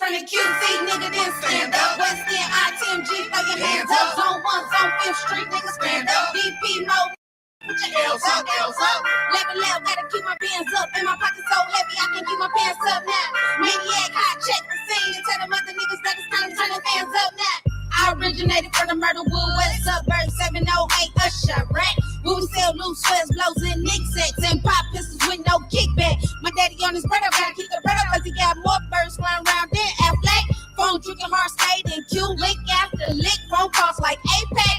from the QC, nigga, then stand up. West End, ITMG, throw your hands up. Zone 1, Zone 5th Street, nigga, stand up. DP mode, put your L's up, L's up. Level, gotta keep my bands up. And my pocket so heavy, I can't keep my pants up now. Maniac, high, check the scene. And tell them other niggas that it's time to turn their fans up now. I originated from the Myrtlewood West Suburb, 708 Usher, right? We sell loose sweats, blows, and knickknacks, and pop pistols with no kickback. My daddy on his bread up, gotta keep the bread up, cause he got more birds flying around than Affleck. Phone drinking hard state and Q lick after lick. Phone calls like APEC.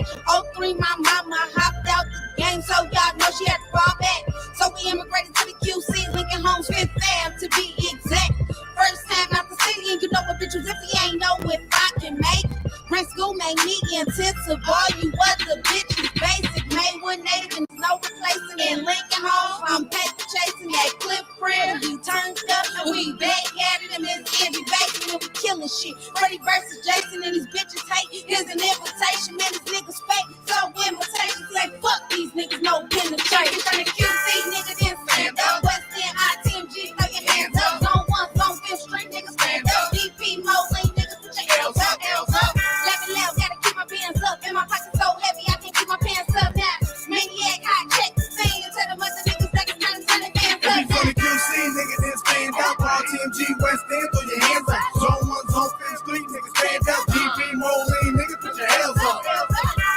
03, my mama hopped out the game, so y'all know she had to fall back. So we immigrated to the QC, Lincoln Homes, 5th Ave to be exact. First time out the city, and you know what bitches if he ain't know if I can make. Grant school made me intensive. All you other bitches basic. Made one native and no replacing. In Lincoln Homes, I'm paper chasing that clip prayer. You turned up and we back at it. And Miss Andy Basin and we killing shit. Freddie versus Jason and these bitches hate. Here's an invitation, man, these niggas fake. So invitations say fuck these niggas, no penetration. From the QC, nigga, then stand up. West End, ITMG, throw your hands up. Zone 1, Zone 5th Street, niggas stand up. DP mode, lean niggas, put your L's up, L's up. Level, gotta keep my bands up. And my pocket so heavy, I can't keep my pants up now. Maniac, high, check the scene. And tell them other niggas that it's time to turn their fans up. If you from the QC, nigga, then stand up. RTMG, West End, throw your hands up. Zone 1, Zone 5th Street, nigga, stand up. DP mode, lean nigga, put your L's up.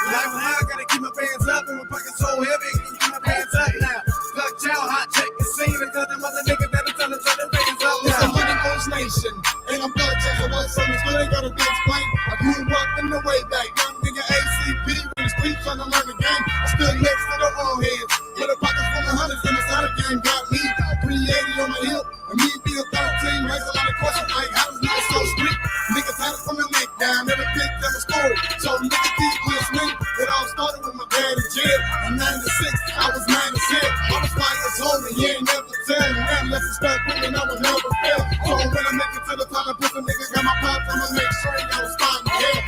Like I gotta keep my bands up. And my pocket so heavy, I can't keep my pants up now. Duck chow, hot, check the scene. And tell them other niggas that it's time to turn their fans up now. It's a Money Coast Nation. And I'm Doug Jackson, what's on this? They gotta be explained. I grew up in the way back. Young nigga ACP, in the streets trying to learn the game. I stood next to the wrong heads. With a pocket full of hundreds in the side of the game. Got me 380 on my hip. And me being 13, raised a lot of questions like, how does niggas so street? Niggas had it from the neck down, never picked up a story. So niggas keep listening. It all started with my dad in jail. In 96, I was 9 and 10. I was 5 years old and he ain't never tell me. Now unless it start quick I would never fail. So when I make it to the top, I put some niggas got my pop, I'ma make sure he got a spot in the head.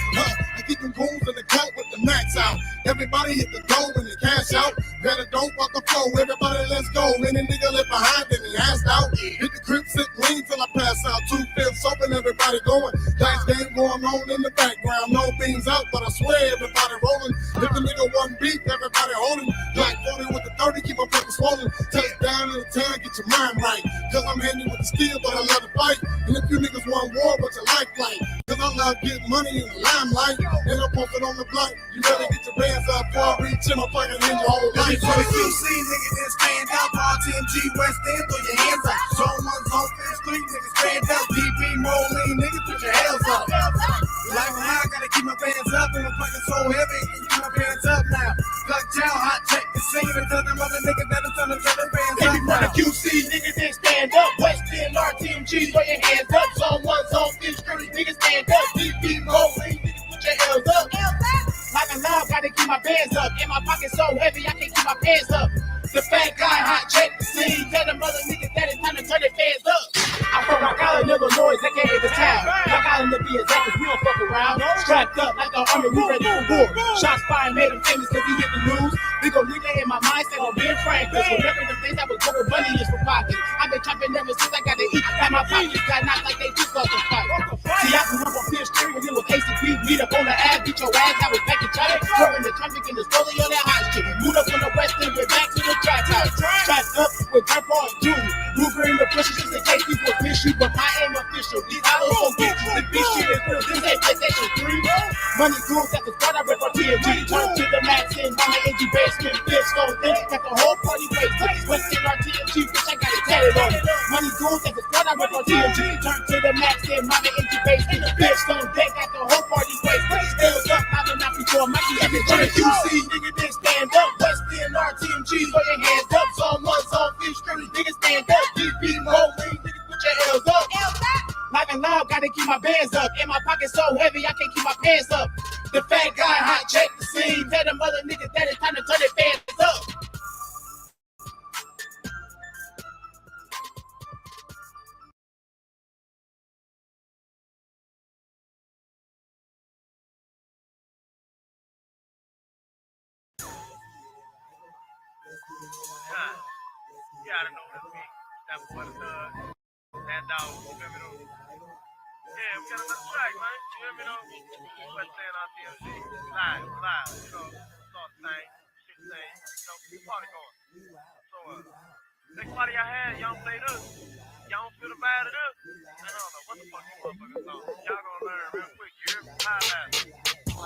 I keep them goons in the cut with the max out. Everybody hit the dough and they cash out. Better don't walk the flow, everybody let's go. Any nigga left behind and he asked out. Hit the crib, sit lean till I pass out. 2/5 open, everybody going. Dice game going on in the background. No beans out, but I swear everybody rolling. If the nigga one beat, everybody holding. Black 40 with the 30, keep my fucking swollen. Touchdown in the town, get your mind right. Cause I'm handy with the skill, but I love to fight. And if you niggas want war, what's your life like? Cause I love getting money in the limelight. And I post it on the block. You better get your bands up before I reach in my pocket in your whole life. For the QC, nigga, then stand up. RTMG, West End, throw your hands up. Zone 1, Zone 5th Street, nigga, stand up. DP, roll lean, nigga, put your L's up. Like I gotta keep my bands up. And my pocket so heavy, I can keep my bands up now. Duck chow, hot, check the scene. And tell them other niggas that it's time to turn their bands up now. QC, niggas then stand up. West End, RTMG, throw your hands up. Zone 1, Zone 5th Street, niggas stand up. DP, roll lean, niggas put your L's up. Like a loud, gotta keep my bands up. In my pocket so heavy, I can't keep my pants up. The fat guy, hot, check the scene. Tell them other niggas that it's time to turn their fans up. I'm from Rock Island, Illinois, aka the town. Rock Island to be exact, cause we don't fuck around. Strapped up like the army, we ready for war. Shots fired, made him famous cause he hit the news. We gon' leave that in my mindset on being frank. Cause remember the things that was going bunny is for pockets. I've been chopping ever since I got to eat. Got my pockets got knocked like they just lost a fight. See, I grew up on Pierce Street when it was ACP. Meet up on the ass, beat your ass, I was back in China. Throwing the traffic in the story on that hot shit. Moved up on the west end, went back to the trap house. Trapped up with Grandpa and Junior. Ruger in the bushes just in case people miss you, but I am official. These hollows gon' get you. The bitch shit is real. This ain't PlayStation 3. Money grooves at the start, I rip on TNG. Turn to the max in, mama NG basement. Bitch gon' think, got the whole party wasted. West in our TNG, bitch, I got it tatted on it. Money grooves at the start, I rip on TNG. Turn to the max in, mama NG basement. Bitch gon' think, got the whole party wasted. Stills up, I will not before Mikey ever turn it QC. Nigga, then stand up. West in our TNG, throw your hands up. Zone 1, Zone 5th Street, nigga stand up. DP, rolling, nigga, put your L's up. Like a loud, gotta keep my bands up. In my pocket so heavy, I can't keep my pants up. The fat guy, hot, check the scene. Tell them other niggas that it's time to turn their fans up. Yeah, I don't know what I mean. That boy, that dog, remember those? Yeah, we got another track, man. You hear me though? West End RTMG. Live, you know, sort of thing, shit thing, you know, keep the party going. So, next party I had, y'all play this. Y'all don't feel the vibe of this? Man, I don't know what the fuck you motherfuckers know. Y'all gonna learn real quick, you hear me?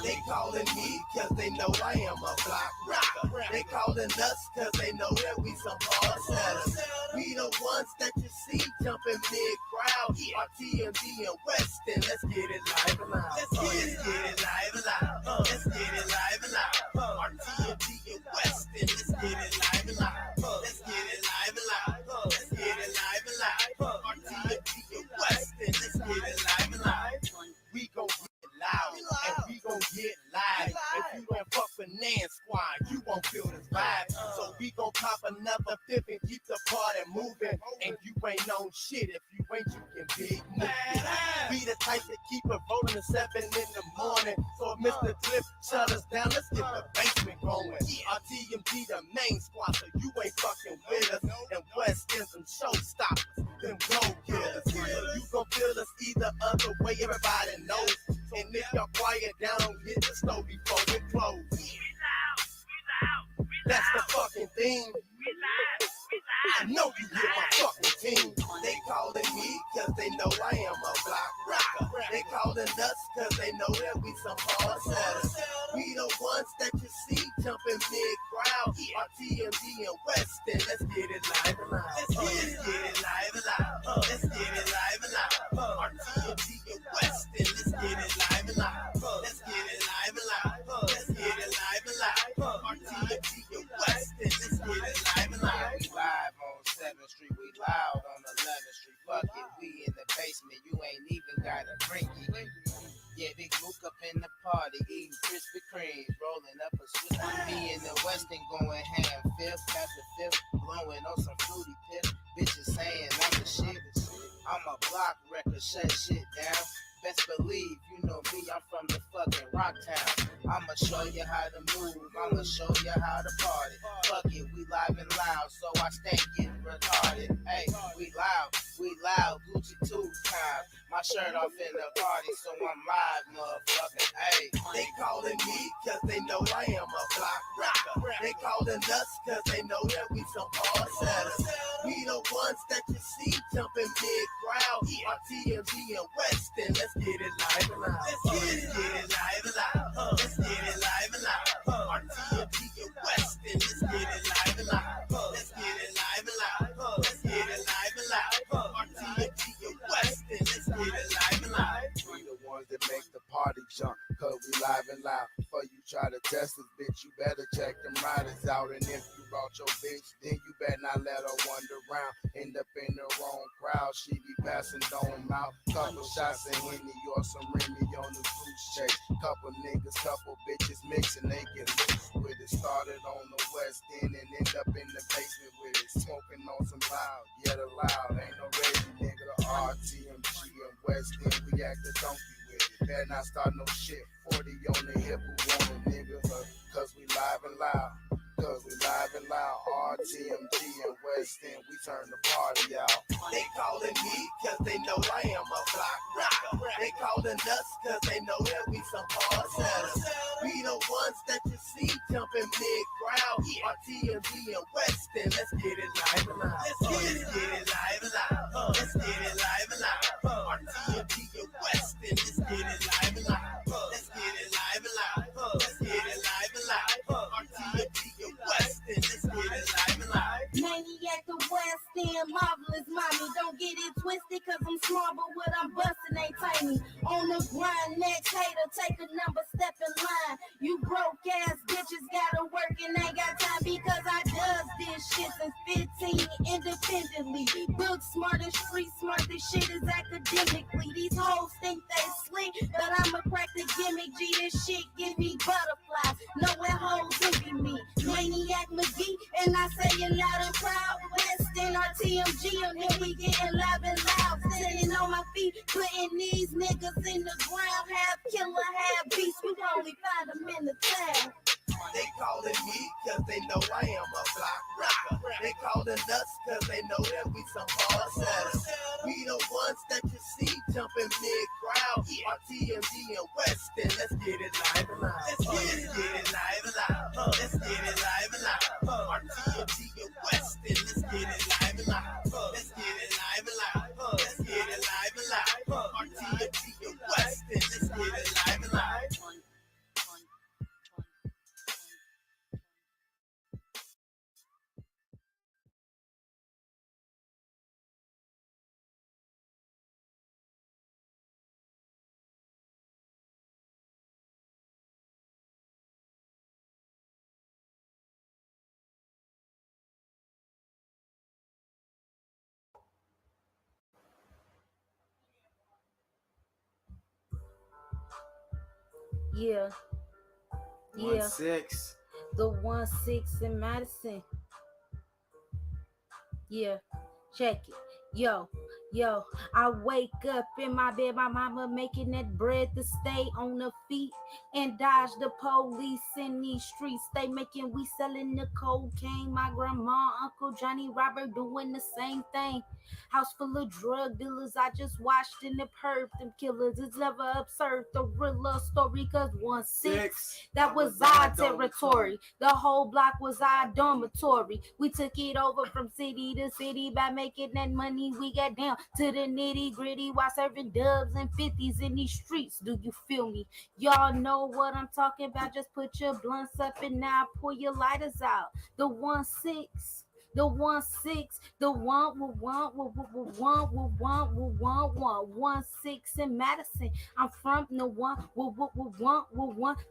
They calling me cause they know I am a block rocker. They calling us cause they know that we some hard setters. We the ones that you see jumping mid-crowd. RTMG and Weston, let's get it live and loud. Let's get it live and loud. Let's get it live and loud. RTMG and Weston, let's get it live and loud. Let's get it live and loud. Let's get it live and loud. RTMG and Weston, let's get it live and loud. We gon' get loud and we gon' get live. If you don't fuck with Nan Squad, you won't feel this vibe. So we gon' pop another fifth and keep the party moving. And you ain't on shit. If you ain't, you can be moving. We the type that keep it rolling at 7 in the morning. So if Mr. Cliff shut us down, let's get the basement going. Our TMG the main squad, so you ain't fucking with us. And West End some showstoppers, them go-getters. So you gon' feel us either other way, everybody knows. And if y'all quiet down, hit the stove before it close. That's the fucking thing. I know you hear my fucking team. They calling me cause they know I am a block rocker. They calling us cause they know that we some hard setters. We the ones that you see jumping mid-crowd. RTMG and Weston, let's get it live and loud. Let's get it live and loud. Let's get it live and loud. RTMG and Weston, let's get it live and loud. Let's get it live and loud. Let's get it live and loud. RTMG and Weston, let's get it live and loud. We live on 7th Street, we loud on 11th Street. Fuck it, we in the basement, you ain't even gotta drink it. Yeah, Big Mook up in the party, eating Krispy Kremes, rolling up a Swiss with me in the Weston going ham. Fifth after fifth, blowing on some fruity piff. Bitches saying I'm the shit. I'm a block record, shut shit down. Best believe, you know me, I'm from the fucking rock town. I'ma show you how to move, I'ma show you how to party. Fuck it, we live and loud, so I stay getting retarded. Hey, we loud, Gucci 2 time. My shirt off in the party, so I'm live, motherfucker. Hey, they calling me cause they know I am a block rocker. They calling us cause they know that we some hard setters. We the ones that you see jumping mid-crowd. RTMG and Weston, let's get it live and loud. Let's get it live and loud. Let's get it live and loud. RTMG and Weston, let's get it live and loud. Let's get it live and loud. Let's get it live and loud. RTMG and Weston, let's get it live and loud. we the ones that make the party jump, cause we live and loud. Before you try to test us, bitch, you better check them riders out. And if you brought your bitch, then you better not let her wander around. End up in the wrong crowd, she be passing dome out. Couple shots of Henny or some Remy on the goose chase. Couple niggas, couple bitches mixing, they get loose with it. Started on the West End and end up in the basement with it. Smoking on some loud, yeah, the loud. Ain't no ready nigga, the RTMG and West End, we act the donkey with it. Better not start no shit. 40 on the hip, who want a nigga? Cause we live and loud. Cause we live and loud. RTMG and West End, we turn the party out. They calling me cause they know I am a block rocker. They calling us cause they know that we some hard setters. We the ones that you see jumping mid-crowd. RTMG and Weston, let's get it live and loud. Let's get it live and loud. Let's get it live and loud. RTMG and Weston, let's get it live and loud. Let's get it live and loud. Let's get it live and loud. RTMG and Weston, let's get it live and loud. Maniac the West End, marvelous mommy. Don't get it twisted, cause I'm smart, but what I'm busting ain't tiny. On the grind, next hater, take a number, step in line. You broke ass bitches gotta work and ain't got time because I does this shit since 15 independently. Book smart and street smart, this shit is academically. These hoes think they slick, but I'ma crack the gimmick. G, this shit give me butterflies. Know where hoes envy me. Maniac McGee, and I say it loud and proud. West End RTMG, and then we getting live and loud. Sitting on my feet, putting these niggas in the ground. Half killer, half beast, we only find them in the town. They calling me cause they know I am a block rocker. They calling us cause they know that we some hard setters. We the ones that you see jumping mid crowd. RTMG and Weston, let's get it live and loud. Let's get it live and loud. Let's get it live and loud. RTMG and Weston, let's get it live and loud. Let's get it live and loud. Let's get it live and loud. RTMG and Weston, let's get it live and loud. Yeah. 1-6. The 1-6 in Madison. Yeah. Check it. Yo, I wake up in my bed, my mama making that bread to stay on the feet and dodge the police in these streets. They making we selling the cocaine. My grandma, Uncle Johnny Robert doing the same thing. House full of drug dealers, I just watched in the perp. Them killers, it's never absurd. The real love story, cause 1-6, that was our territory. The whole block was our dormitory. We took it over from city to city by making that money. We got down to the nitty gritty while serving dubs and 50s in these streets. Do you feel me? Y'all know what I'm talking about. Just put your blunts up and now pull your lighters out. The 1-6. The 1-6, the 1-6 in Madison. I'm from the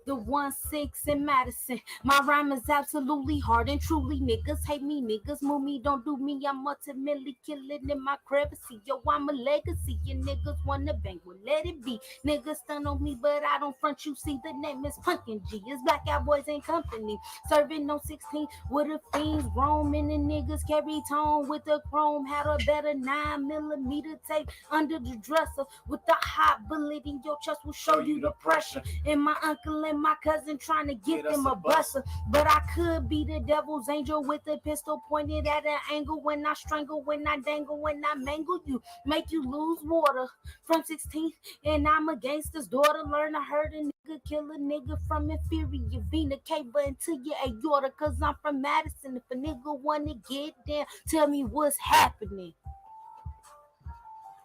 1-6 in Madison. My rhyme is absolutely hard and truly. Niggas hate me, niggas move me, don't do me. I'm ultimately killing in my crevice. Yo, I'm a legacy. Your niggas wanna bang, well let it be. Niggas stun on me, but I don't front. You see, the name is Punkin' G. It's Black Out Boys and Company. Serving on 16 with the fiends roaming and niggas carry tone with the chrome. Had a better 9mm tape under the dresser with the hot bullet in your chest will show you the pressure. And my uncle and my cousin trying to get them a buster, but I could be the devil's angel with a pistol pointed at an angle. When I strangle, when I dangle, when I mangle you, make you lose water. From 16, and I'm a gangster's daughter. Learn to hurt a nigga, kill a nigga from inferior vena cava into your aorta. Cause I'm from Madison. If a nigga wanna get down, tell me what's happening.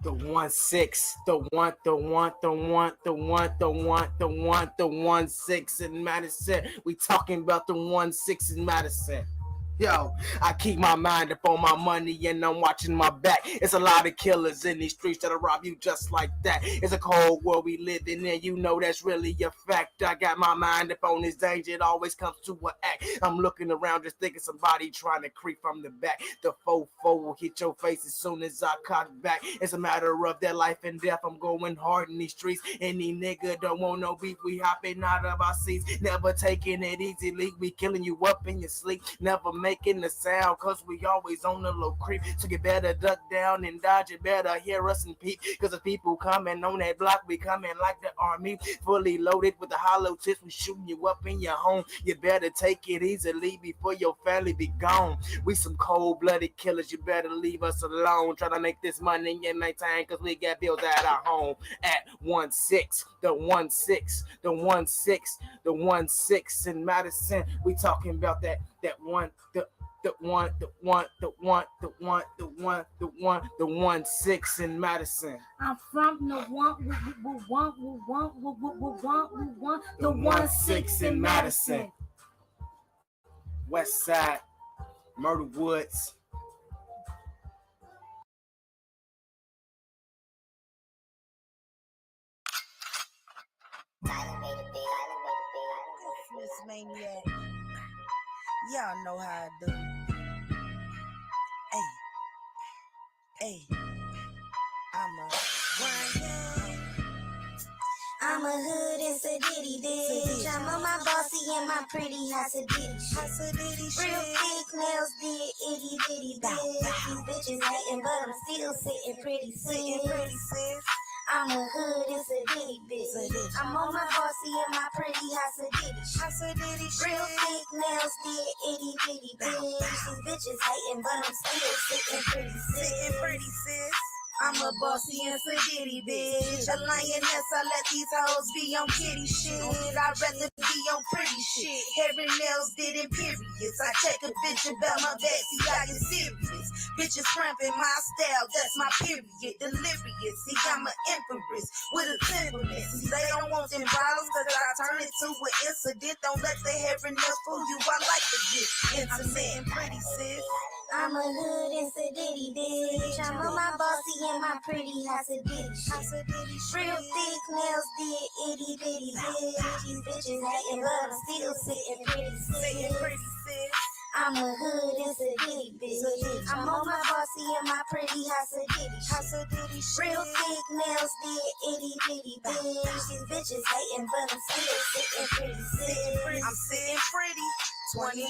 The 1-6, the 1-6 in Madison. We talking about the 1-6 in Madison. Yo, I keep my mind up on my money and I'm watching my back. It's a lot of killers in these streets that'll rob you just like that. It's a cold world we live in and you know that's really a fact. I got my mind up on this danger, it always comes to an act. I'm looking around just thinking somebody trying to creep from the back. The 4-4 will hit your face as soon as I cock back. It's a matter of their life and death. I'm going hard in these streets. Any nigga don't want no beef, we hopping out of our seats. Never taking it easily, we killing you up in your sleep. Never making the sound, cause we always on the low creep. So you better duck down and dodge, you better hear us and peep. Cause the people coming on that block, we coming like the army. Fully loaded with the hollow tips, we shooting you up in your home. You better take it easily before your family be gone. We some cold-blooded killers, you better leave us alone. Trying to make this money in nighttime, cause we got bills at our home. At 1-6, the 1-6, the 1-6, the 1-6 in Madison. We talking about that one, the 1-6 in Madison. I'm from the 1-6 in Madison. West Side, Myrtle Woods. Miss Maniac. Y'all know how I do. Hey, I'm a hood and sedity bitch. I'm on my bossy and my pretty Hasadity shit. Real thick nails did itty bitty bitch. These bitches hating but I'm still sitting pretty sis. I'm a hood and sedity bitch. I'm on my bossy and my pretty Hasadity shit. Real thick nails did itty bitty bitch. These bitches hating but I'm still sitting pretty sis. I'm a bossy and sedity bitch. A lioness, I let these hoes be on kitty shit. I'd rather be on pretty shit. Hair and nails did in periods. I check a bitch about my back, see I get serious. Bitches cramping my style, that's my period. Delirious, see I'm an empress with a temperament. See they don't want them bottles, cause I turn it to an incident. Don't let the hair and nails fool you, I like to get intimate and pretty, sis. I'm a hood and sedity bitch. I'm on my bossy and my pretty Hasidity shit. Real thick nails did itty bitty bitch. These bitches hating, but I'm still sitting pretty sis. I'm a hood and sedity bitch. I'm on my bossy and my pretty Hasidity shit. Real thick nails did itty bitty bitch. These bitches hating, but I'm still sitting pretty. I'm sitting pretty. 20s,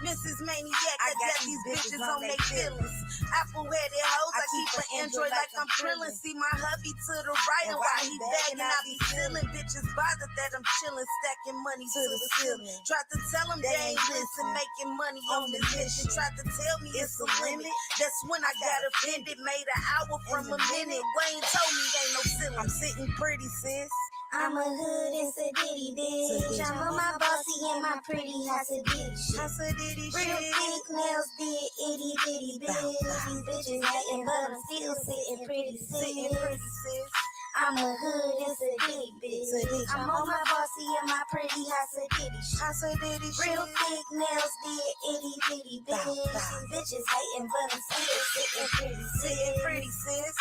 Mrs. Maniac, I got these bitches on their feelings. Apple-headed hoes, I keep an Android like I'm drilling. See my hubby to the right, and while he bagging, I be stealing. Bitches bothered that I'm chilling, stacking money to the ceiling. Tried to tell them they ain't listen, making money on this mission. Tried to tell me it's a limit. That's when I got offended. Made an hour from a minute. Wayne told me ain't no ceiling. I'm sitting pretty, sis. I'm a hood and sedity bitch. I'm on my bossy and my pretty Hasidity shit. Real thick nails did itty bitty bitch. These bitches hating, but I'm still sitting pretty sis. I'm a hood and sedity bitch. I'm on my bossy and my pretty Hasidity shit. Real thick nails did itty bitty bitch. These bitches hating, but I'm still sitting pretty sis.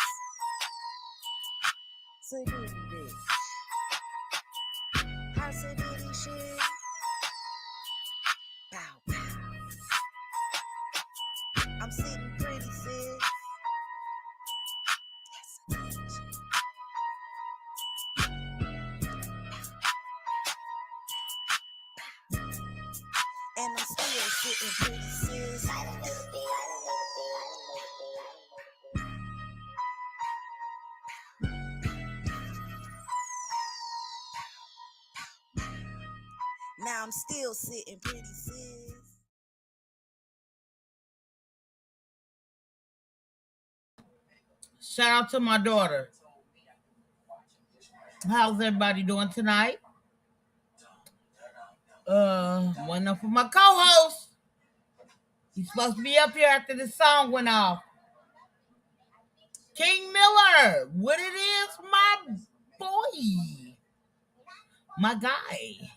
Sedity bitch. Hasidity shit. Bow, bow. I'm sitting pretty, sis. And I'm still sitting pretty, sis. Now I'm still sitting pretty, sis. Shout out to my daughter. How's everybody doing tonight? One up for my co-host. He's supposed to be up here after the song went off. King Miller, what it is, my boy, my guy.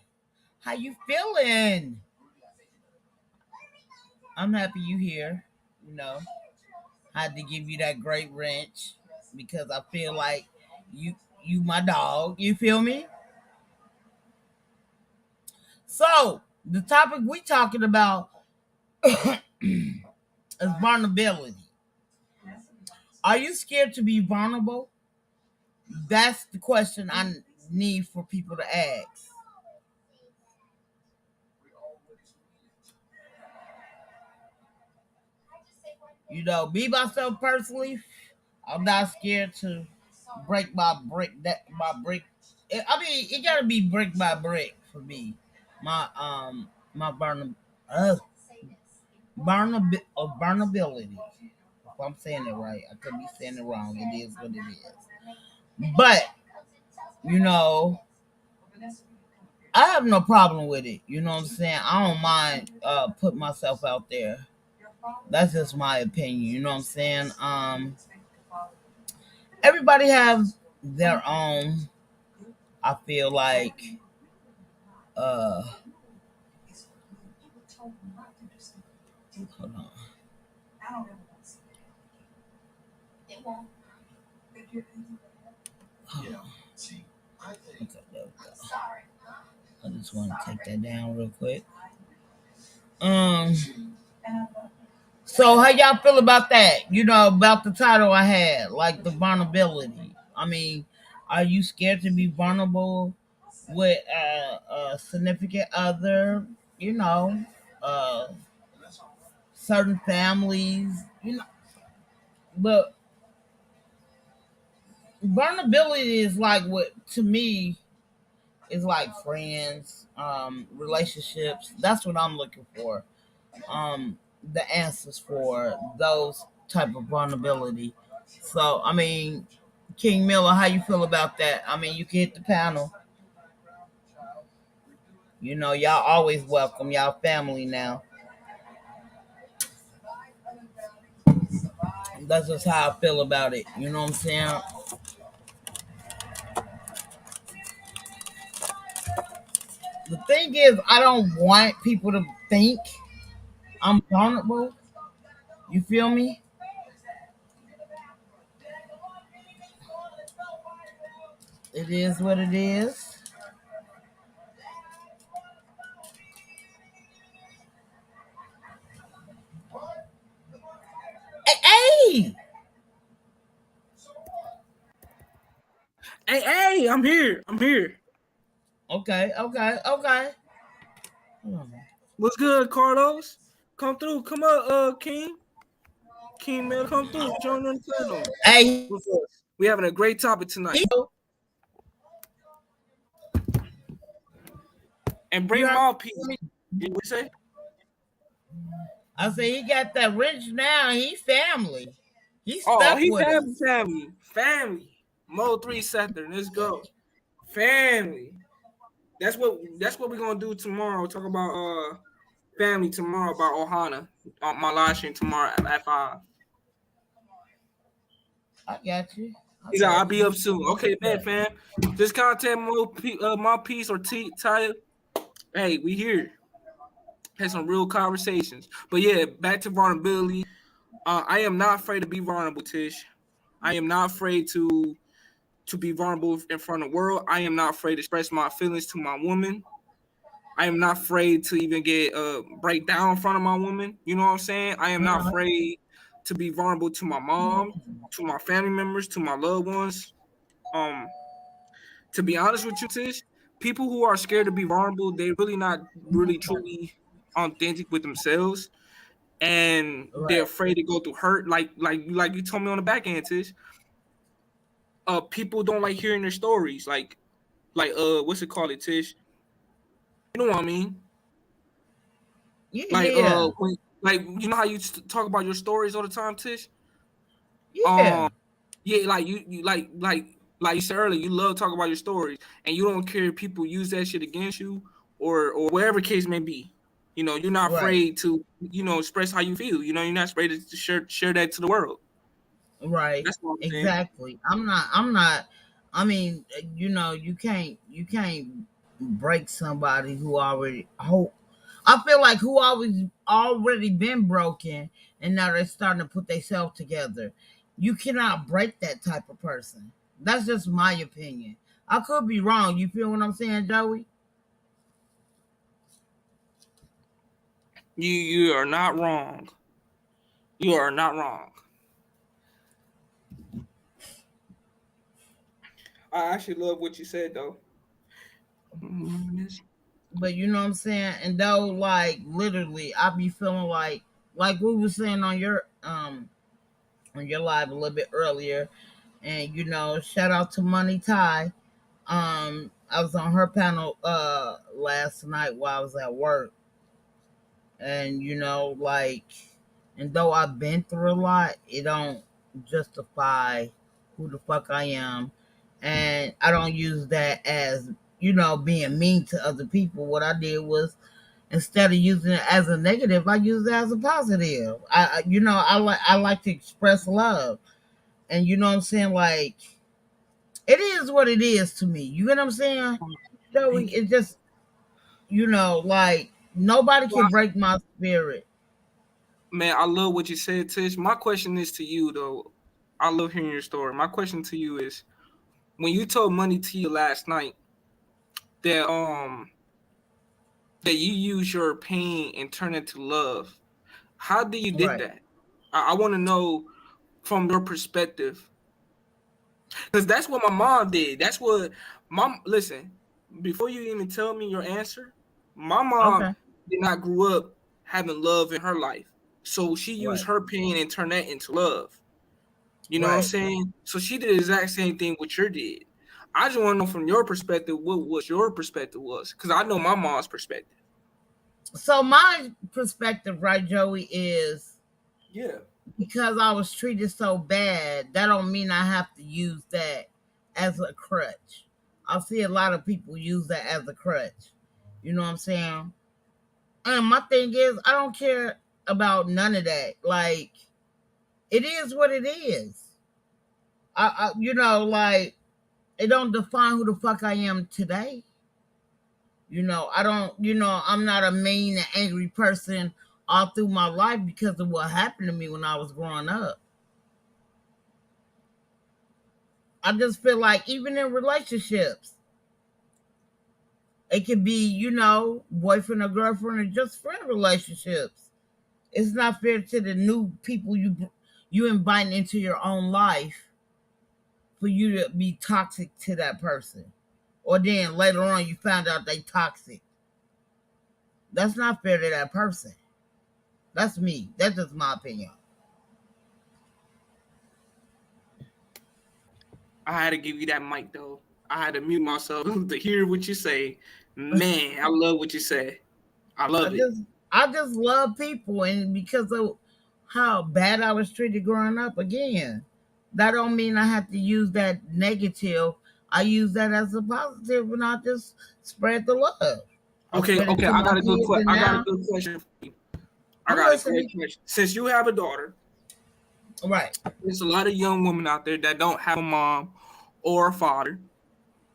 How you feeling? I'm happy you here. You know, I had to give you that great wrench because I feel like you my dog. You feel me? So the topic we talking about is vulnerability. Are you scared to be vulnerable? That's the question I need for people to ask. You know, me myself personally, I'm not scared to break my brick. I mean, it gotta be brick by brick for me. My vulnerability. If I'm saying it right, I could be saying it wrong. It is what it is. But you know, I have no problem with it. You know what I'm saying? I don't mind putting myself out there. That's just my opinion. You know what I'm saying? Everybody has their own. I feel like hold on. Okay, there we go. I just want to take that down real quick. So how y'all feel about that? You know, about the title I had, like the vulnerability. I mean, are you scared to be vulnerable with a significant other? You know, certain families. You know, but vulnerability is like what to me is like friends, relationships. That's what I'm looking for. The answers for those type of vulnerability. So I mean, King Miller, how you feel about that? I mean, you can hit the panel. You know, y'all always welcome. Y'all family now. That's just how I feel about it. You know what I'm saying? The thing is, I don't want people to think I'm vulnerable. You feel me? It is what it is. Hey, Hey, I'm here. I'm here. okay. What's good, Carlos? Come through. Come up, King. King, man, come through. Join on the channel. Hey, We having a great topic tonight. And bring mouthpiece. What you say? I say he got that rich now. He family. He's stuck he with us. family. Mo 3 sector. Let's go. Family. That's what we're gonna do tomorrow. Talk about family tomorrow about Ohana on my live stream tomorrow at 5. I got you. He's like, I'll be up soon. Okay, man, fam. Just contact my piece or Tyler. Hey, we here. Had some real conversations. But yeah, back to vulnerability. I am not afraid to be vulnerable, Tish. I am not afraid to be vulnerable in front of the world. I am not afraid to express my feelings to my woman. I am not afraid to even get break down in front of my woman. You know what I'm saying? I am not afraid to be vulnerable to my mom, to my family members, to my loved ones. To be honest with you, Tish, people who are scared to be vulnerable, they're really not really truly authentic with themselves, and they're afraid to go through hurt. Like you told me on the back end, Tish. People don't like hearing their stories. Like what's it called, Tish? You know what I mean? Yeah. Like you know how you talk about your stories all the time, Tish? Yeah. Yeah, like you like you said earlier, you love talking about your stories, and you don't care if people use that shit against you or whatever case may be. You know, you're not afraid to, express how you feel. You know, you're not afraid to share that to the world. Right. That's what I'm exactly. I'm not. I mean, you can't break somebody who already hope. I feel like who already been broken, and now they're starting to put themselves together. You cannot break that type of person. That's just my opinion. I could be wrong. You feel what I'm saying, Joey? You are not wrong. You are not wrong. I actually love what you said, though. But you know what I'm saying? And though, like, literally, I be feeling like we were saying on your live a little bit earlier, and shout out to Money Ty. I was on her panel last night while I was at work, and and though I've been through a lot, it don't justify who the fuck I am, and I don't use that as being mean to other people. What I did was, instead of using it as a negative, I use it as a positive. I like to express love, and you know what I'm saying. Like, it is what it is to me. You get what I'm saying? So it just, like, nobody can break my spirit. Man, I love what you said, Tish. My question is to you, though. I love hearing your story. My question to you is, when you told Money T last night that you use your pain and turn it to love, how did you did that? I want to know from your perspective, because that's what my mom did. That's what listen, before you even tell me your answer, my mom did not grow up having love in her life, so she used her pain and turned that into love. You know what I'm saying? So she did the exact same thing what you did. I just want to know from your perspective what your perspective was, because I know my mom's perspective. So my perspective, right, Joey, is because I was treated so bad, that don't mean I have to use that as a crutch. I see a lot of people use that as a crutch. You know what I'm saying? And my thing is, I don't care about none of that. Like, it is what it is. You know, like, it don't define who the fuck I am today. You know, I don't, you know, I'm not a mean and angry person all through my life because of what happened to me when I was growing up. I just feel like even in relationships, it could be, you know, boyfriend or girlfriend or just friend relationships. It's not fair to the new people you invite into your own life for you to be toxic to that person. Or then later on you found out they toxic. That's not fair to that person. That's me. That's just my opinion. I had to give you that mic though. I had to mute myself to hear what you say. Man, I love what you say. I love it. I just love people, and because of how bad I was treated growing up, again, that don't mean I have to use that negative. I use that as a positive, and I just spread the love. Okay, I got a good question. I got a good question for you. I got a great question. Since you have a daughter, right? There's a lot of young women out there that don't have a mom or a father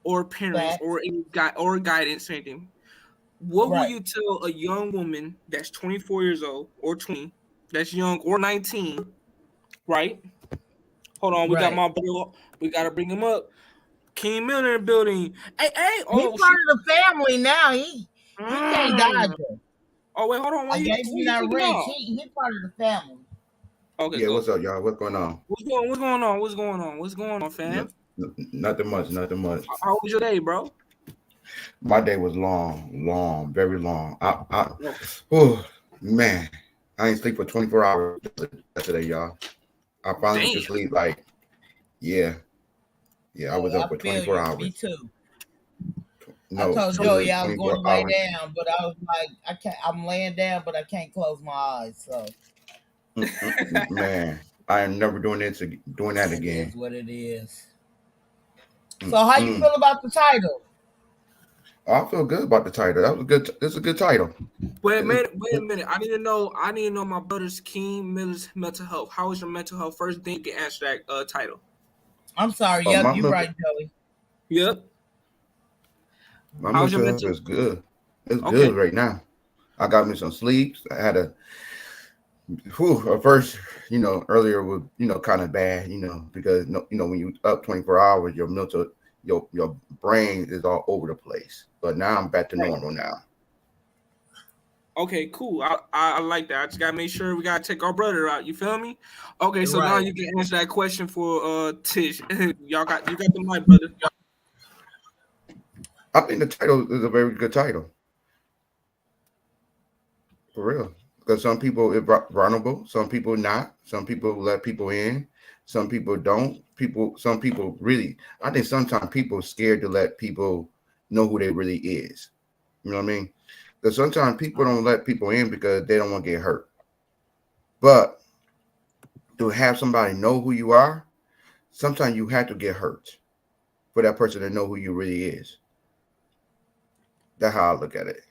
or parents or any guidance or anything. What will you tell a young woman that's 24 years old or 20, that's young, or 19, right? Hold on, we got my boy. We got to bring him up. King Miller in the building. Hey, he's part of the family now. He can't dodge her. Oh wait, hold on. I gave you that ring. He's part of the family. Okay. Yeah, what's up, y'all? What's going on? What's going on, fam? Nothing much. How was your day, bro? My day was long, very long. Oh man, I ain't sleep for 24 hours yesterday, y'all. I finally went to sleep. Like, yeah, I was up for 24 hours. Me too. No, I told Joey I was going to lay down, but I was like, I'm laying down, but I can't close my eyes. So, man, I am never doing that again. It is what it is. So, how you feel about the title? I feel good about the title. That was good. It's a good title. Wait a minute. I need to know my brother's King Miller's mental health. How is your mental health? First thing you can answer that title. I'm sorry. Yep, you're right, Joey. Yep. My mental health is good. It's good right now. I got me some sleep. I had at first, earlier was, kind of bad, because, when you up 24 hours, your mental, your brain is all over the place. But now I'm back to normal now. Okay, cool. I like that. I just gotta make sure we gotta take our brother out. You feel me? Okay, so now you can answer that question for Tish. You got the mic, brother. I think the title is a very good title. For real. Because some people are vulnerable, some people not. Some people let people in, some people don't. Some people really, I think sometimes people are scared to let people know who they really is. You know what I mean? Because sometimes people don't let people in because they don't want to get hurt. But to have somebody know who you are, sometimes you have to get hurt for that person to know who you really is. That's how I look at it.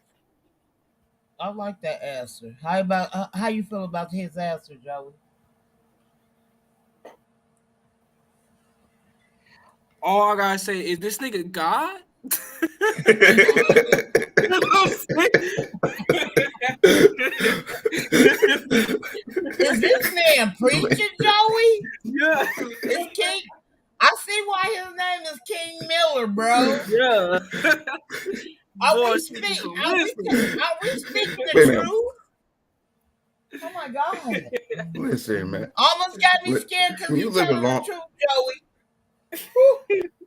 I like that answer. How you feel about his answer, Joey? All I gotta say is this nigga God. Is this man preaching, Joey? Yeah. It's King. I see why his name is King Miller, bro. Yeah. Are we speaking the truth? Oh my God. Listen, man. Almost got me scared because you telling the truth, Joey.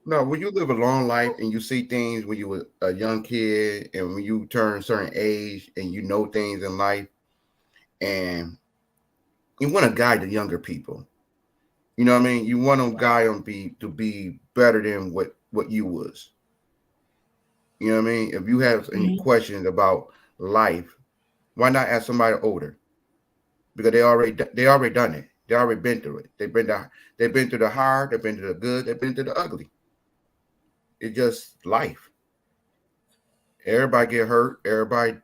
No, when you live a long life and you see things when you were a young kid and when you turn a certain age and you know things in life and you want to guide the younger people. You know what I mean? You want to guide them to be better than what you was. You know what I mean? If you have any questions about life, why not ask somebody older? Because they already done it. They already been through it. They've been through the hard, they've been through the good, they've been through the ugly. It's just life. Everybody get hurt. Everybody,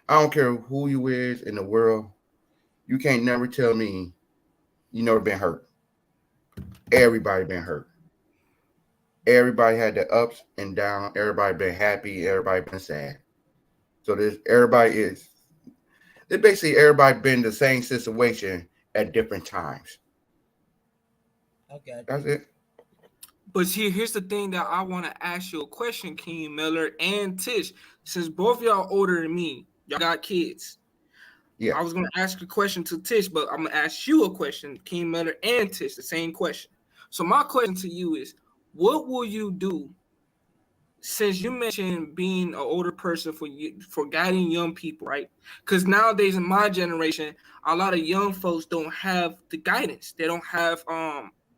I don't care who you is in the world. You can't never tell me you never been hurt. Everybody been hurt. Everybody had the ups and downs. Everybody been happy. Everybody been sad. So it's basically everybody been in the same situation at different times. Okay. That's it. But here's the thing that I want to ask you a question, King Miller and Tish. Since both of y'all older than me, y'all got kids. Yeah. I was going to ask a question to Tish, but I'm going to ask you a question, King Miller and Tish, the same question. So my question to you is, what will you do, since you mentioned being an older person for guiding young people, right? Because nowadays in my generation, a lot of young folks don't have the guidance. They don't have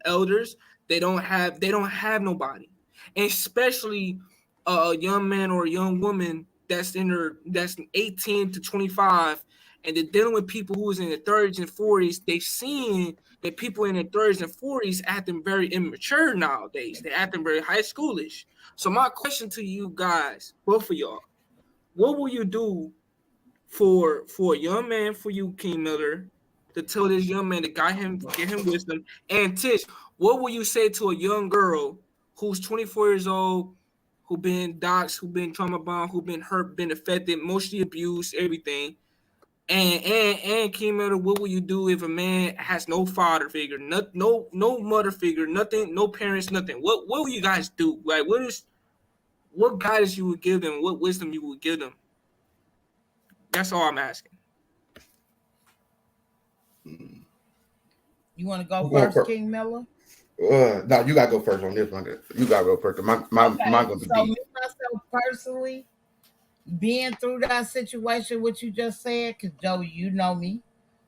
elders. They don't have nobody, and especially a young man or a young woman that's 18 to 25, and they're dealing with people who's in their 30s and 40s. They've seen that people in their 30s and 40s acting very immature nowadays. They're acting very high schoolish. So my question to you guys, both of y'all, what will you do for a young man, for you, King Miller, to tell this young man to get him wisdom? And Tish, what will you say to a young girl who's 24 years old, who been doxxed, who been trauma bombed, who been hurt, been affected, emotionally abused, everything? And King Miller, what will you do if a man has no father figure, no mother figure, nothing, no parents, nothing? What will you guys do? Like, what guidance you would give them? What wisdom you would give them? That's all I'm asking. You want to go first, King Miller? No, you gotta go first on this one. You gotta go first. Mine gonna be so deep. Me myself personally, being through that situation, what you just said, because Joey, you know me,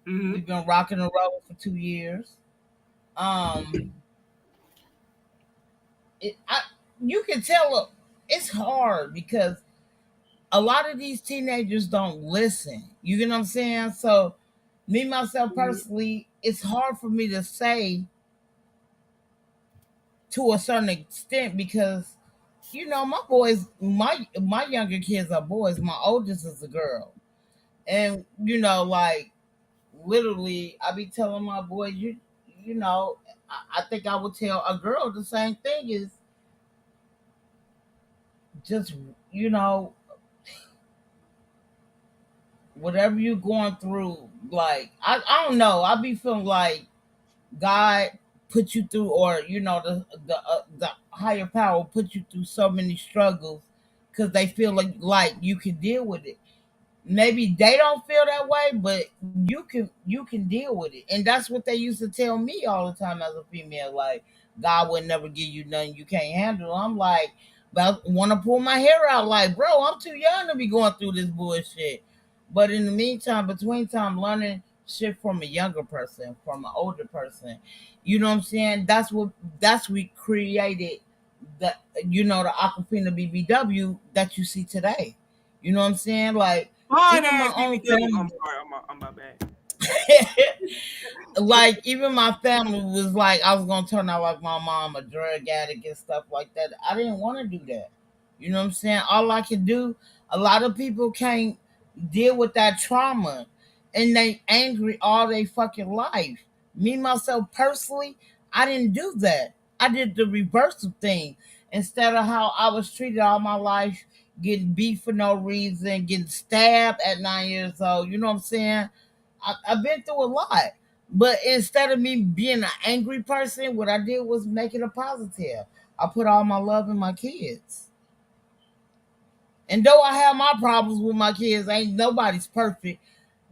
we've been rocking and rolling for 2 years. You can tell it's hard because a lot of these teenagers don't listen. You get what I'm saying? So, me myself personally, it's hard for me to say to a certain extent because, you know, my boys, my younger kids are boys. My oldest is a girl, and you know, like literally, I be telling my boy, you know, I think I would tell a girl the same thing is just, you know, whatever you're going through, like I don't know, I be feeling like God put you through, or you know, the higher power put you through so many struggles because they feel like you can deal with it. Maybe they don't feel that way, but you can deal with it, and that's what they used to tell me all the time as a female. Like, God would never give you nothing you can't handle. I'm like, but I want to pull my hair out. Like, bro, I'm too young to be going through this bullshit. But in the meantime, between time, learning shit from a younger person, from an older person, you know what I'm saying? That's we created the, you know, the Aquafina BBW that you see today. You know what I'm saying? Like, even my own family. I'm sorry, I'm my bad. Like, even my family was like, I was gonna turn out like my mom, a drug addict and stuff like that. I didn't want to do that. You know what I'm saying? All I could do, a lot of people can't deal with that trauma and they angry all their fucking life. Me, myself personally, I didn't do that. I did the reverse of thing. Instead of how I was treated all my life, getting beat for no reason, getting stabbed at 9 years old. You know what I'm saying? I've been through a lot. But instead of me being an angry person, what I did was make it a positive. I put all my love in my kids. And though I have my problems with my kids, ain't nobody's perfect.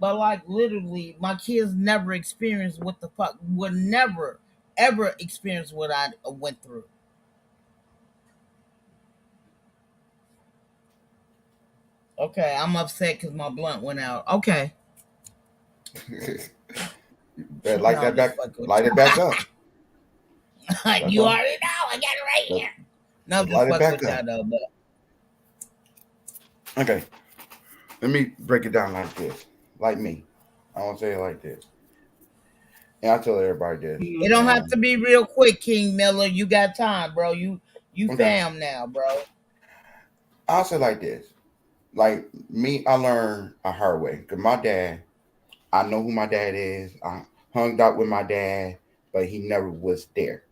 But like literally, my kids never experienced what the fuck, would never, ever experience what I went through. Okay, I'm upset because my blunt went out. Okay. Better light that back. Light it back up. You already know. I got it right here. No, just light it fuck back with up. that though. But Okay. Let me break it down like this. Like me. I won't say it like this. And I tell everybody this. It don't have to be real quick, King Miller. You got time, bro. You Okay. fam now, bro. I'll say like this. Like me, I learned a hard way. Because my dad, I know who my dad is. I hung out with my dad, but he never was there.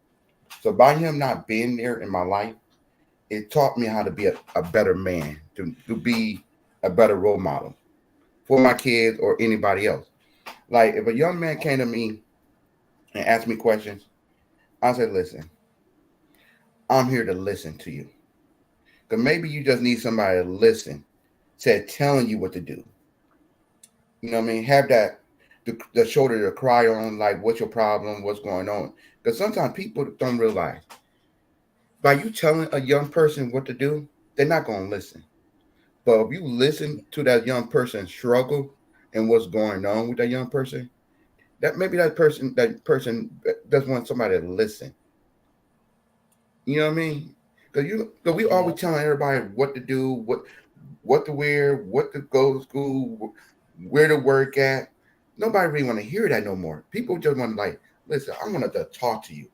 So by him not being there in my life, it taught me how to be a better man, to be a better role model for my kids or anybody else. Like if a young man came to me and asked me questions, I said, listen, I'm here to listen to you. Because maybe you just need somebody to listen, instead of telling you what to do. You know what I mean? Have that the shoulder to cry on, like what's your problem, what's going on. Because sometimes people don't realize by you telling a young person what to do, they're not going to listen. But if you listen to that young person struggle and what's going on with that young person, that maybe that person does want somebody to listen. You know what I mean? Because we always telling everybody what to do, what to wear, what to go to school, where to work at. Nobody really want to hear that no more. People just want to like, listen, I want to talk to you.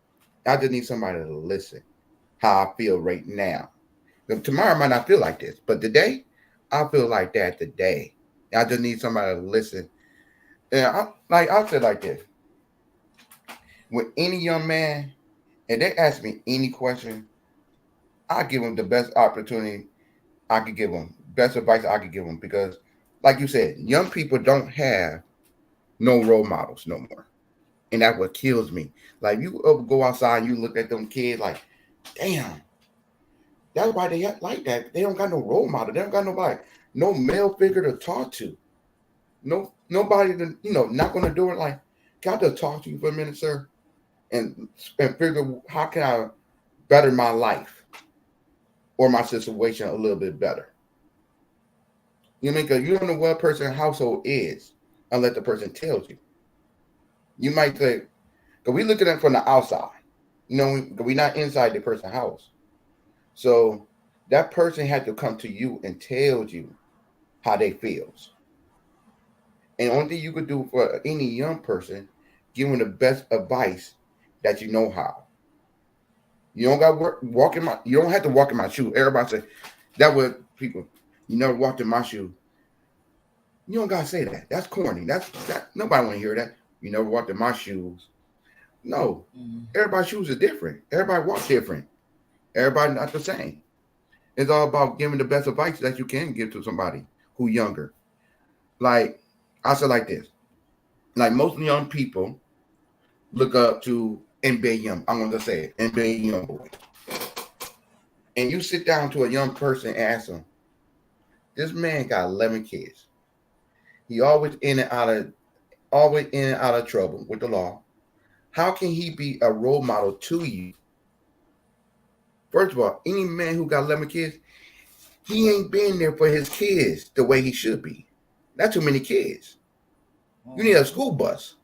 I just need somebody to listen how I feel right now. Tomorrow I might not feel like this, but today I feel like that today. I just need somebody to listen. And I'll say like this. With any young man, and they ask me any question, I give them the best opportunity I could give them, best advice I could give them. Because like you said, young people don't have no role models no more. And that's what kills me. Like you go outside and you look at them kids like, damn, that's why they act like that. They don't got no role model. They don't got nobody, no male figure to talk to. Nobody to, not gonna do it like, can I just talk to you for a minute, sir? And figure how can I better my life or my situation a little bit better. You know what I mean? Because you don't know what a person's household is unless the person tells you. You might think, because we look at it from the outside. We're not inside the person's house. So that person had to come to you and tell you how they feels. And the only thing you could do for any young person, give them the best advice that you know how. You don't got you don't have to walk in my shoe. Everybody say that was people. You never walked in my shoe. You don't gotta say that. That's corny. That nobody want to hear that. You never walked in my shoes. No, everybody's shoes are different. Everybody walks different. Everybody not the same. It's all about giving the best advice that you can give to somebody who's younger. Like I said, like this. Like most young people look up to NBA Young. I'm gonna say it, NBA Young Boy. And you sit down to a young person and ask them, this man got 11 kids. He always in and out of trouble with the law. How can he be a role model to you? First of all, any man who got 11 kids, he ain't been there for his kids the way he should be. That's too many kids. You need a school bus.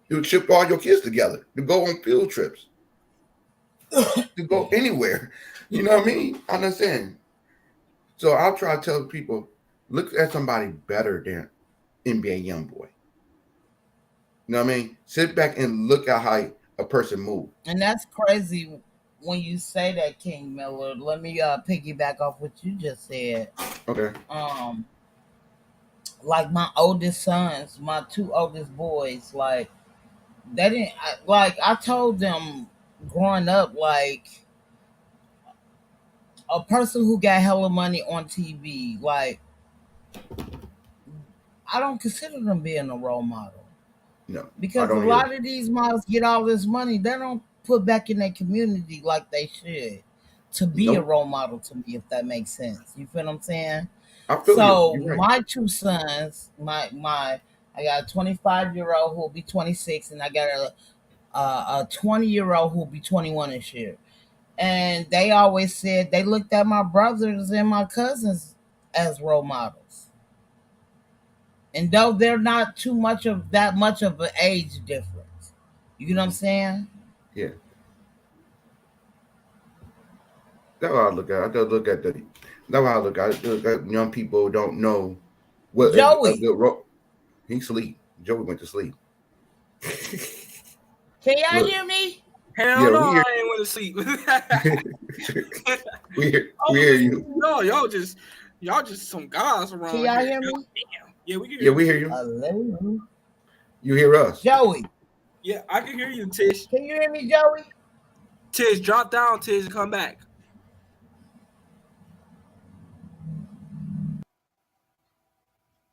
You would ship all your kids together to go on field trips, to go anywhere. You know what I mean? I understand. So I'll try to tell people, look at somebody better than NBA Youngboy. You know what I mean? Sit back and look at how a person moves. And that's crazy when you say that, King Miller. Let me piggyback off what you just said. Okay. Like my oldest sons, my two oldest boys, like they didn't I told them growing up, like a person who got hella money on TV, like I don't consider them being a role model. No. Because a lot of these models get all this money, they don't put back in their community like they should to be a role model to me, if that makes sense. You feel what I'm saying? So right. My two sons, I got a 25-year-old who will be 26, and I got a 20-year-old who will be 21 this year. And they always said they looked at my brothers and my cousins as role models. And though they're not that much of an age difference. You know what I'm saying? Yeah. That's how I look at it. That's how I look at it. Young people don't know what Joey. He sleep. Joey went to sleep. Can y'all Look. hear me? Hell Yeah, no, we hear- I ain't want to sleep. we hear you. No, y'all just some guys around Can y'all here. hear me? Damn. Yeah, we can hear Yeah, you. we hear you. Hello. You hear us? Joey, Yeah, I can hear you, Tish. can you hear me, Joey? Tish, drop down, Tish, and come back.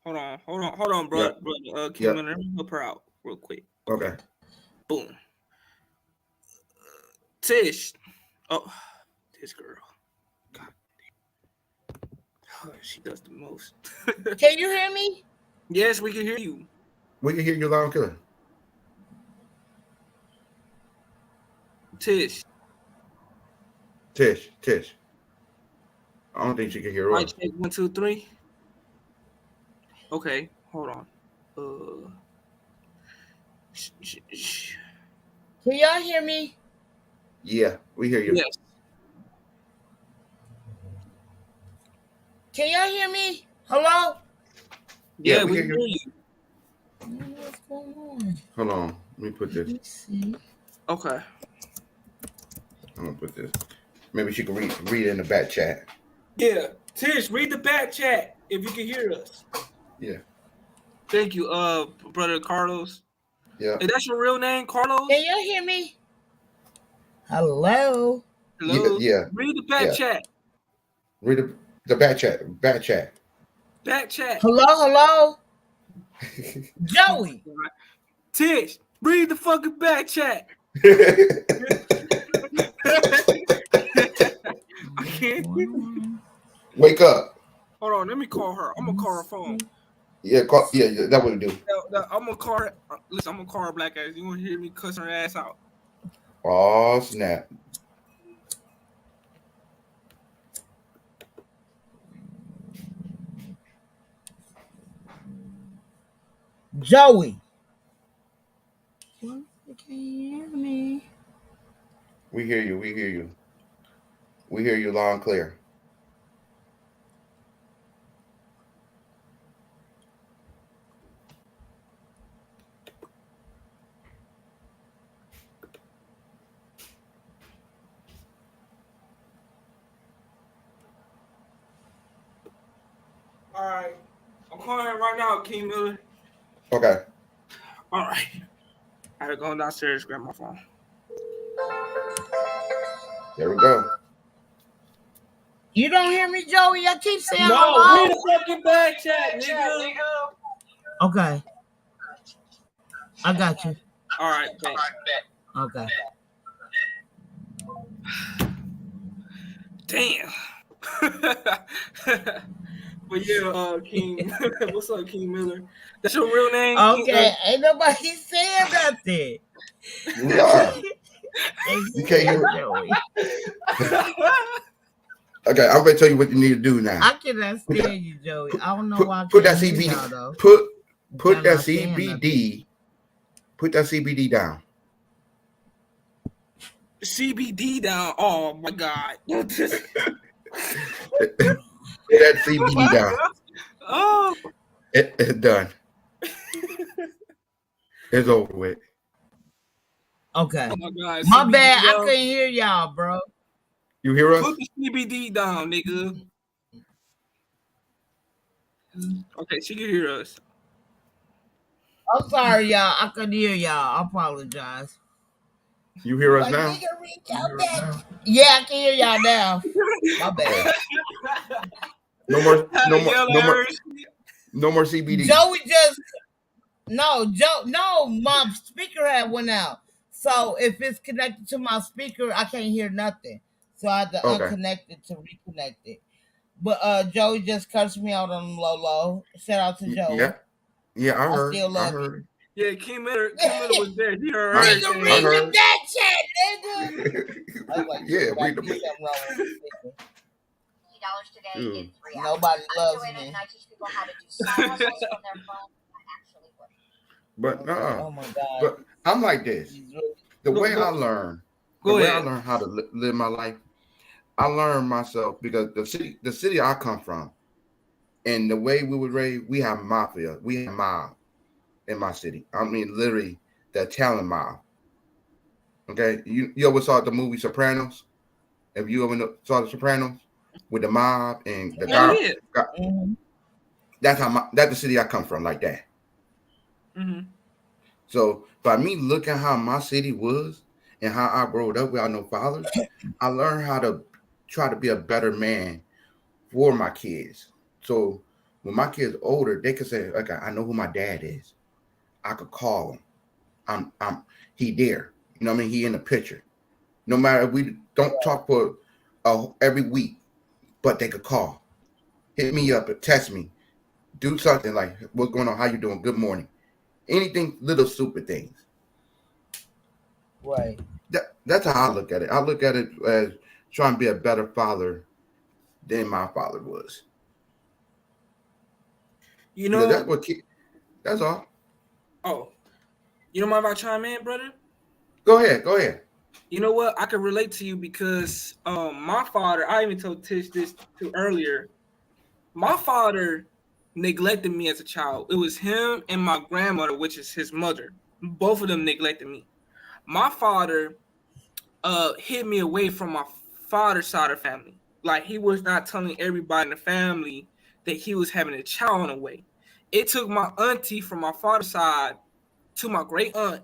Hold on, bro. Yep. Brother, Kim Yep. Miller, let me help her out real quick. Okay. Boom. Tish. Oh, this girl. God damn. Oh, she does the most. Can you hear me? Yes, we can hear you. We can hear you loud and clear. Tish. Tish. I don't think she can hear Mic us. check 1, 2, 3. Okay, hold on. Can y'all hear me? Yeah, we hear you. Yes. Can y'all hear me? Hello? Yeah, Yeah, we we can hear hear you. you. What's going on? Hold on. Let me put this. Let me see. Okay. I'm gonna put this. Maybe she can read it in the back chat. Yeah. Tish, read the back chat if you can hear us. Yeah. Thank you, brother Carlos. Yeah. Is that your real name, Carlos? Can y'all hear me? Hello? Hello? Yeah. Read the back Yeah. chat. Read the back chat. Back chat. Back chat. Hello? Joey. Tish, read the fucking back chat. I can't. Wake up. Hold on, let me call her. I'm gonna call her phone. Yeah, yeah, that would do. I'm gonna call her. Listen, I'm gonna call her black ass. You wanna hear me cussing her ass out? Oh snap. Joey. You can't hear me. We hear you. We hear you. We hear you loud and clear. All right, I'm calling her right now, King Miller. Okay. All right, I had to go downstairs grab my phone. There we go. You don't hear me, Joey? I keep saying No, hello. read the fucking back chat, nigga. Okay. I got you. All right, thanks. Okay. Damn. But yeah, King. What's up, King Miller? That's your real name? Okay, ain't nobody saying nothing. We are. They You can't hear it. Joey. Okay, I'm gonna tell you what you need to do now. I cannot stand you, Joey. I don't know why I Put that can't hear y'all, CBD. though. Put Y'all that not saying CBD. Put that CBD down. CBD down. Oh my God. Put that CBD down. Oh. It's done. It's over with. Okay. Oh my God. My CBD bad. I down. couldn't hear y'all, bro. You hear us? Put the CBD down, nigga. Okay, she can hear us. I'm sorry, y'all. I couldn't hear y'all. I apologize. You hear us Like, now? nigga, read y'all back. Yeah, I can hear y'all now. My bad. No more CBD. Joey just no, my speaker had went out. So if it's connected to my speaker, I can't hear nothing. So I had to unconnect it to reconnect it. But Joey just cursed me out on low. Shout out to Joey. Yeah, I heard. still love heard. Yeah, King Miller was there. He heard Nigga, everything. read the back chat, nigga. I was like, Yeah, shit, read the something wrong with the speaker. Today in 3 hours. Nobody loves I do it me. and I teach people how to do side hustles from their phone. I actually work. But Oh my God. But I'm like this. The way I learn, how to live my life, I learned myself because the city I come from, and the way we were raised, we have mafia, we have mob in my city. I mean, literally, the talent mob. Okay, you ever saw the movie Sopranos? Have you ever saw the Sopranos with the mob and the guy? Yeah. That's that's the city I come from, like that. Mm-hmm. So by me looking how my city was and how I growed up without no father, I learned how to try to be a better man for my kids. So when my kids older, they could say, "Okay, I know who my dad is. I could call him. He there. You know what I mean? He in the picture. No matter if we don't talk for every week, but they could call, hit me up, or text me, do something like, what's going on? How you doing? Good morning. Anything, little stupid things. Right. That's how I look at it. I look at it as trying to be a better father than my father was. You know, that's all. Oh, you don't mind if I chime in, brother? Go ahead. You know what? I can relate to you because my father, I even told Tish this too earlier. My father neglected me as a child. It was him and my grandmother, which is his mother. Both of them neglected me. My father hid me away from my father's side of the family. Like, he was not telling everybody in the family that he was having a child on the way. It took my auntie from my father's side to my great aunt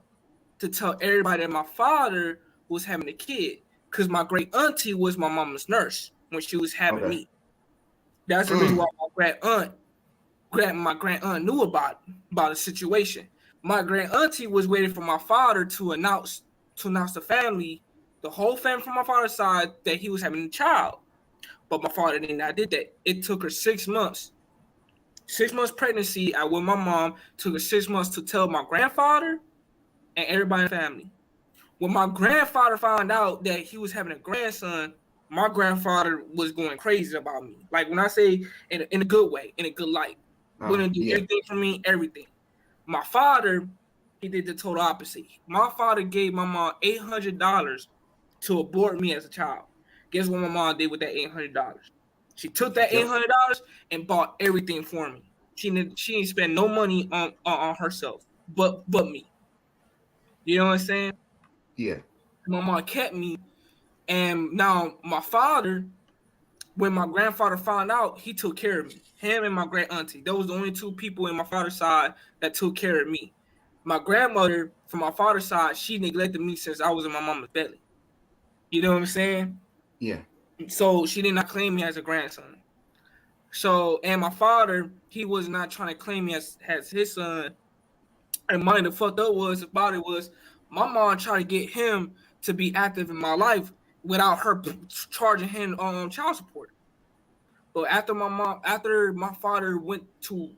to tell everybody that my father was having a kid, because my great auntie was my mama's nurse when she was having me. That's the reason why my grand aunt knew about the situation. My grand auntie was waiting for my father to announce the family, the whole family from my father's side, that he was having a child. But my father did not did that. It took her 6 months. 6 months pregnancy. I with my mom took her 6 months to tell my grandfather and everybody in the family. When my grandfather found out that he was having a grandson, my grandfather was going crazy about me. Like, when I say in a good way, in a good light. Wouldn't do everything for me, everything. My father, he did the total opposite. My father gave my mom $800 to abort me as a child. Guess what my mom did with that $800? She took that $800 and bought everything for me. She didn't spend no money on herself, but me. You know what I'm saying? Yeah. My mom kept me, and now my father, when my grandfather found out, he took care of me. Him and my great auntie. Those were the only two people in my father's side that took care of me. My grandmother, from my father's side, she neglected me since I was in my mama's belly. You know what I'm saying? Yeah. So she did not claim me as a grandson. So, and my father, he was not trying to claim me as his son. And mine, the fucked up about it was my mom tried to get him to be active in my life without her charging him on child support. But after my father went to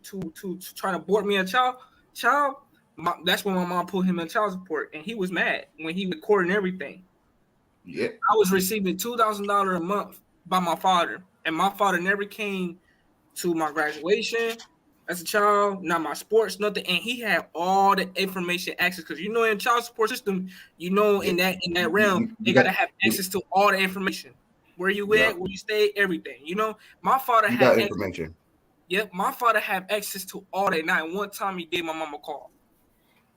try to abort me a child, that's when my mom put him in child support, and he was mad when he recorded everything. Yeah, I was receiving $2,000 a month by my father, and my father never came to my graduation as a child, not my sports, nothing. And he had all the information access, because in child support system, in that realm, they gotta have access to all the information. Where you at, where you stay, everything. My father had information. Yep, my father had access to all that. Not one time he gave my mom a call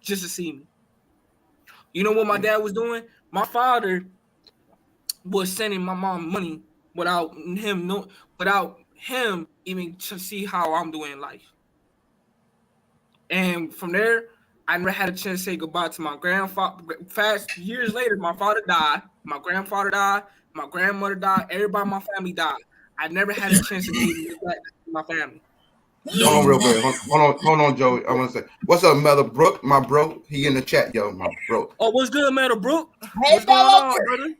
just to see me. You know what my dad was doing? My father was sending my mom money without him even to see how I'm doing in life. And from there, I never had a chance to say goodbye to my grandfather. Fast years later, my father died, my grandfather died, my grandmother died, everybody in my family died. I never had a chance to be back to my family. Hold on real quick. Hold on, Joey. I want to say, what's up, Metal Brook? My bro, he in the chat, yo, my bro. Oh, what's good, Metal Brook? What's going on, brother?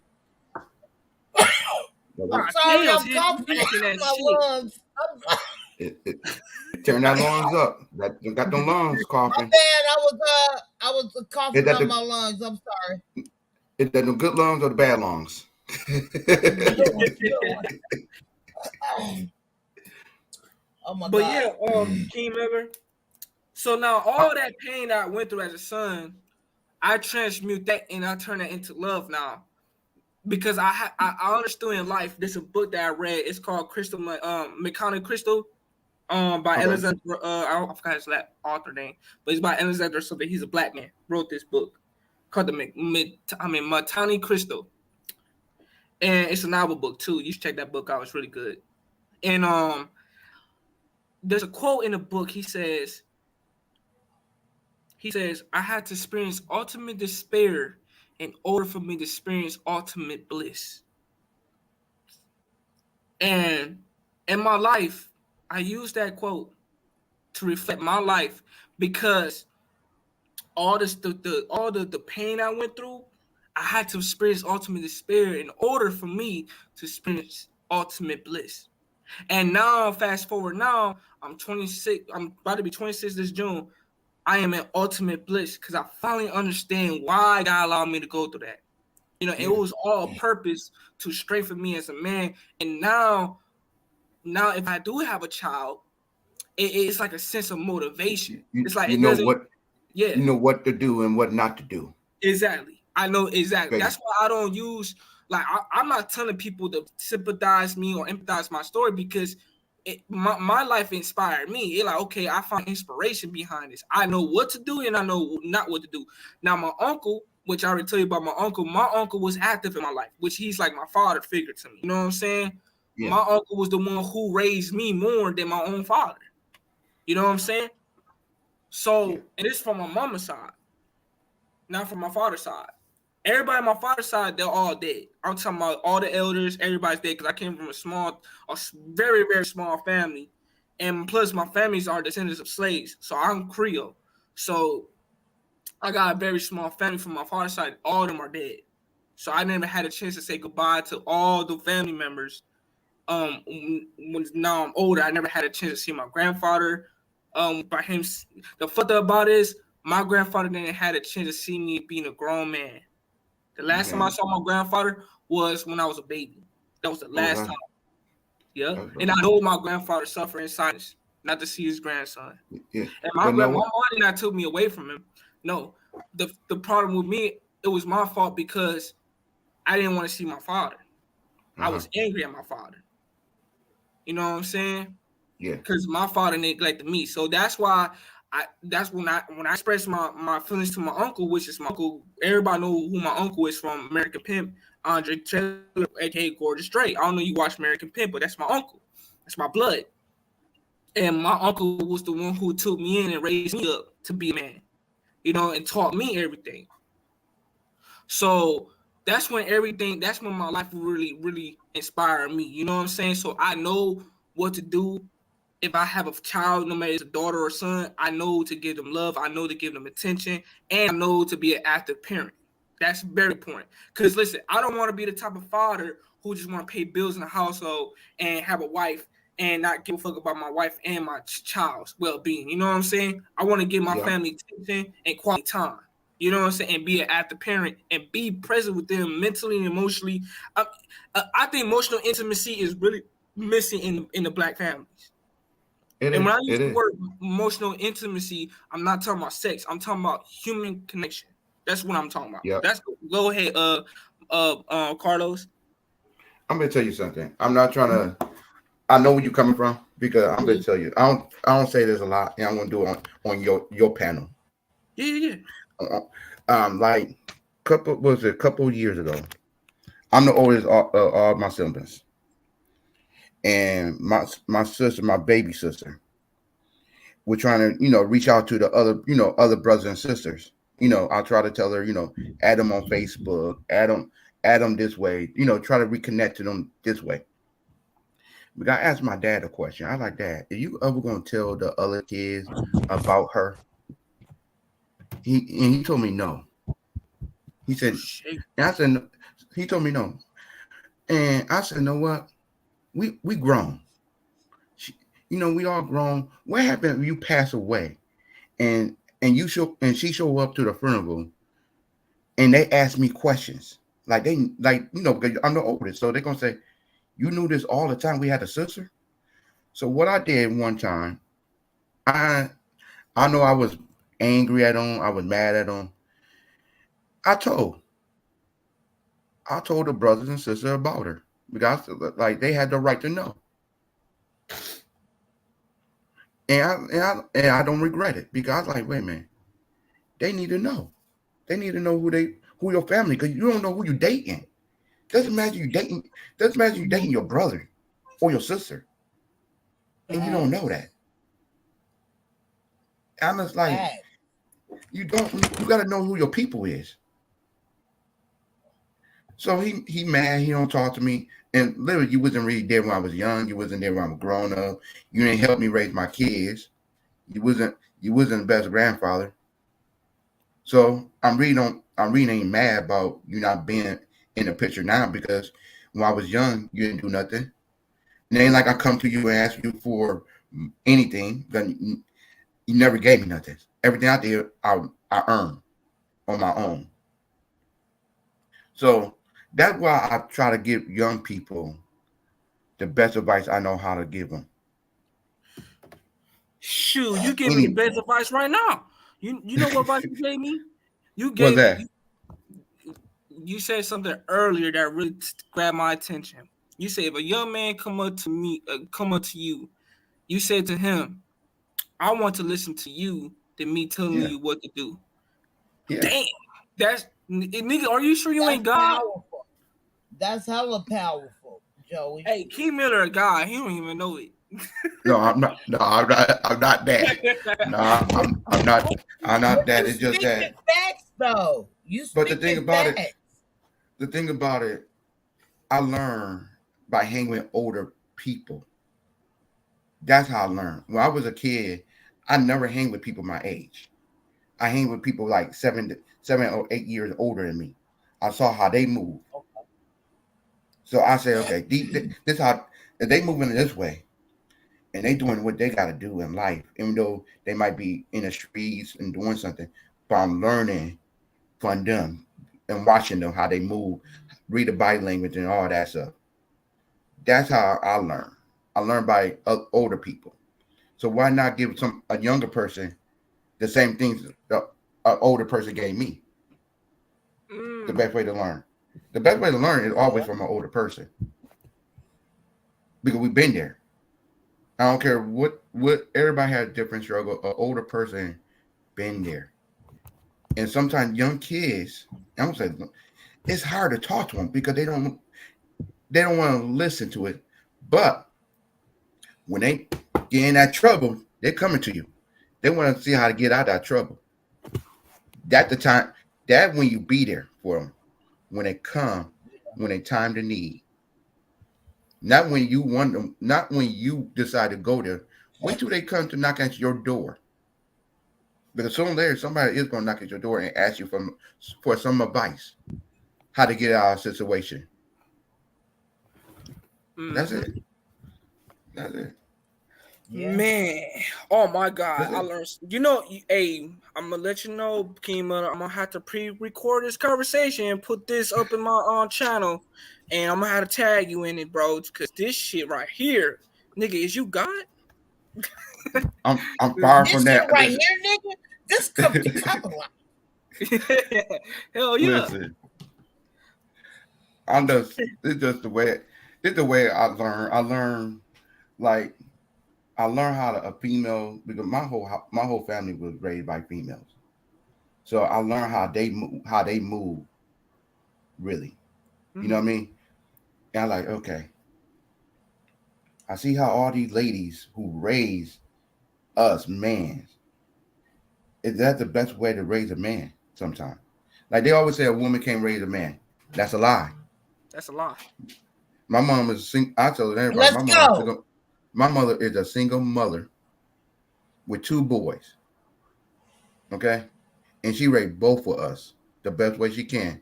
I'm sorry, I'm coughing in my lungs. Turn that lungs up. Got them lungs coughing. My bad. I was coughing on my lungs. I'm sorry. Is that the good lungs or the bad lungs? Oh my but God. yeah, King Member. So now all that pain that I went through as a son, I transmute that and I turn that into love now. Because I understood in life, there's a book that I read. It's called Mechanic Crystal. By Okay. Alexander. I forgot his author name, but it's by Alexander something. He's a black man. Wrote this book called the Matani Crystal, and it's a novel book too. You should check that book out. It's really good. And there's a quote in the book. He says, "I had to experience ultimate despair in order for me to experience ultimate bliss." And in my life, I use that quote to reflect my life because all the pain I went through, I had to experience ultimate despair in order for me to experience ultimate bliss. And now, fast forward, now I'm 26. I'm about to be 26 this June. I am in ultimate bliss because I finally understand why God allowed me to go through that. You know, it was all a purpose to strengthen me as a man. And now if I do have a child, it's like a sense of motivation. It's like you it know doesn't. what Yeah, you know what to do and what not to do. exactly. I know exactly. Okay. That's why I don't use like I'm not telling people to sympathize me or empathize my story because my life inspired me. It's like, okay, I find inspiration behind this. I know what to do and I know not what to do. Now, my uncle, which I already tell you about my uncle was active in my life, which he's like my father figure to me. You know what I'm saying? Yeah. My uncle was the one who raised me more than my own father. You know what I'm saying? So, and it's from my mama's side, not from my father's side. Everybody on my father's side, they're all dead. I'm talking about all the elders, everybody's dead because I came from a very, very small family. And plus, my families are descendants of slaves. So I'm Creole. So I got a very small family from my father's side. All of them are dead. So I never had a chance to say goodbye to all the family members. When now I'm older, I never had a chance to see my grandfather. By him, the fucked up about is my grandfather didn't had a chance to see me being a grown man. The last time I saw my grandfather was when I was a baby. That was the last time. Yeah. And I know my grandfather suffered in silence, not to see his grandson. Yeah. And my mom did not took me away from him. No. The problem with me, it was my fault because I didn't want to see my father. I was angry at my father. You know what I'm saying? Yeah. Because my father neglected me. So that's why when I express my feelings to my uncle, which is my uncle. Everybody know who my uncle is from American Pimp, Andre Taylor, aka Gorgeous Strait. I don't know you watch American Pimp, but that's my uncle. That's my blood. And my uncle was the one who took me in and raised me up to be a man, you know, and taught me everything. So that's when my life really, really inspired me. You know what I'm saying? So I know what to do. If I have a child, no matter if it's a daughter or son, I know to give them love. I know to give them attention. And I know to be an active parent. That's very important. Because, listen, I don't want to be the type of father who just want to pay bills in the household and have a wife and not give a fuck about my wife and my child's well-being. You know what I'm saying? I want to give my family attention and quality time. You know what I'm saying? And be an active parent and be present with them mentally and emotionally. I think emotional intimacy is really missing in the Black families. When I use the word emotional intimacy, I'm not talking about sex. I'm talking about human connection. That's what I'm talking about. Yep. Go ahead, Carlos. I'm gonna tell you something. I'm not trying to. I know where you're coming from because I'm gonna tell you. I don't say this a lot, and I'm gonna do it on your panel. Yeah. Like a couple years ago. I'm the oldest of my siblings. And my sister, my baby sister, we're trying to, reach out to the other brothers and sisters. I'll try to tell her, add them on Facebook, add them this way, try to reconnect to them this way. But I asked my dad a question. I like, Dad, are you ever going to tell the other kids about her? He told me no. He said, he told me no. And I said, you know what? We grown. We all grown. What happened if you pass away and she show up to the funeral and they ask me questions? Because I'm the oldest. So they're gonna say, you knew this all the time we had a sister? So what I did one time, I know I was angry at him, I was mad at him. I told the brothers and sisters about her. Because they had the right to know. and I don't regret it because I was like, wait a minute, they need to know. They need to know who your family, because you don't know who you're dating. Doesn't matter you dating your brother or your sister, and you don't know that. I'm just like, you got to know who your people is. So he mad, he don't talk to me. And literally, you wasn't really there when I was young. You wasn't there when I was grown up. You didn't help me raise my kids. You wasn't the best grandfather. So I'm really ain't mad about you not being in the picture now, because when I was young, you didn't do nothing. And it ain't like I come to you and ask you for anything. Then you never gave me nothing. Everything I did, I earned on my own. So that's why I try to give young people the best advice I know how to give them. Shoot, you give me the best advice right now. You know what advice you gave me? What's that? You said something earlier that really grabbed my attention. You said if a young man come up to you, you said to him, "I want to listen to you than me telling you what to do." Yeah. Damn, that's nigga. Are you sure you ain't God? Powerful. That's hella powerful, Joey. Hey, Key Miller, a guy. He don't even know it. No, I'm not. No, I'm not that. No, I'm not. I'm not that. It's just that. Facts, though. But the thing about it, I learned by hanging with older people. That's how I learned. When I was a kid, I never hang with people my age. I hang with people like 7 or 8 years older than me. I saw how they move. Okay. So I said, okay, this how they moving this way, and they doing what they got to do in life, even though they might be in the streets and doing something. But I'm learning from them and watching them how they move, read the body language and all that stuff. That's how I learn. I learn by older people. So why not give a younger person the same things an older person gave me? The best way to learn. The best way to learn is always from an older person, because we've been there. I don't care what everybody has a different struggle. An older person been there, and sometimes young kids, I'm saying, it's hard to talk to them because they don't want to listen to it. But when they get in that trouble, they're coming to you. They want to see how to get out of that trouble. That's the time. That when you be there for them, when they come, when they time to need. Not when you want them. Not when you decide to go there. Wait till they come to knock at your door. Because soon later, somebody is going to knock at your door and ask you for some advice, how to get out of a situation. That's it. That's it. Yeah. Man, oh my God, I learned. You know, hey, I'm gonna let you know, Kima. I'm gonna have to pre-record this conversation and put this up in my channel, and I'm gonna have to tag you in it, bro. Because this shit right here, nigga, is you God? I'm far from that. Shit right here, nigga. This comes to Hell yeah. Listen, it's just the way. It's the way I learn. I learned how to a female, because my whole family was raised by females, so I learned how they move, really. You know what I mean? And I'm like, okay, I see how all these ladies who raise us men, is that the best way to raise a man? Sometimes, like they always say, a woman can't raise a man. That's a lie. That's a lie. My mom is. I tell everybody. My mother is a single mother with 2 boys. Okay? And she raised both of us the best way she can.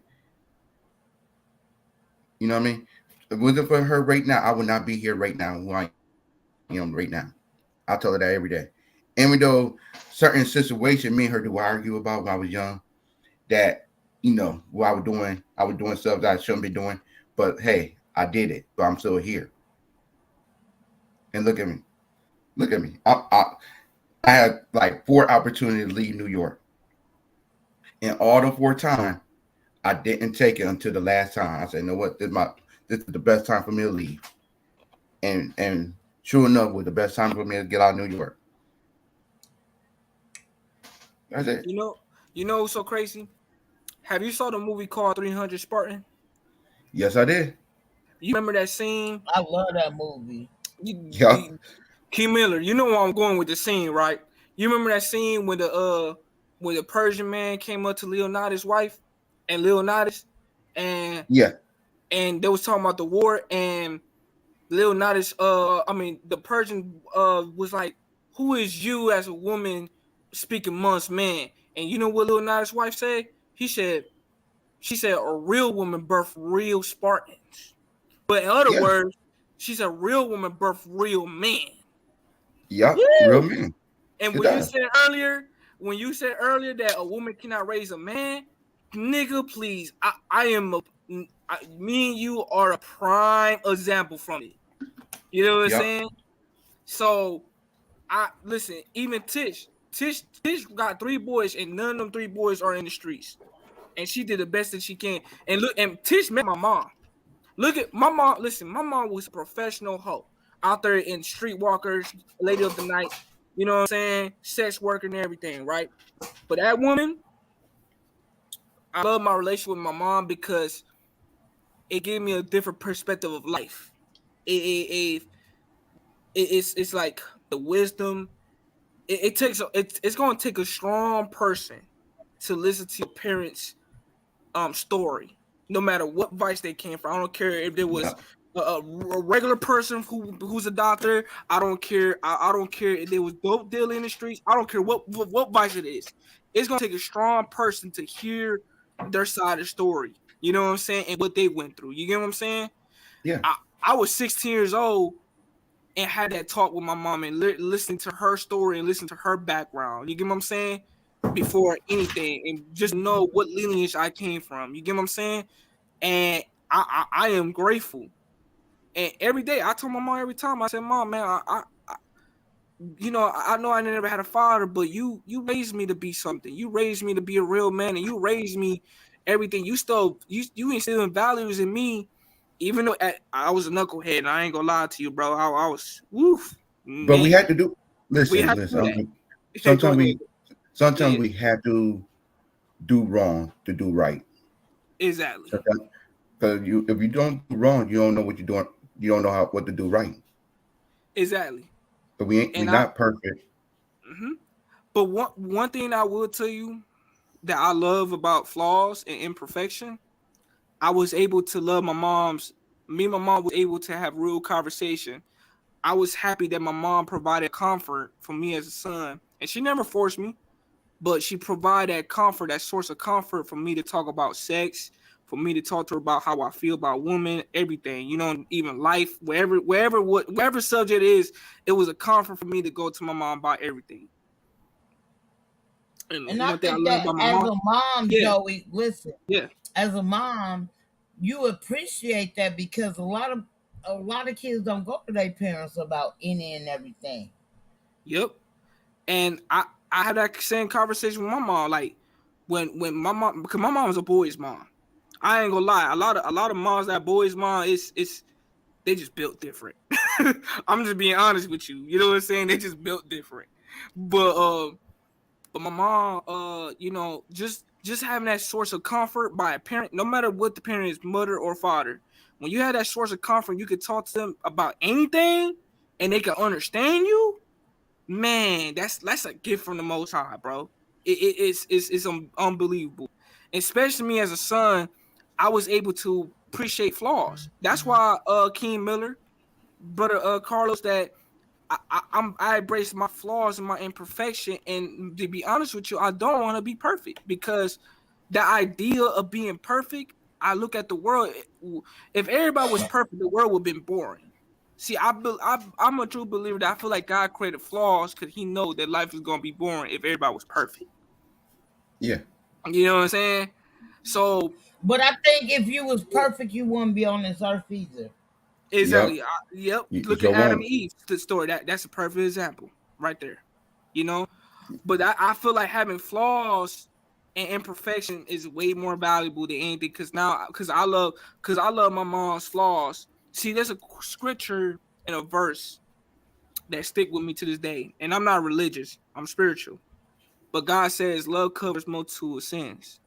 You know what I mean? If it wasn't for her right now, I would not be here right now who I am right now. I tell her that every day. Even though certain situations me and her do argue about when I was young, that, you know, what I was doing stuff that I shouldn't be doing. But hey, I did it, but I'm still here. And look at me. I had like 4 opportunities to leave New York. And all the 4 times, I didn't take it until the last time. I said, you know what? This is the best time for me to leave. And sure enough, it was the best time for me to get out of New York. That's it. You know what's so crazy? Have you saw the movie called 300 Spartan? Yes, I did. You remember that scene? I love that movie. Yeah. Key Miller, you know where I'm going with the scene, right? You remember that scene when the Persian man came up to Leonidas' wife and Leonidas and Yeah. and they was talking about the war and Leonidas the Persian was like, who is you as a woman speaking amongst men? And you know what Leonidas' wife said? She said a real woman birthed real Spartans. But in other words, she said real woman birthed real men. Yep. Yeah. Real men. And It when does. you said earlier that a woman cannot raise a man, nigga, please, me and you are a prime example from it. You know what I'm Yep. saying? So, listen. Even Tish got 3 boys, and none of them 3 boys are in the streets, and she did the best that she can. And look, and Tish met my mom. Look at my mom. Listen, my mom was a professional hoe out there in streetwalkers, lady of the night. You know what I'm saying? Sex worker and everything, right? But that woman, I love my relationship with my mom because it gave me a different perspective of life. It's like the wisdom. It's going to take a strong person to listen to your parents' story, no matter what vice they came from. I don't care if there was a regular person who's a doctor. I don't care. I don't care if there was dope deal in the streets. I don't care what vice it is. It's gonna take a strong person to hear their side of the story. You know what I'm saying? And what they went through. You get what I'm saying? Yeah. I was 16 years old and had that talk with my mom and listening to her story and listening to her background. You get what I'm saying? Before anything, and just know what lineage I came from. You get what I'm saying? And I am grateful. And every day I told my mom every time, I said, Mom, man, I know I never had a father, but you raised me to be something. You raised me to be a real man, and you raised me everything. You instilling values in me, even though I was a knucklehead, and I ain't gonna lie to you, bro. I was woof. But we had to do. Listen. Sometimes we have to do wrong to do right. Exactly. Because if you don't do wrong, you don't know what you're doing. You don't know what to do right. Exactly. But we're not perfect. Mm-hmm. But one thing I will tell you that I love about flaws and imperfection, I was able to love my mom's. Me and my mom was able to have real conversation. I was happy that my mom provided comfort for me as a son, and she never forced me, but she provided that comfort, that source of comfort for me to talk about sex, for me to talk to her about how I feel about women, everything, even life, whatever subject it is, it was a comfort for me to go to my mom about everything. And I think that as a mom, Joey, listen, as a mom, you appreciate that because a lot of kids don't go to their parents about any and everything. Yep. And I had that same conversation with my mom, like when my mom, because my mom was a boy's mom. I ain't gonna lie, a lot of moms that boys' mom they just built different. I'm just being honest with you. You know what I'm saying? They just built different. But my mom, just having that source of comfort by a parent, no matter what the parent is, mother or father, when you have that source of comfort, you could talk to them about anything and they can understand you. Man, that's a gift from the Most High, bro. It's unbelievable. Especially me as a son, I was able to appreciate flaws. That's why King Miller, brother Carlos, that I embrace my flaws and my imperfection. And to be honest with you, I don't want to be perfect because the idea of being perfect, I look at the world. If everybody was perfect, the world would have been boring. See, I'm a true believer that I feel like God created flaws because He knows that life is gonna be boring if everybody was perfect. Yeah. You know what I'm saying? So, but I think if you was perfect, you wouldn't be on this earth either. Exactly. Yep. Look at Adam and Eve, the story. That's a perfect example right there. But I feel like having flaws and imperfection is way more valuable than anything because I love my mom's flaws. See, there's a scripture and a verse that stick with me to this day, and I'm not religious. I'm spiritual. But God says love covers multitude of sins.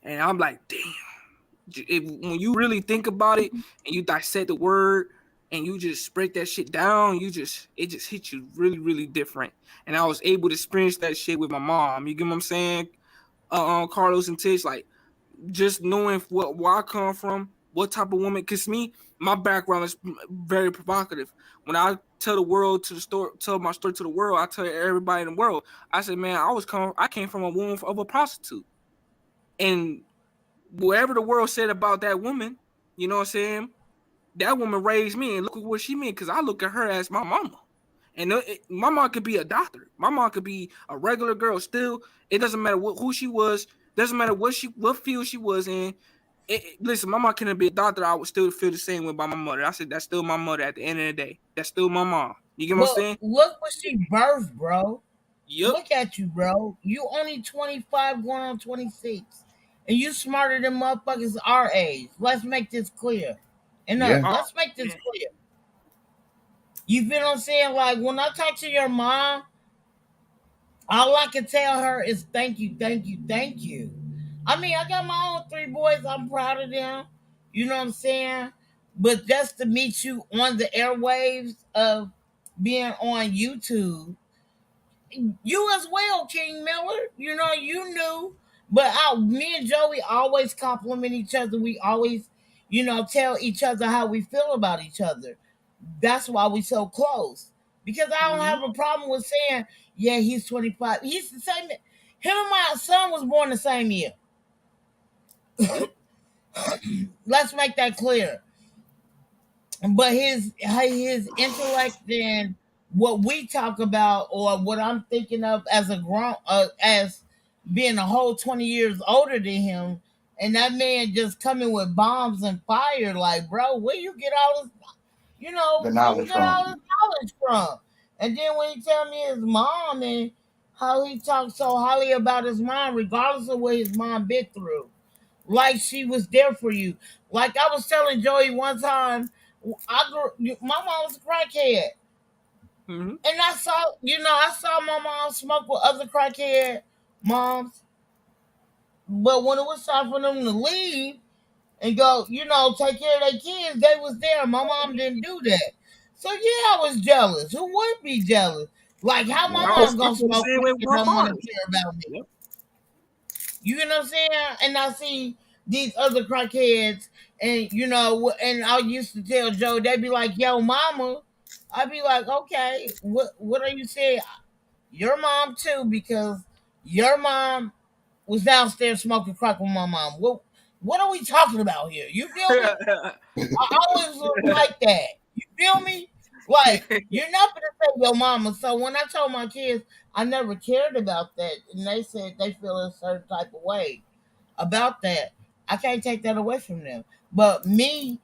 And I'm like, damn. When you really think about it and you dissect the word and you just break that shit down, it just hits you really, really different. And I was able to experience that shit with my mom. You get what I'm saying? Carlos and Tish, like just knowing where I come from, what type of woman. Cause me, my background is very provocative. When I tell the world tell my story to the world, I tell everybody in the world. I said, man, I came from a womb of a prostitute, and whatever the world said about that woman, you know what I'm saying? That woman raised me, and look at what she meant. Cause I look at her as my mama, and my mom could be a doctor. My mom could be a regular girl. Still, it doesn't matter who she was. Doesn't matter what field she was in. Listen, my mom couldn't be a doctor. I would still feel the same way about my mother. I said that's still my mother at the end of the day. That's still my mom. You get what I'm saying? Look what she birthed, bro. Yep. Look at you, bro. You only 25 going on 26. And you smarter than motherfuckers our age. Let's make this clear. Let's make this clear. You feel what I'm saying? Like, when I talk to your mom, all I can tell her is thank you, thank you, thank you. I mean, I got my own 3 boys. I'm proud of them. You know what I'm saying? But just to meet you on the airwaves of being on YouTube, you as well, King Miller. You know, you knew. But me and Joey always compliment each other. We always, tell each other how we feel about each other. That's why we so close. Because I don't have a problem with saying, yeah, he's 25. He's the same. Him and my son was born the same year. Let's make that clear. But his intellect and what we talk about, or what I'm thinking of as as being a whole 20 years older than him, and that man just coming with bombs and fire, like, bro, where you get all this, The knowledge all this knowledge from? And then when he tell me his mom and how he talks so highly about his mom, regardless of what his mom been through, like she was there for you. Like I was telling Joey one time, my mom was a crackhead. Mm-hmm. And I saw my mom smoke with other crackhead moms. But when it was time for them to leave and go, take care of their kids, they was there. My mom didn't do that. So yeah, I was jealous. Who would be jealous? Like, how my mom gonna smoke and don't want to care about me? Yep. You know what I'm saying? And I see these other crackheads, and and I used to tell Joe, they'd be like, yo, mama. I'd be like, okay, what are you saying? Your mom too, because your mom was downstairs smoking crack with my mom. What are we talking about here? You feel me? I always was like that. You feel me? Like, you're not gonna say your mama. So when I told my kids, I never cared about that, and they said they feel a certain type of way about that, I can't take that away from them. But me,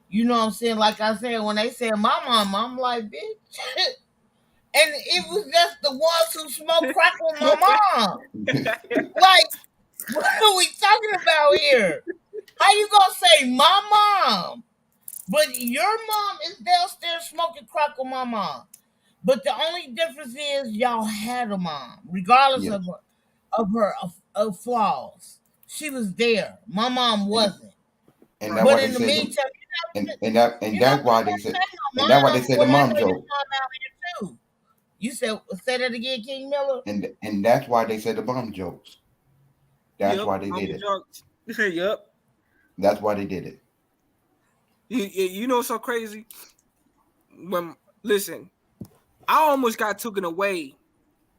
you know what I'm saying? Like I said, when they said my mom, I'm like, bitch. And it was just the ones who smoked crack with my mom. Like, what are we talking about here? How you gonna say my mom, but your mom is downstairs smoking crack with my mom? But the only difference is y'all had a mom, regardless of her flaws. She was there. My mom wasn't. And that's But why in they the said meantime, that's why they said the mom joke. You say that again, King Miller? And that's why they said the mom jokes. That's why they did it. Yep. That's why they did it. You know what's so crazy? Listen, I almost got taken away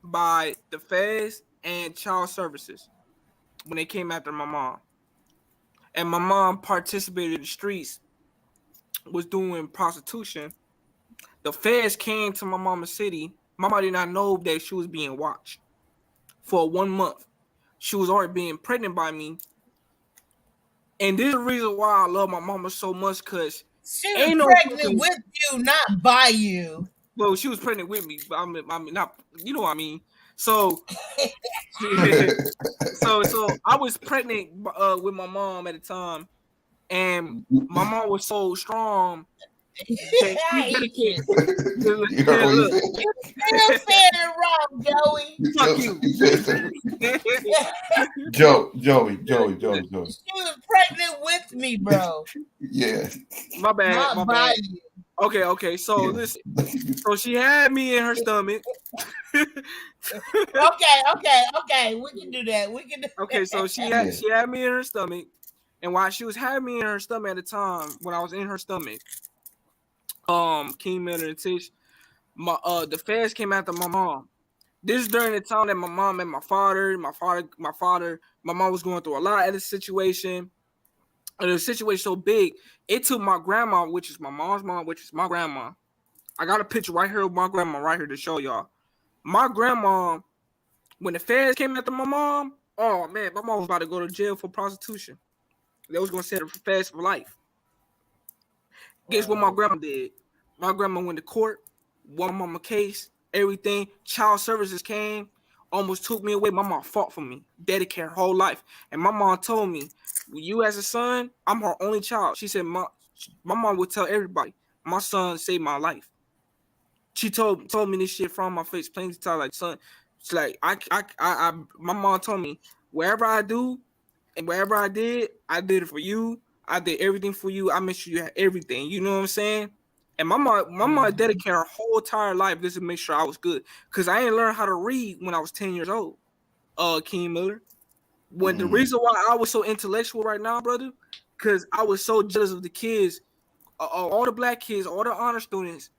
by the feds and child services when they came after my mom. And my mom participated in the streets, was doing prostitution. The feds came to my mama's city. Mama did not know that she was being watched for 1 month. She was already being pregnant by me. And this is the reason why I love my mama so much, because she was pregnant with you, not by you. Well, she was pregnant with me, but I mean, not, you know what I mean. So, so I was pregnant with my mom at the time, and my mom was so strong. You still saying it wrong, Joey. Fuck you. Joey. She was pregnant with me, bro. Yeah. My bad. Not My by bad. you. Okay. So listen. So she had me in her stomach. Okay. We can do that. Okay, so she had me in her stomach, and while she was having me in her stomach at the time, when I was in her stomach, King Miller and Tish, the feds came after my mom. This is during the time that my mom and my mom was going through a lot of the situation. And the situation so big, it took my grandma, which is my mom's mom, which is my grandma. I got a picture right here of my grandma right here to show y'all. My grandma, when the feds came after my mom, oh man, my mom was about to go to jail for prostitution. They was gonna set her for feds for life. Guess what my grandma did? My grandma went to court, won my mama case, everything. Child services came, almost took me away. My mom fought for me, dedicated her whole life. And my mom told me, you as a son, I'm her only child. She said, my mom would tell everybody, my son saved my life. She told me this shit from my face, plain to tell, like, son, it's like my mom told me, wherever I do and wherever I did it for you. I did everything for you. I made sure you had everything. You know what I'm saying? And my mom dedicated her whole entire life just to make sure I was good. Cause I ain't learned how to read when I was 10 years old. King Miller. When the reason why I was so intellectual right now, brother, cause I was so jealous of the kids, all the black kids, all the honor students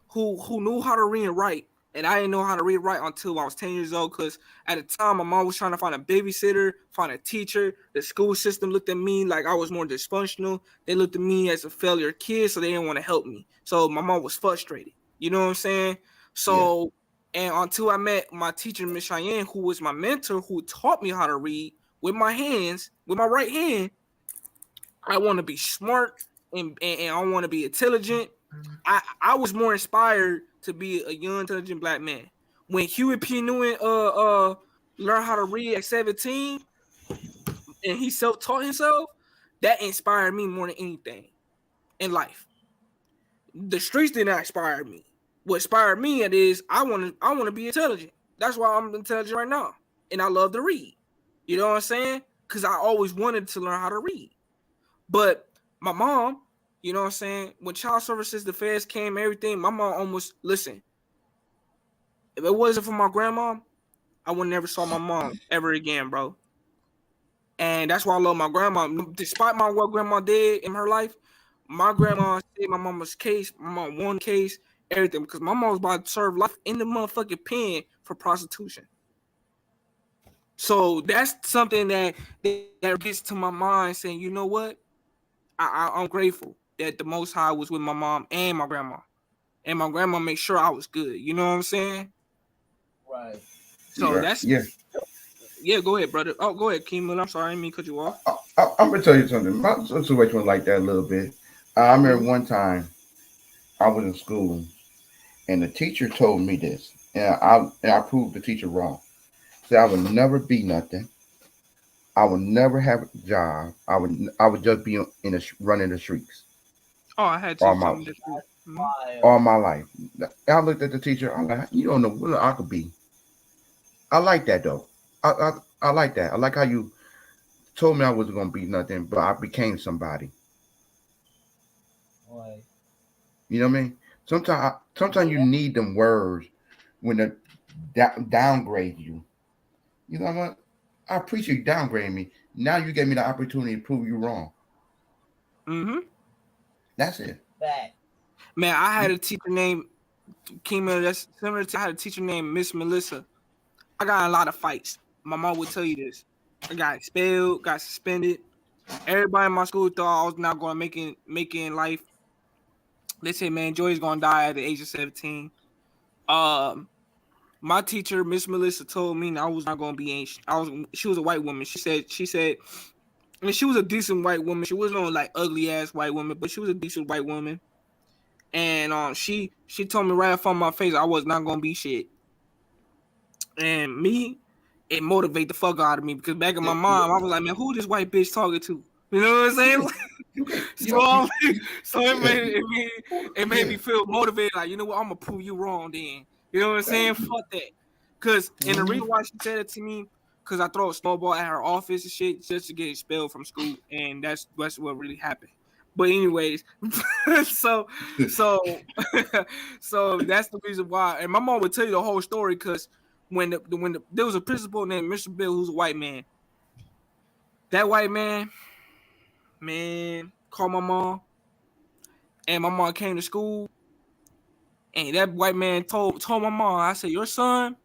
who knew how to read and write. And I didn't know how to read and write until I was 10 years old, because at the time, my mom was trying to find a babysitter, find a teacher. The school system looked at me like I was more dysfunctional. They looked at me as a failure kid, so they didn't want to help me. So my mom was frustrated. You know what I'm saying? So, and until I met my teacher, Miss Cheyenne, who was my mentor, who taught me how to read with my hands, with my right hand, I want to be smart and I want to be intelligent. I was more inspired to be a young, intelligent black man. When Huey P. Newton learned how to read at 17 and he self-taught himself, that inspired me more than anything in life. The streets did not inspire me. What inspired me is I want to be intelligent. That's why I'm intelligent right now. And I love to read. You know what I'm saying? Because I always wanted to learn how to read. But my mom, you know what I'm saying? When child services, the feds came, everything, my mom almost, listen, if it wasn't for my grandma, I would never saw my mom ever again, bro. And that's why I love my grandma. Despite what grandma did in her life, my grandma saved my mama's case, my mom won case, everything, because my mom was about to serve life in the motherfucking pen for prostitution. So that's something that gets to my mind saying, you know what? I'm grateful that the Most High was with my mom and my grandma. And my grandma made sure I was good. You know what I'm saying? Right. So that's... Yeah. Yeah, go ahead, brother. Oh, go ahead, Keem. I'm sorry, I didn't mean to cut you off. I'm going to tell you something. My situation was like that a little bit. I remember one time I was in school and the teacher told me this. And I proved the teacher wrong. Said I would never be nothing. I would never have a job. I would just be running the streets. Oh, I had to. All my life. I looked at the teacher. I'm like, you don't know what I could be. I like that though. I like that. I like how you told me I wasn't gonna be nothing, but I became somebody. Right. You know what I mean? Sometimes you need them words when they downgrade you. You know what? I appreciate you downgrading me. Now you gave me the opportunity to prove you wrong. Mm-hmm. That's it. Back. Man, I had a teacher named that's similar to I had a teacher named Miss Melissa. I got in a lot of fights. My mom would tell you this. I got expelled, got suspended. Everybody in my school thought I was not going to make it in life. They said, man, Joey's going to die at the age of 17. My teacher, Miss Melissa, told me I was not going to be ancient. She was a white woman. She said, I mean, she was a decent white woman. She wasn't no like ugly ass white woman, but she was a decent white woman. And she told me right in front of my face I was not going to be shit. And me, it motivated the fuck out of me, because back in my mind, I was like, man, who this white bitch talking to? You know what I'm saying? So it made me feel motivated. Like, you know what? I'm gonna prove you wrong. Then You know what I'm saying? Fuck that. Cause and the reason why she said it to me, cause I throw a snowball at her office and shit just to get expelled from school, and that's what really happened. But anyways, so so that's the reason why. And my mom would tell you the whole story, cause when there was a principal named Mr. Bill, who's a white man. That white man called my mom, and my mom came to school, and that white man told my mom, I said, your son,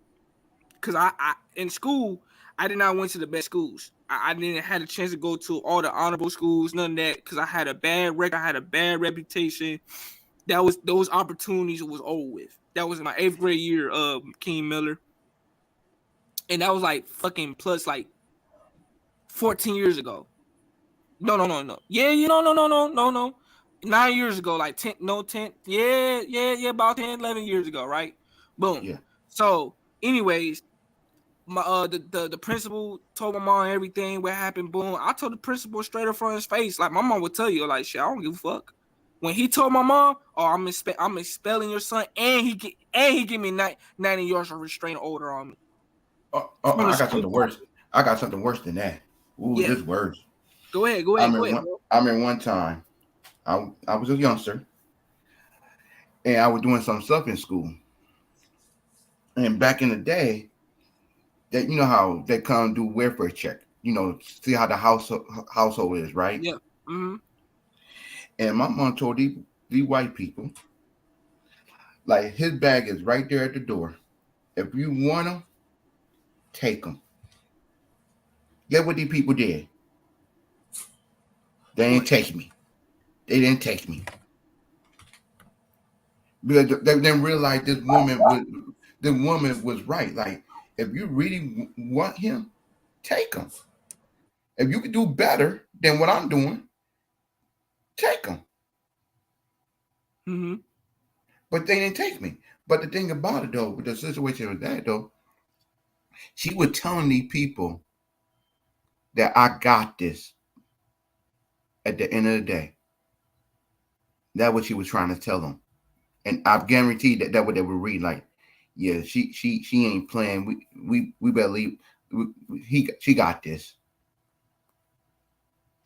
because I in school, I did not went to the best schools. I didn't have a chance to go to all the honorable schools, none of that, because I had a bad record, I had a bad reputation. Those opportunities was over with. That was in my 8th grade year of King Miller. And that was like fucking plus like 14 years ago. No. Yeah, no. 9 years ago, like 10, yeah, about 10, 11 years ago, right? Boom. Yeah. So, anyways, my the principal told my mom everything, what happened, boom. I told the principal straight up from his face, like my mom would tell you, like, shit, I don't give a fuck. When he told my mom, oh, I'm expelling your son, and he give me 90 yards of restraining order on me. I got something worse. I got something worse than that. Ooh, Yeah. this worse. Go ahead, bro. I remember one time, I was a youngster, and I was doing some stuff in school. And back in the day, that you know how they come do welfare check, you know, see how the household is, right? Yeah. Mm-hmm. And my mom told these white people, like, his bag is right there at the door. If you want them, take them. Get what these people did? They didn't take me. They didn't take me. Because they didn't realize this woman was right. Like, if you really want him, take him. If you can do better than what I'm doing, take him. Mm-hmm. But they didn't take me. But the thing about it, though, with the situation with that, though, she was telling these people that I got this at the end of the day. That's what she was trying to tell them. And I guarantee that what they would read, like, yeah, she ain't playing. We better leave. She got this.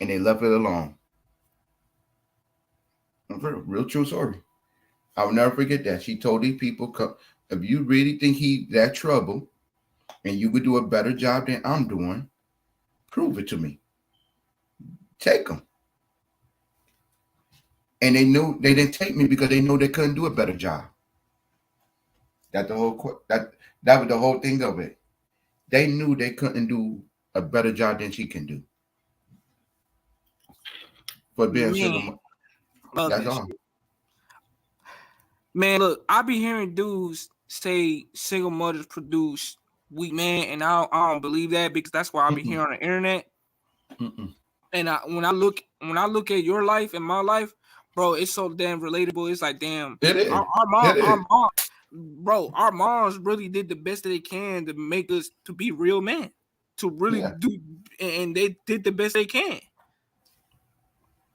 And they left it alone. Real true story. I will never forget that. She told these people, if you really think he that trouble and you could do a better job than I'm doing, prove it to me. Take him. And they knew they didn't take me because they knew they couldn't do a better job. That was the whole thing of it. They knew they couldn't do a better job than she can do. For being single. That's all. Man, look, I be hearing dudes say single mothers produce weak men, and I don't believe that, because that's why I be hearing on the internet. And when I look at your life and my life, bro, it's so damn relatable. It's like, damn, it is. Our moms really did the best that they can to make us to be real men, to really do, and they did the best they can.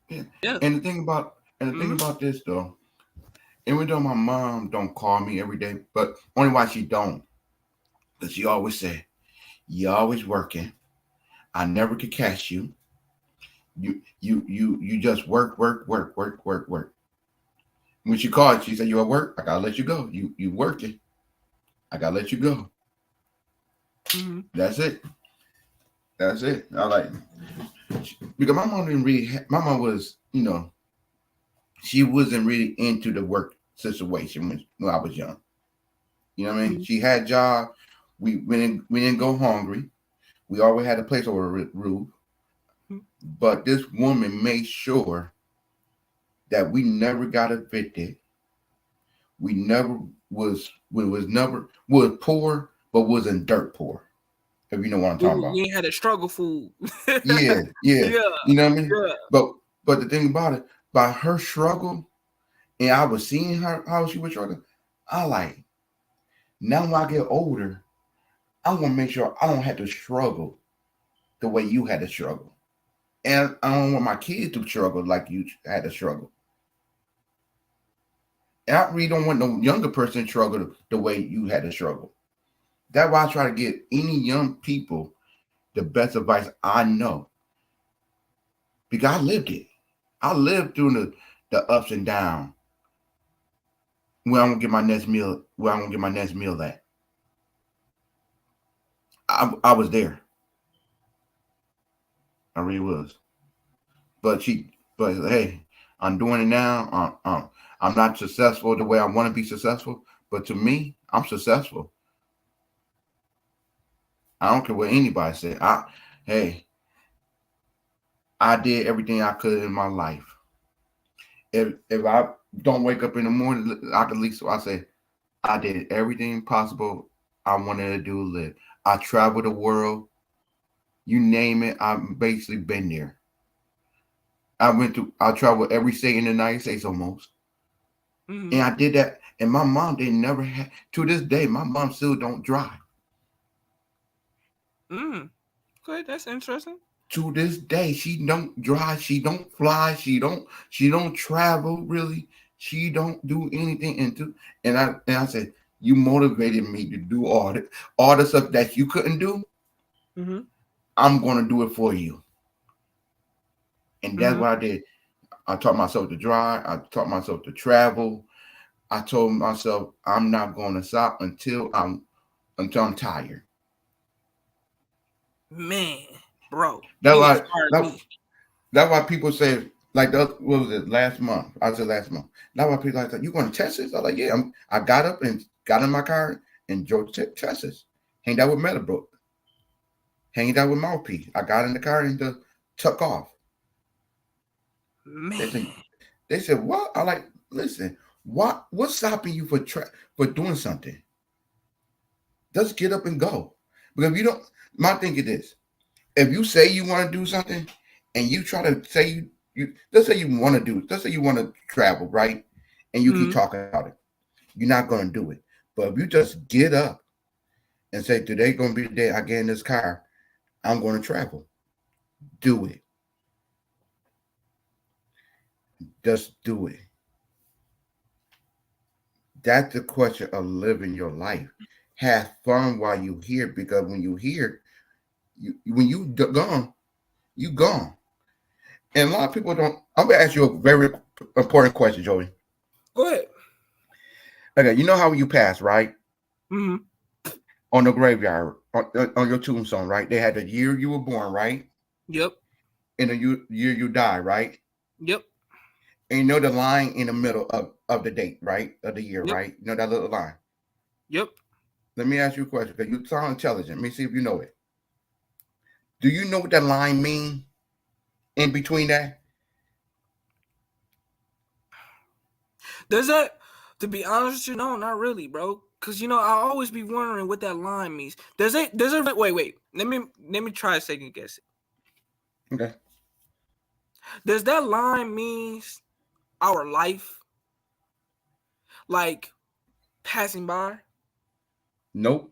Yeah. And the thing about this, though, even though my mom don't call me every day, but only why she don't, because she always say, "You always working. I never could catch you. You just work. When she called, she said, "You at work? I gotta let you go. You working? I gotta let you go." Mm-hmm. That's it. I like, because my mom didn't really. My mom was, you know, she wasn't really into the work situation when I was young. You know what I mean? Mm-hmm. She had a job. We didn't go hungry. We always had a place over the roof. But this woman made sure that we never got evicted. We never was poor, but wasn't dirt poor. If you know what I'm talking about. You had a struggle food. Yeah. You know what I mean? Yeah. But the thing about it, by her struggle, and I was seeing her how she was struggling, I like, now when I get older, I want to make sure I don't have to struggle the way you had to struggle. And I don't want my kids to struggle like you had to struggle. And I really don't want no younger person to struggle the way you had to struggle. That's why I try to give any young people the best advice I know. Because I lived it. I lived through the ups and downs. Where I'm gonna get my next meal, at. I was there. I really was. But hey, I'm doing it now. I'm not successful the way I want to be successful, but to me, I'm successful. I don't care what anybody said. I did everything I could in my life. If I don't wake up in the morning, I can at least I say I did everything possible I wanted to do. Live. I traveled the world. You name it, I've basically been there. I traveled every state in the United States almost. Mhm. And I did that. And my mom, they never had, to this day, my mom still don't drive. Okay, that's interesting. To this day, she don't drive, she don't fly, she don't travel really, she don't do anything. And I said, you motivated me to do all the stuff that you couldn't do. Mm-hmm. I'm gonna do it for you. And that's Mm-hmm. what I did. I taught myself to drive, I taught myself to travel. I told myself I'm not gonna stop until I'm tired. Man, bro. That's inspired me. That's why people say, like, what was it, last month? I said last month. That's why people like, you going to Texas? I was like, yeah. I got up and got in my car and drove to Texas. Hanged out with Meadowbrook. Hanged out with Mouthpiece. I got in the car and just took off. Man. They said, what? I like, listen, what's stopping you for doing something? Just get up and go. Because if you don't, my thing is this. If you say you want to do something and you try to say let's say you want to do it, let's say you want to travel, right? And you keep talking about it, you're not going to do it. But if you just get up and say, today going to be the day I get in this car, I'm going to travel. Do it. Just do it. That's the question of living your life. Have fun while you're here, because when you're here, when you gone, you gone. And a lot of people don't. I'm gonna ask you a very important question, Joey. Go ahead. Okay, you know how you pass, right? Mm-hmm. On the graveyard, on your tombstone, right? They had the year you were born, right? Yep. And the year you die, right? Yep. And you know the line in the middle of the date, right? Of the year, right? You know that little line? Yep. Let me ask you a question, because you sound intelligent. Let me see if you know it. Do you know what that line means in between that? Does that, to be honest with you, no, not really, bro. Cause I always be wondering what that line means. Does it wait. Let me try a second guess it. Okay. Does that line means our life? Like passing by? Nope.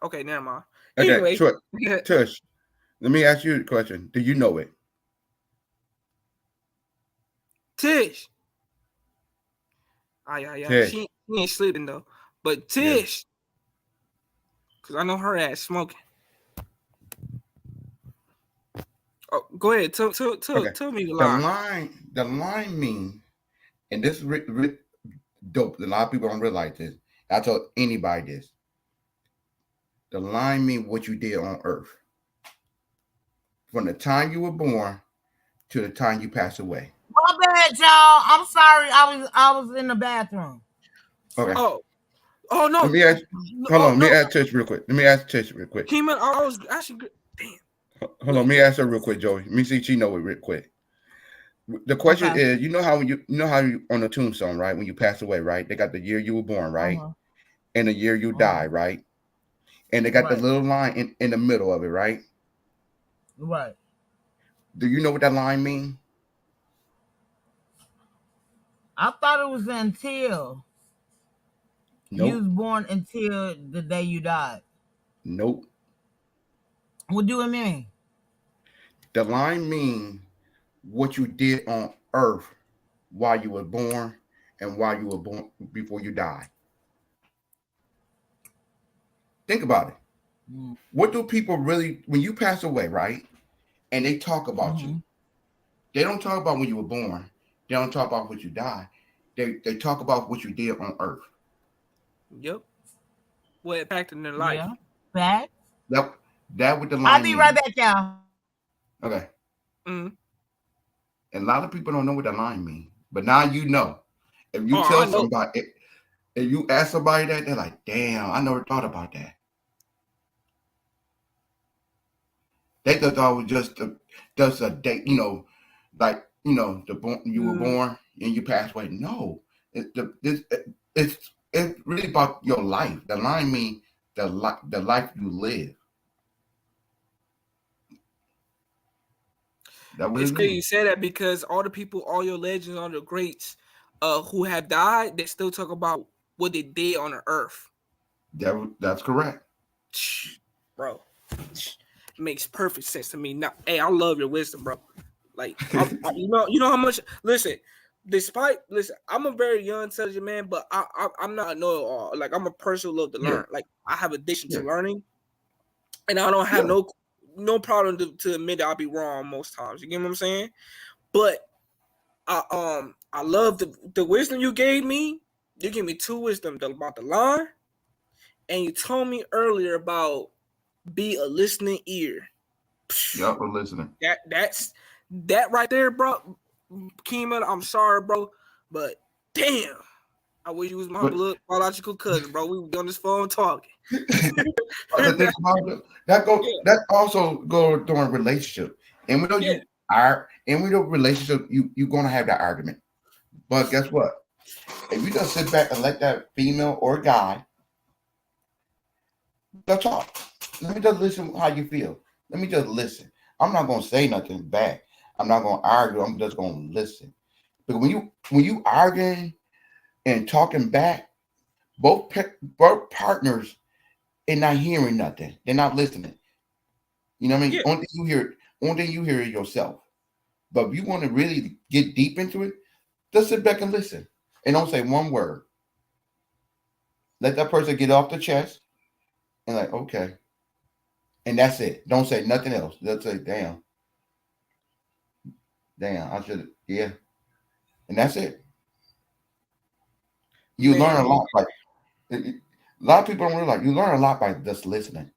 Okay, never mind. Okay, Anyway, Tush, let me ask you a question. Do you know it? Tish. Yeah. She ain't sleeping though. But Tish, because I know her ass smoking. Oh, go ahead. Tell me the line. The line means, and this is dope. A lot of people don't realize this. I told anybody this. The line means what you did on earth. From the time you were born to the time you pass away. My bad, y'all. I'm sorry. I was in the bathroom. Okay. Oh no. Let me ask. Hold on. Let me ask Tish real quick. Keeman, I was actually. Damn. Hold on. Let me ask her real quick, Joey. Let me see if she know it real quick. The question is, you know how you on the tombstone, right? When you pass away, right? They got the year you were born, right? And the year you die, right? And they got the little line in the middle of it, right? Right. Do you know what that line means? I thought it was until you was born until the day you died. Nope. What do it mean? The line means what you did on earth while you were born and while you were born before you die. Think about it. What do people really, when you pass away, right? And they talk about you. They don't talk about when you were born. They don't talk about what you died. They talk about what you did on earth. Yep. What impacted in their life. Yeah. Back. That with the line. I'll be right back, y'all. Okay. Mm. And a lot of people don't know what the line means. But now you know. If you tell somebody, if you ask somebody that, they're like, damn, I never thought about that. They thought it was just a date, you know, like, you know, you were born and you passed away. No, it's really about your life. The line means the life you live. It's crazy you say that because all the people, all your legends, all the greats who have died, they still talk about what they did on the earth. That's correct. Bro, it makes perfect sense to me. Now, hey, I love your wisdom, bro. Like, you know how much. Listen, I'm a very young, intelligent man, but I'm not a know-it-all. Like, I'm a person who love to learn. Like, I have addiction to learning, and I don't have no problem to admit that I'll be wrong most times. You get what I'm saying? But I love the wisdom you gave me. You gave me two wisdom about the line, and you told me earlier about be a listening ear. Yup, a listening. That right there, bro. Keeman, I'm sorry, bro, but damn, I wish you was my biological cousin, bro. We were on this phone talking. The thing about it, that also go during relationship, and we know relationship, you're gonna have that argument. But guess what? If you just sit back and let that female or guy talk, let me just listen how you feel. Let me just listen. I'm not gonna say nothing back. I'm not gonna argue. I'm just gonna listen. But when you arguing and talking back, both partners are not hearing nothing. They're not listening. You know what I mean? Only thing you hear is yourself. But if you want to really get deep into it, just sit back and listen. And don't say one word. Let that person get off the chest and like, okay. And that's it. Don't say nothing else. Just say, damn, I should, yeah. And that's it. You learn a lot. Like, a lot of people don't realize you learn a lot by just listening.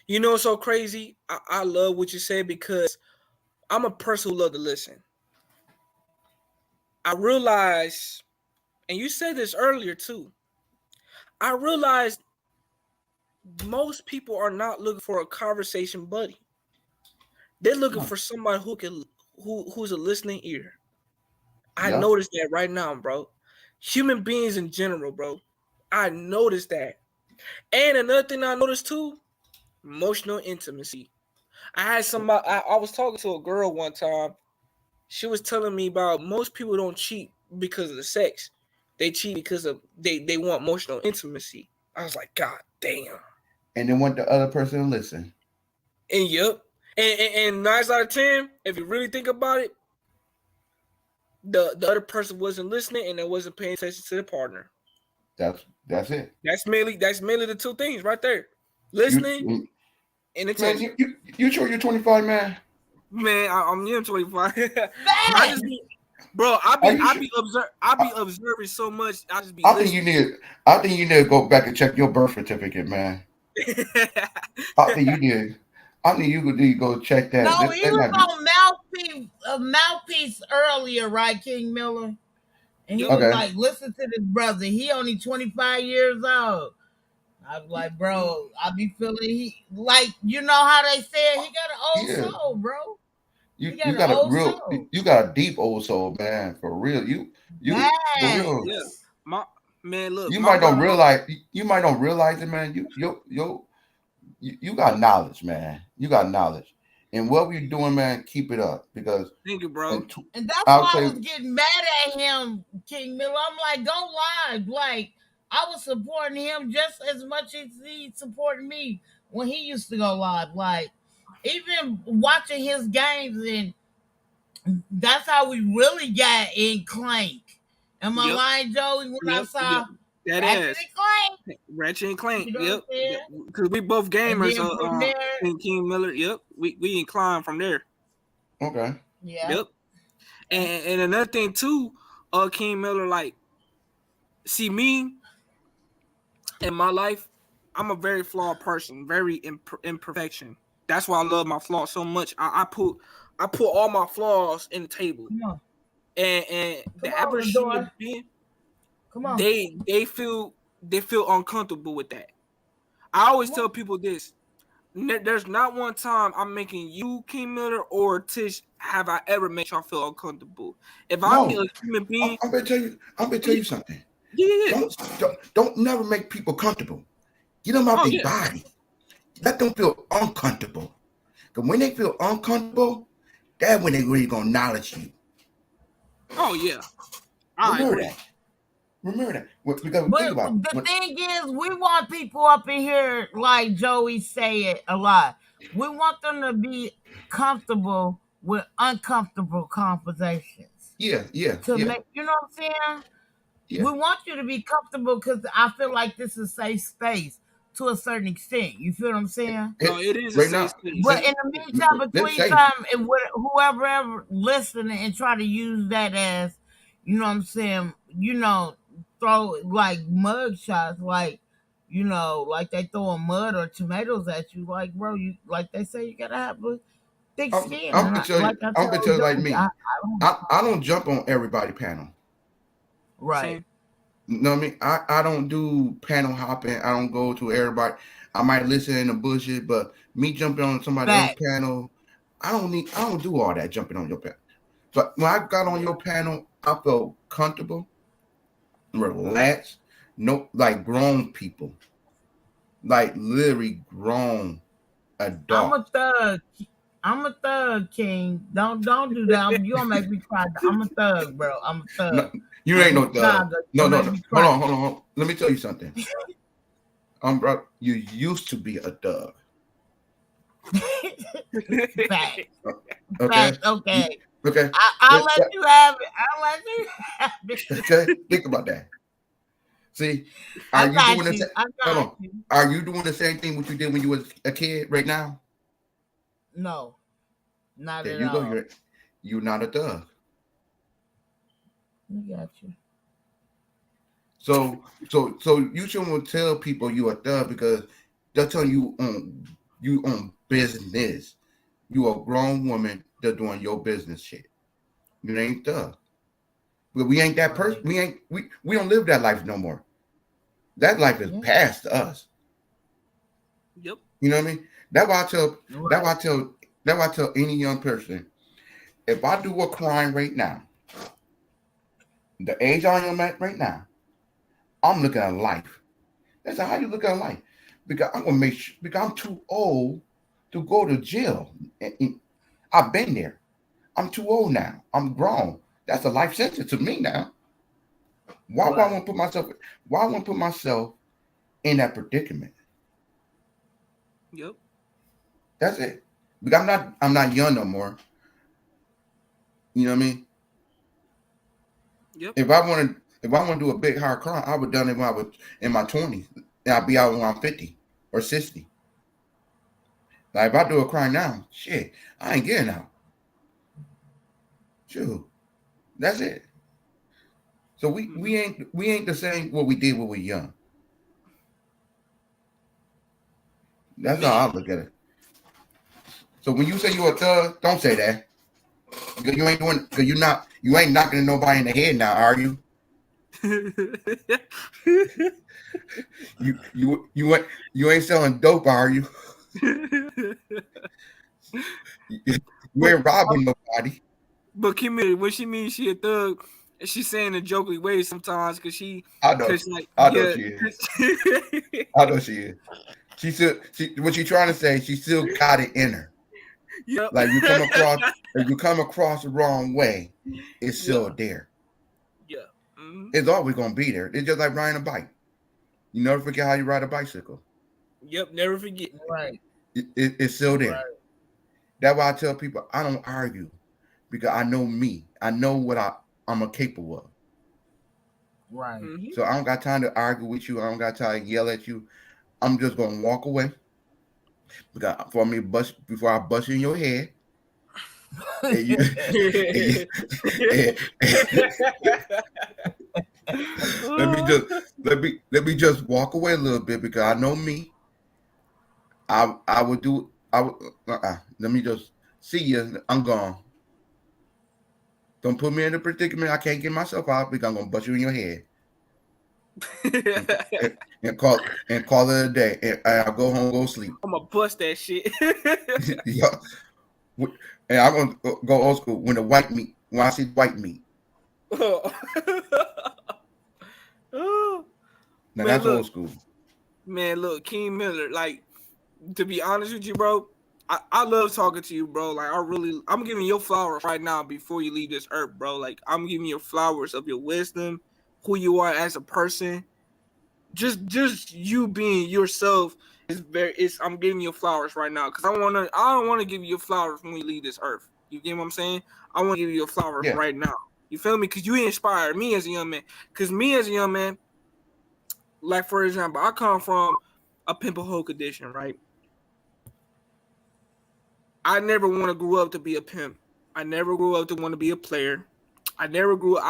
You know what's so crazy? I love what you said because I'm a person who love to listen. I realize, and you said this earlier too, I realized most people are not looking for a conversation buddy. They're looking for somebody who's a listening ear. I noticed that right now, bro. Human beings in general, bro. I noticed that. And another thing I noticed too, emotional intimacy. I had somebody, I was talking to a girl one time. She was telling me about most people don't cheat because of the sex. They cheat because of they want emotional intimacy. I was like, God damn. And they want the other person to listen. And yep. And 9 out of 10, if you really think about it, the other person wasn't listening and they wasn't paying attention to the partner. That's it. That's mainly the two things right there. Listening and attention. Man, you sure you're 25, man? Man, I'm 25. I be observing so much. I think you need to go back and check your birth certificate, man. I think you need to go check that. No, he was on Mouthpiece earlier, right, King Miller? And he was like, listen to this brother. He only 25 years old. I was like, bro, I be feeling you know how they said he got an old soul, bro. You got a deep old soul, man. For real. You for real. Yeah. Man, look. You might not realize it, man. You got knowledge, man. You got knowledge. And what we're doing, man, keep it up because thank you, bro. And that's why I was getting mad at him, King Miller. I'm like, go live. Like, I was supporting him just as much as he supported me when he used to go live. Like, even watching his games, and that's how we really got in Clank. Am I Yep. lying, Joey? When I Yep. saw That Ratchet ass. and Clank, Ratchet and Clank. you know Yep. what I'm saying? Because we both And gamers. then from there, And King Miller. Yep. We inclined from there. Okay. yeah. Yep. And another thing too, King Miller, like, see me in my life, I'm a very flawed person, very imperfection. That's why I love my flaws so much. I put all my flaws in the table. Come on. And the Come on, average Lador. human being, Come on. they feel uncomfortable with that. I always tell people this. There's not one time I'm making you, King Miller, or Tish, have I ever made y'all feel uncomfortable. If I meet No, a human being, I'm gonna tell you something. yeah. Don't never make people comfortable. Get them out Oh, their yeah. body. Let them feel uncomfortable. Because when they feel uncomfortable, that's when they really gonna acknowledge you. Oh yeah. I Remember agree. that. Remember that. Because But think about the it. thing is, we want people up in here, like Joey say it a lot. We want them to be comfortable with uncomfortable conversations. Yeah. To make, you know what I'm saying? Yeah. We want you to be comfortable because I feel like this is a safe space to a certain extent. You feel what I'm saying? No, it is Right a now, safe space. But in the meantime, let's between say- time, and whoever ever listening and try to use that as, you know what I'm saying, you know, throw like mud shots, like, you know, like they throwing mud or tomatoes at you, like, bro, you like they say you gotta have a thick skin. I'm And gonna tell you, like I I'm gonna told tell you like Joey, me. I I don't jump on everybody panel. right. You know what I mean? I don't do panel hopping. I don't go to everybody. I might listen in the bushes, but me jumping on somebody else's panel, I don't do all that jumping on your panel. So when I got on your panel, I felt comfortable, relaxed, no, like grown people, like literally grown adults. I'm a thug, King. Don't do that. You gonna make me cry. I'm a thug, bro. I'm a thug. No, you ain't no thug. No. Hold Hold on. Let me tell you something. Bro, you used to be a thug. Fact. Okay. Fact, okay. Okay. I'll let you have it. I'll let you have it. Okay. Think about that. See, are you doing the same? Hold on. Are you doing the same thing what you did when you was a kid right now? No, not There at you all. go. You're not a thug. I got you. So you shouldn't tell people you a thug because they're telling you on business. You a grown woman that's doing your business shit. You ain't thug. But we ain't that person. We don't live that life no more. That life is past us. Yep. You know what I mean? That's why I tell any young person, if I do a crime right now, the age I am at right now, I'm looking at life. That's how you look at life. Because I'm gonna make sure, because I'm too old to go to jail. I've been there. I'm too old now. I'm grown. That's a life sentence to me now. Why would I want to put myself in that predicament? Yep. That's it. Because I'm not young no more. You know what I mean? Yep. If I want to do a big hard crime, I would have done it when I was in my 20s. And I'd be out when I'm 50 or 60. Like if I do a crime now, shit, I ain't getting out. Sure. That's it. So we ain't the same what we did when we were young. That's how I look at it. So when you say you're a thug, don't say that. Because you ain't doing, because you ain't knocking nobody in the head now, are you? you ain't selling dope, are you? You ain't robbing nobody. But Kimmy, when she means she a thug, she's saying in jokingly ways sometimes because she. I know. I know she is. I know she is. She still. What she trying to say? She still got it in her. Yep. Like if you come across the wrong way, it's still there. Yeah. Mm-hmm. It's always gonna be there. It's just like riding a bike. You never forget how you ride a bicycle. Yep. Never forget. Right. It's still there. Right. That's why I tell people I don't argue because I know me. I know what I'm capable of. Right. Mhm. So I don't got time to argue with you. I don't got time to yell at you. I'm just gonna walk away. Because for me bust before I bust you in your head. And you, let me just walk away a little bit because I know me. I would do I would let me just see you. I'm gone. Don't put me in a predicament I can't get myself out because I'm gonna bust you in your head. and call it a day. And I'll go home, go sleep. I'm gonna bust that shit. Yeah. And I'm gonna go old school when I see white meat. Oh. Now Man, that's look. old school. Man, look, King Miller, like, to be honest with you, bro, I love talking to you, bro. Like, I'm giving you flowers right now before you leave this earth, bro. Like, I'm giving you flowers of your wisdom, who you are as a person. Just you being yourself I'm giving you flowers right now because I don't want to give you flowers when we leave this earth. You get what I'm saying? I want to give you flowers right now. You feel me? Because you inspired me as a young man. Because me as a young man, like, for example, I come from a pimple hoe condition, right? I never want to grow up to be a pimp. I never grew up to want to be a player. I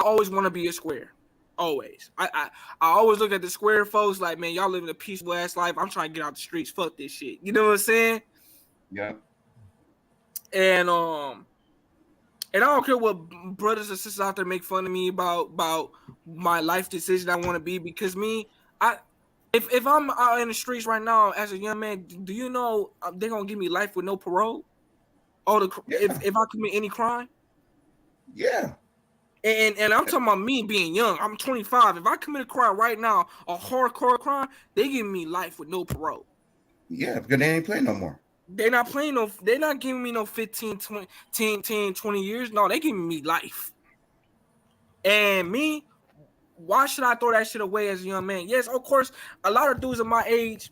always want to be a square. Always. I always look at the square folks like, man, y'all living a peaceful ass life. I'm trying to get out the streets. Fuck this shit. You know what I'm saying? Yeah. And I don't care what brothers and sisters out there make fun of me about my life decision I want to be, because if I'm out in the streets right now as a young man, do you know they're gonna give me life with no parole? If I commit any crime? Yeah. And I'm talking about me being young. I'm 25. If I commit a crime right now, a hardcore crime, they give me life with no parole. Yeah, because they ain't playing no more. They're not giving me no 15, 20, 10, 20 years. No, they giving me life. And me, why should I throw that shit away as a young man? Yes, of course, a lot of dudes of my age,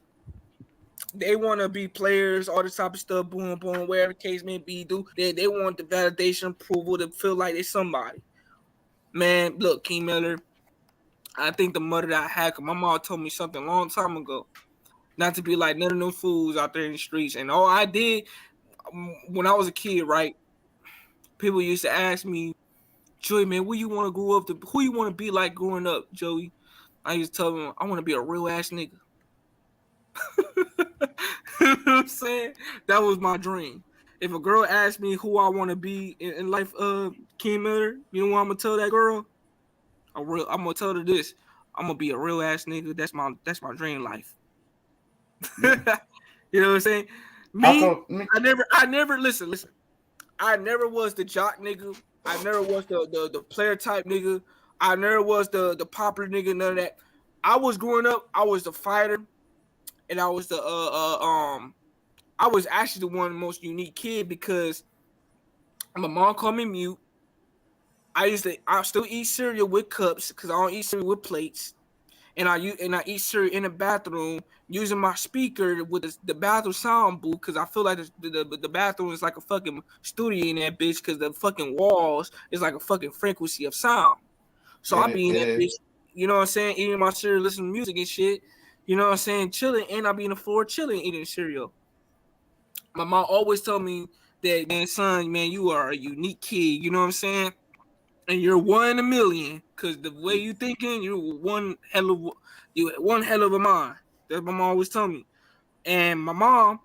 they want to be players, all this type of stuff, boom, boom, whatever the case may be. They want the validation, approval, to feel like they're somebody. Man, look, King Miller, I think the mother that I had, cause my mom told me something a long time ago, not to be like none of them fools out there in the streets. And all I did when I was a kid, right? People used to ask me, Joey, man, where you want to grow up to? Who you want to be like growing up, Joey? I used to tell them, I want to be a real ass nigga. You know what I'm saying? That was my dream. If a girl asked me who I want to be in life, King Miller, you know what I'm gonna tell that girl? I'm gonna tell her this. I'm gonna be a real ass nigga. That's my dream life. You know what I'm saying? I never listen. I never was the jock nigga. I never was the player type nigga. I never was the popular nigga. None of that. I was growing up. I was the fighter, and I was I was actually the one most unique kid because my mom called me mute. I still eat cereal with cups because I don't eat cereal with plates, and I eat cereal in the bathroom using my speaker with the bathroom sound booth because I feel like the bathroom is like a fucking studio in that bitch because the fucking walls is like a fucking frequency of sound. So I be in that bitch, you know what I'm saying, eating my cereal, listening to music and shit, you know what I'm saying, chilling, and I be in the floor chilling, eating cereal. My mom always told me that, man, son, man, you are a unique kid, you know what I'm saying? And you're one in a million, because the way you thinking, you're one hell of a mind. That's what my mom always told me. And my mom,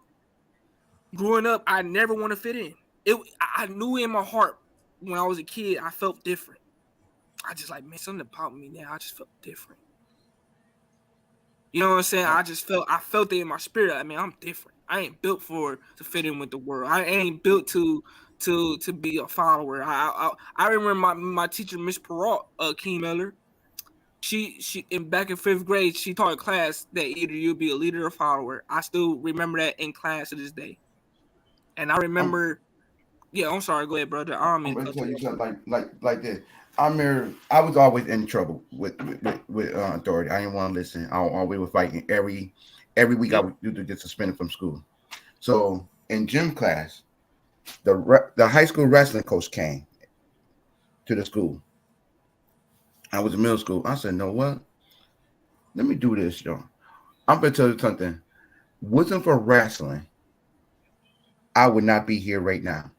growing up, I never want to fit in. I knew in my heart when I was a kid, I felt different. I just like, man, something about me now. I just felt different. You know what I'm saying? I felt it in my spirit. I mean, I'm different. I ain't built to fit in with the world. I ain't built to be a follower. I remember my teacher, Miss Perrault, King Miller. She back in 5th grade, she taught a class that either you'll be a leader or follower. I still remember that in class to this day. And I remember, I'm sorry, go ahead, brother. I'm gonna tell you something like this. I was always in trouble with authority. I didn't want to listen. We were fighting every week. I would get suspended from school. So in gym class, the high school wrestling coach came to the school. I was in middle school. I said, "No, what? Let me do this, y'all. I'm gonna tell you something. Wasn't for wrestling, I would not be here right now.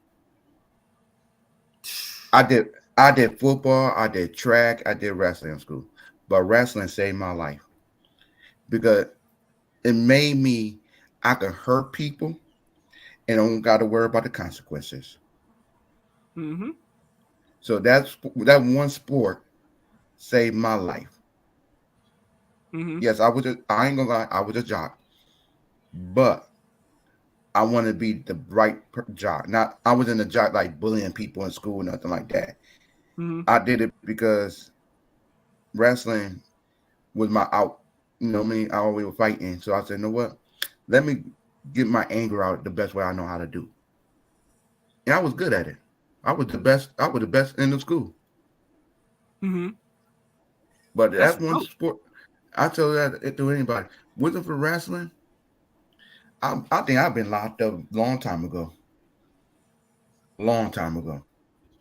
I did football, I did track, I did wrestling in school, but wrestling saved my life because it made me I could hurt people and don't got to worry about the consequences. Mm-hmm. So that one sport saved my life. Mm-hmm. Yes, I ain't gonna lie, I was a jock, but I want to be the right jock. Not I was in the jock like bullying people in school, nothing like that. Mm-hmm. I did it because wrestling was my out. You know what I mean? I always was fighting. So I said, you know what? Let me get my anger out the best way I know how to do. And I was good at it. I was the best in the school. Mm-hmm. But That's that one dope. sport, I tell that to anybody. Wasn't for wrestling, I think I've been locked up a long time ago. Long time ago.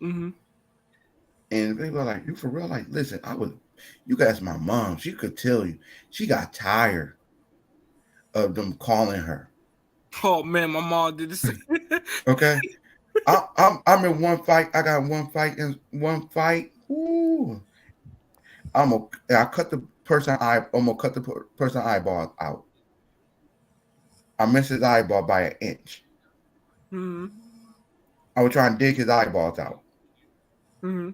Mm-hmm. And people are like, you for real? Like, listen, you guys, my mom, she could tell you, she got tired of them calling her. Oh man, my mom did the same. Okay. I'm in one fight. I got one fight in one fight. Ooh. I cut the person I'm gonna cut the person eyeball out. I missed his eyeball by an inch. Mm-hmm. I was trying to dig his eyeballs out. Mm-hmm.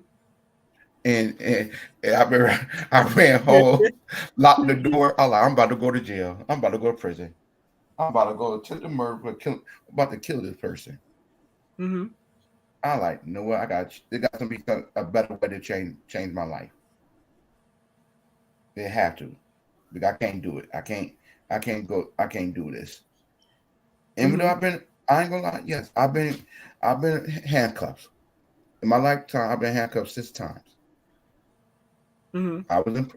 And I ran home, locked the door. I like, I'm about to go to jail. I'm about to go to prison. I'm about to go to the murder, about to kill this person. Mm-hmm. I like, you know what? There got to be a better way to change my life. They have to, because I can't do it. I can't do this. Even though I ain't gonna lie, yes, I've been handcuffed. In my lifetime, I've been handcuffed 6 times. Mm-hmm. I was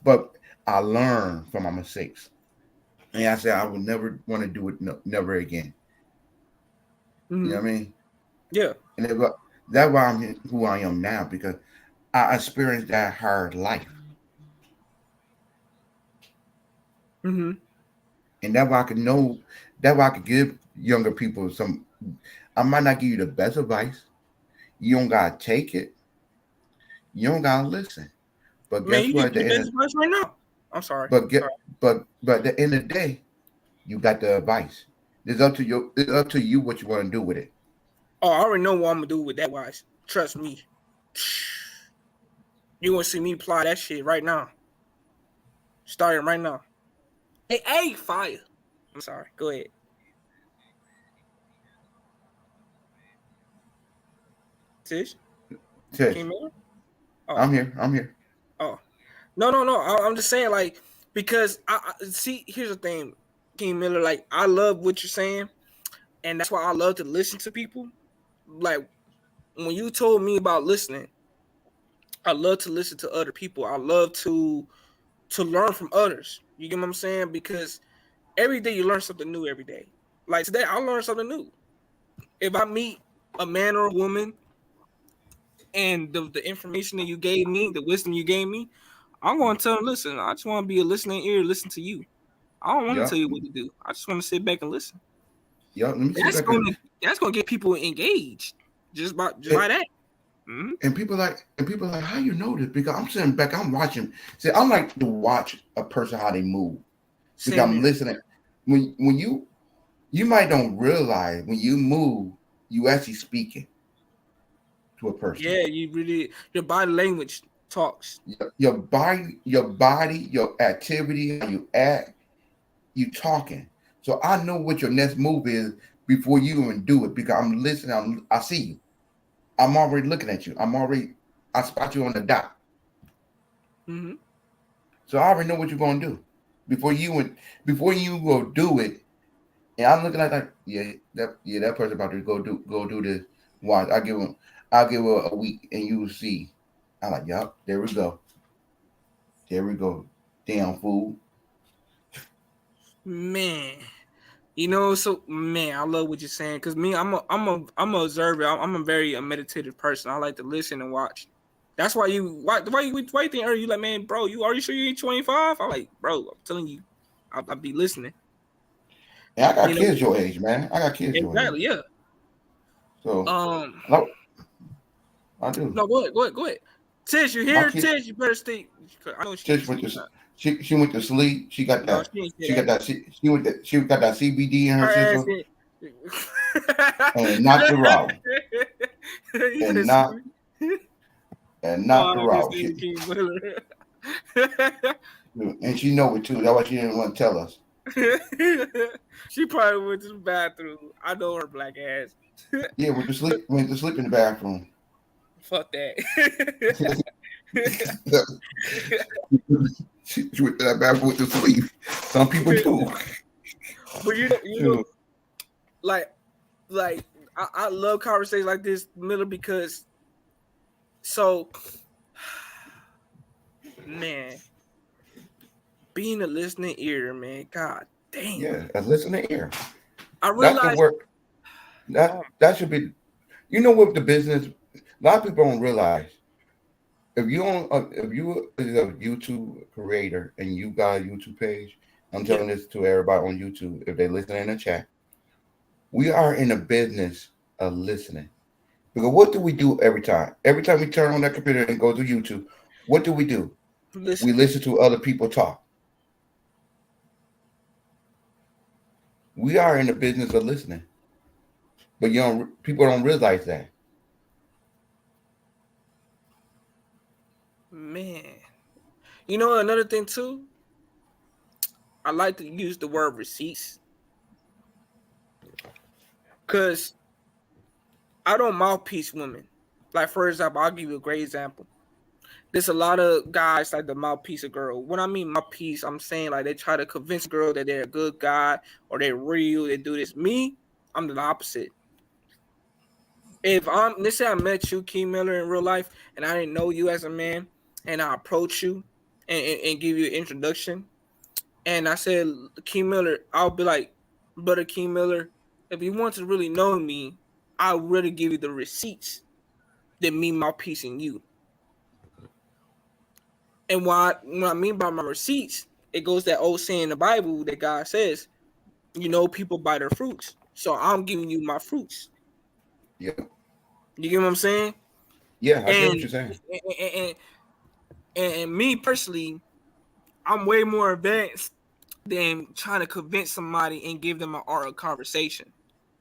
but I learned from my mistakes. And I said I would never want to do it never again. Mm-hmm. You know what I mean? Yeah. And that's why I'm who I am now, because I experienced that hard life. Mm-hmm. And that's why I could give younger people some. I might not give you the best advice. You don't gotta take it. You don't gotta listen. But Man, guess you what? give me the best advice right now. I'm sorry. But Sorry. at the end of the day, you got the advice. It's up to you. It's up to you what you want to do with it. Oh, I already know what I'm gonna do with that advice. Trust me. You gonna see me apply that shit right now. Starting right now. Hey, fire. I'm sorry. Go ahead. Tish? Tish, King Miller? Oh. I'm here. Oh. No. I'm just saying, like, because I see, here's the thing, King Miller, like, I love what you're saying, and that's why I love to listen to people. Like, when you told me about listening, I love to listen to other people. I love to learn from others. You get what I'm saying? Because every day you learn something new every day. Like today, I learned something new. If I meet a man or a woman and the information that you gave me, the wisdom you gave me, I'm going to tell them, listen, I just want to be a listening ear, listen to you. I don't want to Yeah. tell you what to do. I just want to sit back and listen. Yeah, let me see That's if I can. that's gonna get people engaged just by that. Mm-hmm. And people like, how you know this? Because I'm sitting back, I'm watching. See, I like to watch a person how they move. Because Same I'm here. listening. When you might don't realize when you move, you actually speaking to a person. Yeah, your body language talks. Your body, your activity, how you act, you talking. So I know what your next move is before you even do it, because I'm listening. I see you. I'm already looking at you. I spot you on the dot. Mm-hmm. So I already know what you're gonna do before you go do it. And I'm looking at that. That person about to go do this. Watch. I'll give her a week, and you will see. I'm like, yup, there we go. Damn fool. Man, so man, I love what you're saying, because me, I'm a observer. I'm a very meditative person. I like to listen and watch. That's why you think earlier, you like, man, bro, are you sure you ain't 25? I'm like, bro, I'm telling you, I'll be listening. Yeah, I got kids your age, man. I got kids your age. Exactly, yeah. So no, I do. No, go ahead. Tish, you here? Tish, you better stay. I know Tish went to she went to sleep. She got that. She got that CBD in her system. And knocked her out. And knocked her out. And she know it too. That's why she didn't want to tell us. She probably went to the bathroom. I know her black ass. Yeah, went to sleep in the bathroom. Fuck that. She went to that bathroom to sleep. Some people do. But you know, like I love conversations like this, Miller, because man, being a listening ear, man, god damn. Yeah, a listening ear. I realize that's the work. That should be, you know what the business, a lot of people don't realize. If you are a YouTube creator and you got a YouTube page, I'm telling this to everybody on YouTube, if they listen in the chat, we are in a business of listening. Because what do we do every time? Every time we turn on that computer and go to YouTube, what do? We listen to other people talk. We are in the business of listening. But people don't realize that. Man, you know another thing too. I like to use the word receipts, cause I don't mouthpiece women. Like for example, I'll give you a great example. There's a lot of guys like the mouthpiece a girl. When I mean mouthpiece, I'm saying like they try to convince a girl that they're a good guy or they're real. They do this. Me, I'm the opposite. Let's say I met you, Key Miller, in real life, and I didn't know you as a man, and I approach you and give you an introduction, and I said, Key Miller, I'll be like, brother Key Miller, if you want to really know me, I'll really give you the receipts than me mouthpiecing you. And what I mean by my receipts, it goes that old saying in the Bible that God says, you know, people buy their fruits. So I'm giving you my fruits. Yeah. You get what I'm saying? Yeah, I get what you're saying. And me personally, I'm way more advanced than trying to convince somebody and give them an art of conversation.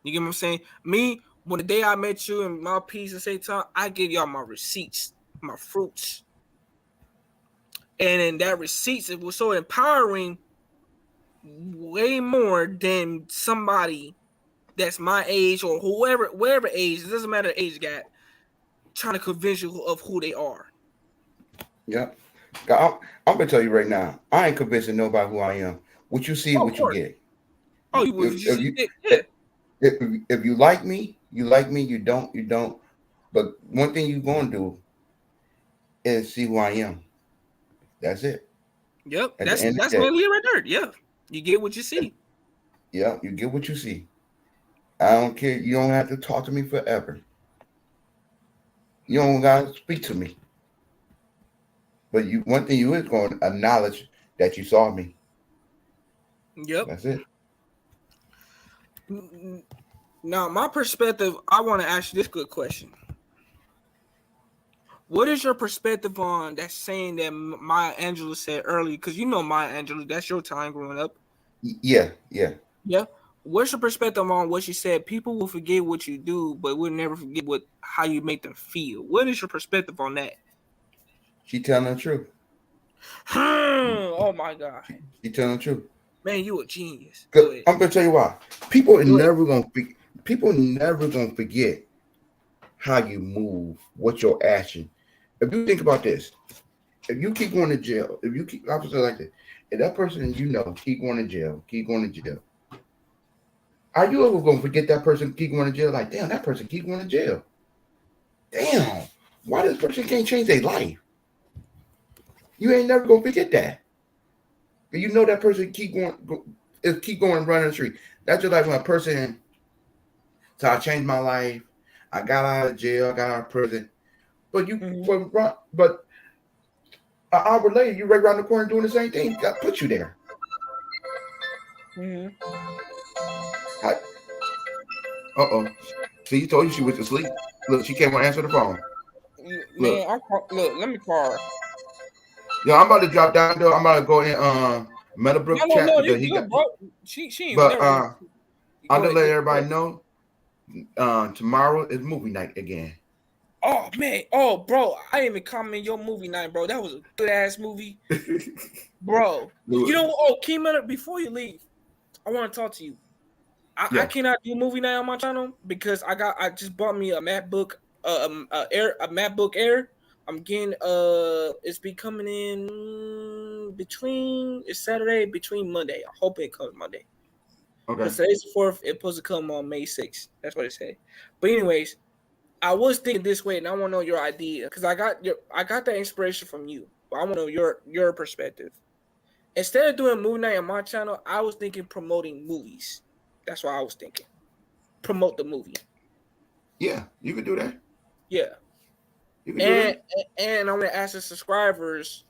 You get what I'm saying? Me, when the day I met you and my piece and say time, I give y'all my receipts, my fruits. And in that receipts, it was so empowering, way more than somebody that's my age or whatever age, it doesn't matter the age gap, trying to convince you of who they are. Yeah. I'm gonna tell you right now, I ain't convincing nobody who I am. What you see, what you get. Oh, if you like me, you like me. You don't. But one thing you're gonna do is see who I am. That's it. Yep, that's mainly it right there. Yeah, you get what you see. Yeah, you get what you see. I don't care. You don't have to talk to me forever. You don't gotta speak to me. But one thing you is going to acknowledge that you saw me. Yep. That's it. Now, my perspective, I want to ask you this good question. What is your perspective on that saying that Maya Angelou said earlier? Because you know Maya Angelou, that's your time growing up. Yeah. What's your perspective on what she said? People will forget what you do, but we'll never forget how you make them feel. What is your perspective on that? She telling the truth. Oh my God. She telling the truth. Man, you a genius. I'm gonna tell you why. People never gonna forget how you move, what your action. If you think about this, if you keep going to jail, if that person you know keep going to jail, are you ever gonna forget that person keep going to jail? Like, damn, that person keep going to jail. Damn, why this person can't change their life? You ain't never gonna forget that. But you know that person keep going running the street. That's just like when a person. So I changed my life. I got out of jail. I got out of prison. But but an hour later, you right around the corner doing the same thing. That put you there. Uh-oh. See, you told you she was asleep. Look, she can't answer the phone. Man, look, let me call her. Yo, I'm about to drop down though. I'm about to go in Meadowbrook chat because he got. bro. She ain't But never. I'll just let everybody know. Tomorrow is movie night again. Oh man, oh bro, I didn't even comment your movie night, bro. That was a good ass movie, bro. You know, Kima, before you leave, I want to talk to you. I cannot do movie night on my channel because I just bought me a MacBook, a MacBook Air. I'm getting it's be coming in it's Saturday between Monday. I hope it comes Monday. Okay. Today's the 4th. It's supposed to come on May 6th. That's what it said. But anyways, I was thinking this way, and I want to know your idea because I got that inspiration from you. But I want to know your perspective. Instead of doing movie night on my channel, I was thinking promoting movies. That's what I was thinking. Promote the movie. Yeah, you could do that. Yeah. You can do that. And I'm gonna ask the subscribers,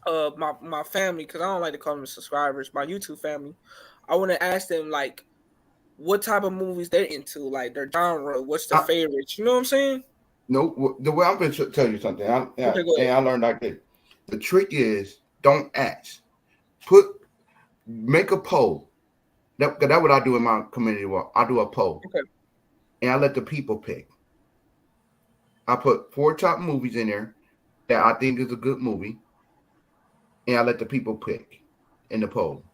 my family, because I don't like to call them subscribers, my YouTube family. I want to ask them like what type of movies they're into, like their genre, what's their favorites. You know what I'm saying? No, the way I'm going to tell you something, I learned like this. The trick is don't ask. Make a poll. That's what I do in my community work. I do a poll. Okay. And I let the people pick. I put 4 top movies in there that I think is a good movie. And I let the people pick in the poll.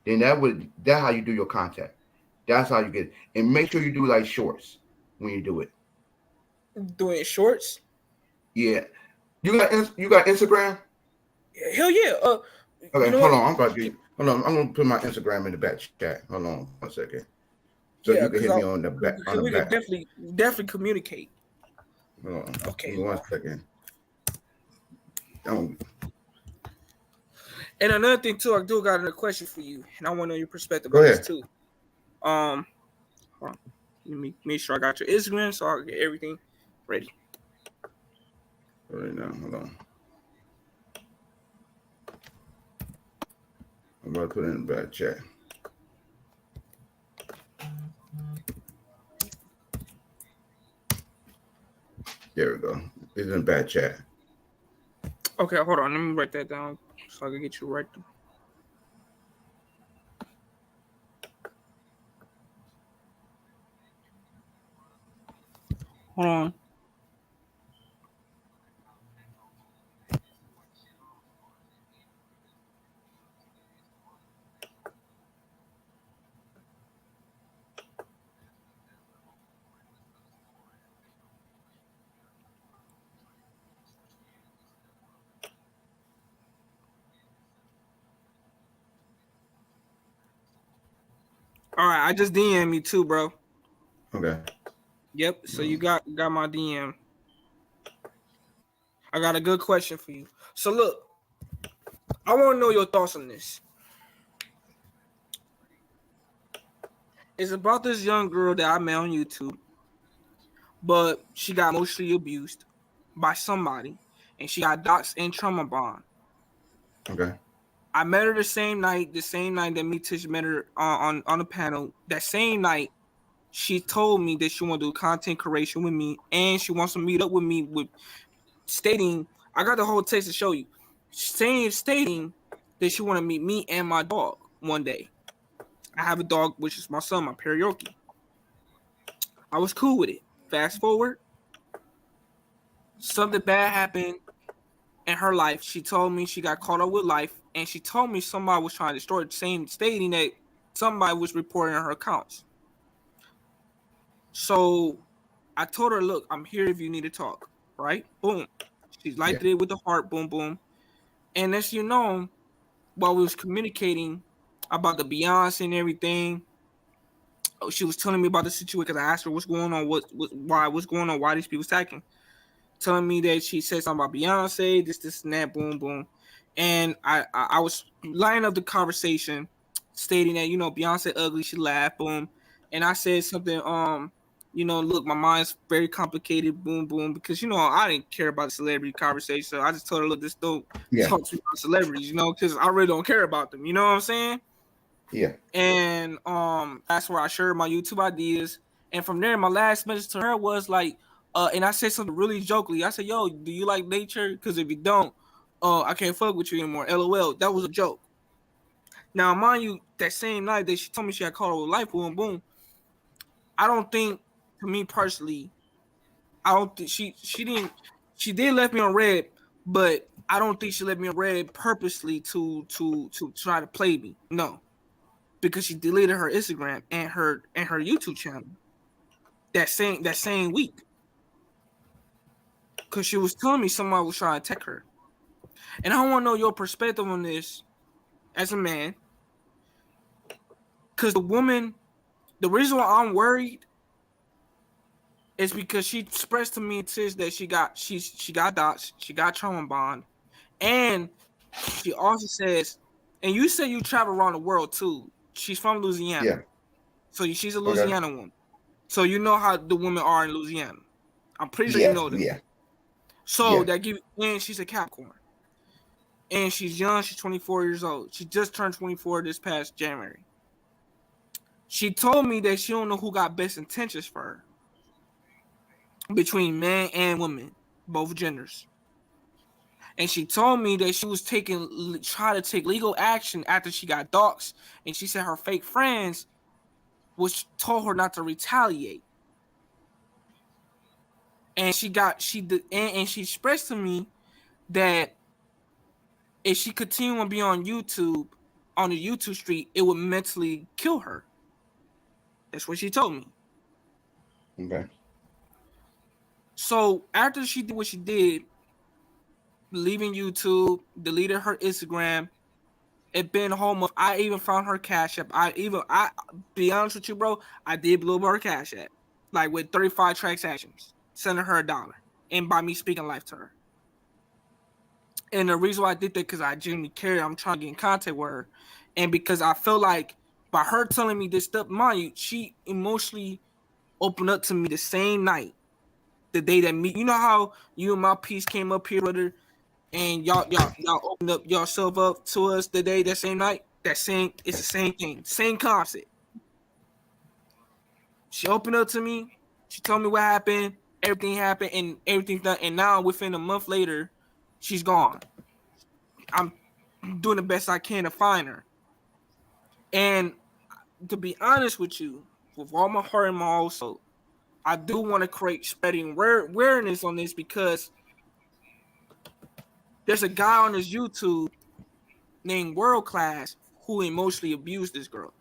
Then that's how you do your content. That's how you get it. And make sure you do like shorts when you do it. Doing shorts? Yeah. You got Instagram? Hell yeah. Okay, you know hold on. I'm gonna put my Instagram in the back chat. Hold on 1 second. So you can hit me on the back. We can definitely communicate. Hold on. Okay. 1 second. And another thing too, I do got another question for you, and I want to know your perspective Go on ahead. this too. Hold on. Let me make sure I got your Instagram so I'll get everything ready. Right now, hold on. I'm about to put it in the back chat. There we go. It's in the back chat. Okay, hold on. Let me write that down so I can get you right. Hold on. All right, I just DM you too, bro. Okay. Yep. So you got my DM. I got a good question for you. So look, I want to know your thoughts on this. It's about this young girl that I met on YouTube, but she got emotionally abused by somebody, and she got doxxed and trauma bond. Okay. I met her the same night that me Tish met her on the panel. That same night, she told me that she want to do content creation with me, and she wants to meet up with me with stating, I got the whole text to show you, stating that she want to meet me and my dog one day. I have a dog, which is my son, my Perioki. I was cool with it. Fast forward, something bad happened in her life. She told me she got caught up with life, and she told me somebody was trying to destroy it, stating that somebody was reporting her accounts. So I told her, look, I'm here if you need to talk, right? Boom. She liked it with the heart, boom, boom. And as you know, while we was communicating about the Beyonce and everything, she was telling me about the situation because I asked her what's going on, what's going on, why these people attacking. Telling me that she said something about Beyonce, this and that, boom, boom. And I was lining up the conversation, stating that, Beyonce ugly, she laughed, boom. And I said something, You know, look, my mind's very complicated. Boom, boom. Because, you know, I didn't care about the celebrity conversation. So I just told her, look, this don't talk to me about celebrities, you know, because I really don't care about them. You know what I'm saying? Yeah. And that's where I shared my YouTube ideas. And from there, my last message to her was like, and I said something really jokingly. I said, yo, do you like nature? Because if you don't, I can't fuck with you anymore. LOL. That was a joke. Now, mind you, that same night that she told me she had called her with life, boom, boom. I don't think, to me personally, I don't think she did left me on red, but I don't think she left me on red purposely to try to play me. No. Because she deleted her Instagram and her YouTube channel that same week. Because she was telling me somebody was trying to attack her. And I want to know your perspective on this as a man. Because the reason why I'm worried is because she expressed to me that she got dots, she got trauma bond, and she also says, and you said you travel around the world too. She's from Louisiana. Yeah. So she's a Louisiana woman. So you know how the women are in Louisiana. I'm pretty sure you know that. Yeah. So that gives, and she's a Capricorn. And she's young, she's 24 years old. She just turned 24 this past January. She told me that she don't know who got best intentions for her. Between men and women, both genders. And she told me that she was trying to take legal action after she got doxxed. And she said her fake friends told her not to retaliate. And she expressed to me that if she continued to be on the YouTube street, it would mentally kill her. That's what she told me. Okay. So after she did what she did, leaving YouTube, deleted her Instagram, it been a whole month. I even found her Cash App. I be honest with you, bro, I did blow up her Cash App, like with 35 transactions, sending her $1, and by me speaking life to her. And the reason why I did that because I genuinely cared. I'm trying to get in contact with her, and because I feel like by her telling me this stuff, mind you, she emotionally opened up to me the same night, the day that you know how you and my piece came up here, brother, and y'all opened up yourself up to us the day that same night. It's the same thing, same concept. She opened up to me. She told me what happened. Everything happened, and everything's done. And now, within a month later, she's gone. I'm doing the best I can to find her. And to be honest with you, with all my heart and my soul, I do want to create spreading awareness on this because there's a guy on his YouTube named World Class who emotionally abused this girl.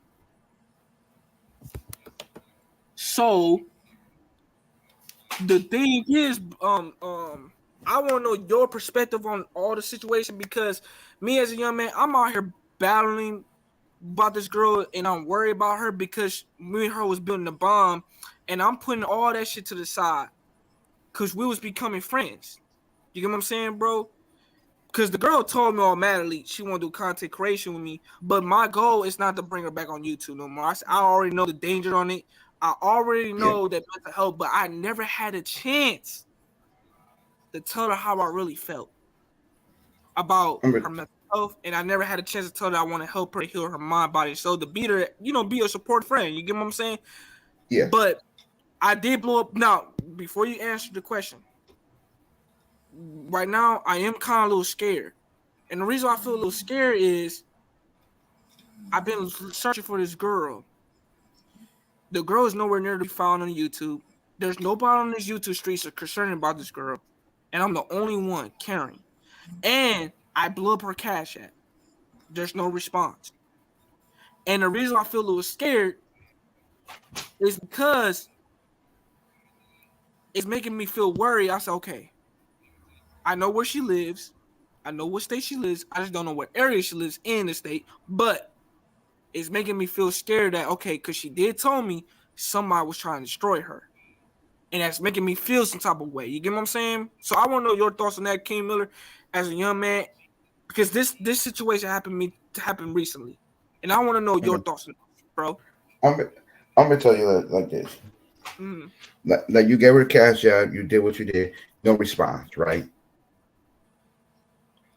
So the thing is, I want to know your perspective on all the situation because me as a young man, I'm out here battling about this girl and I'm worried about her because me and her was building a bond and I'm putting all that shit to the side because we was becoming friends. You get what I'm saying, bro? Because the girl told me automatically she want to do content creation with me, but my goal is not to bring her back on YouTube no more. I already know the danger on it. I already know that mental health, but I never had a chance to tell her how I really felt about her mental health, and I never had a chance to tell her I want to help her heal her mind, body, and soul, to be there, be a support friend. You get what I'm saying? Yeah. But I did blow up. Now, before you answer the question, right now I am kind of a little scared, and the reason I feel a little scared is I've been searching for this girl. The girl is nowhere near to be found on YouTube. There's nobody on this YouTube streets are concerned about this girl, and I'm the only one caring. And I blew up her Cash App. There's no response. And the reason I feel a little scared is because it's making me feel worried. I said, okay, I know where she lives. I know what state she lives. I just don't know what area she lives in the state. But it's making me feel scared that, okay, because she did tell me somebody was trying to destroy her. And that's making me feel some type of way. You get what I'm saying? So I want to know your thoughts on that, King Miller, as a young man, because this situation happened recently. And I want to know your thoughts on it, bro. I'm gonna tell you like this. Mm. Like you gave her the cash out, you did what you did, no response, right?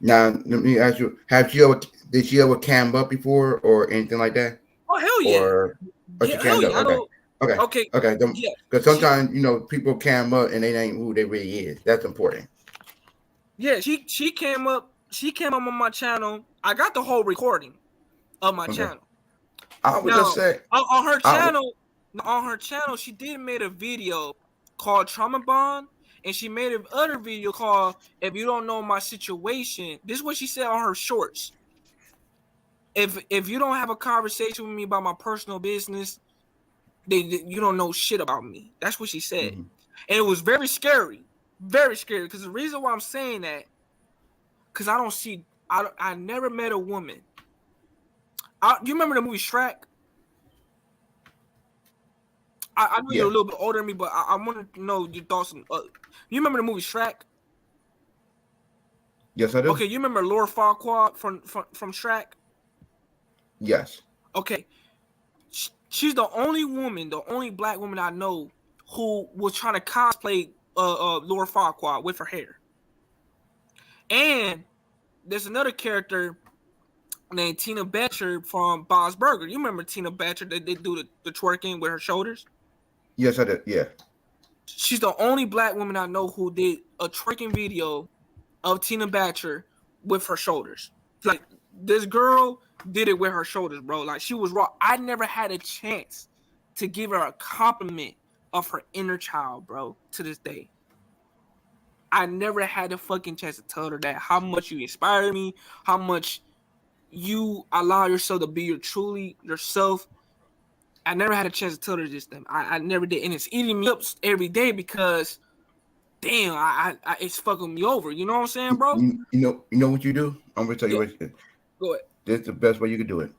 Now let me ask you: did she ever cam up before or anything like that? Oh hell yeah, Or she yeah, hell cammed up? yeah. I Okay, know. okay, Okay, okay. yeah. Because She, sometimes people cam up and they ain't who they really is. That's important. yeah, she came up. She came up on my channel. I got the whole recording of my Okay. channel. I would Now just say on her I would- channel, she did made a video called Trauma Bond, and she made another video called "If You Don't Know My Situation." This is what she said on her shorts. If you don't have a conversation with me about my personal business, you don't know shit about me. That's what she said, Mhm. and it was very scary, very scary. Because the reason why I'm saying that, because I never met a woman. You remember the movie Shrek? I know Yeah. you're a little bit older than me, but I want to know your thoughts on. You remember the movie Shrek? Yes, I do. Okay, you remember Laura Farquaad from Shrek? Yes. Okay, she's the only woman, the only black woman I know who was trying to cosplay Laura Farquaad with her hair. And there's another character named Tina Betcher from Bob's Burger. You remember Tina Betcher? They do the twerking with her shoulders. Yes, I did. Yeah. She's the only black woman I know who did a twerking video of Tina Betcher with her shoulders. Like, this girl did it with her shoulders, bro. Like, she was raw. I never had a chance to give her a compliment of her inner child, bro, to this day. I never had a fucking chance to tell her that how much you inspire me, how much you allow yourself to be truly yourself. I never had a chance to tell her this thing. I never did. And it's eating me up every day because, damn, I it's fucking me over. You know what I'm saying, bro? You know what you do? I'm gonna tell you what you do. Go ahead. This is the best way you can do it.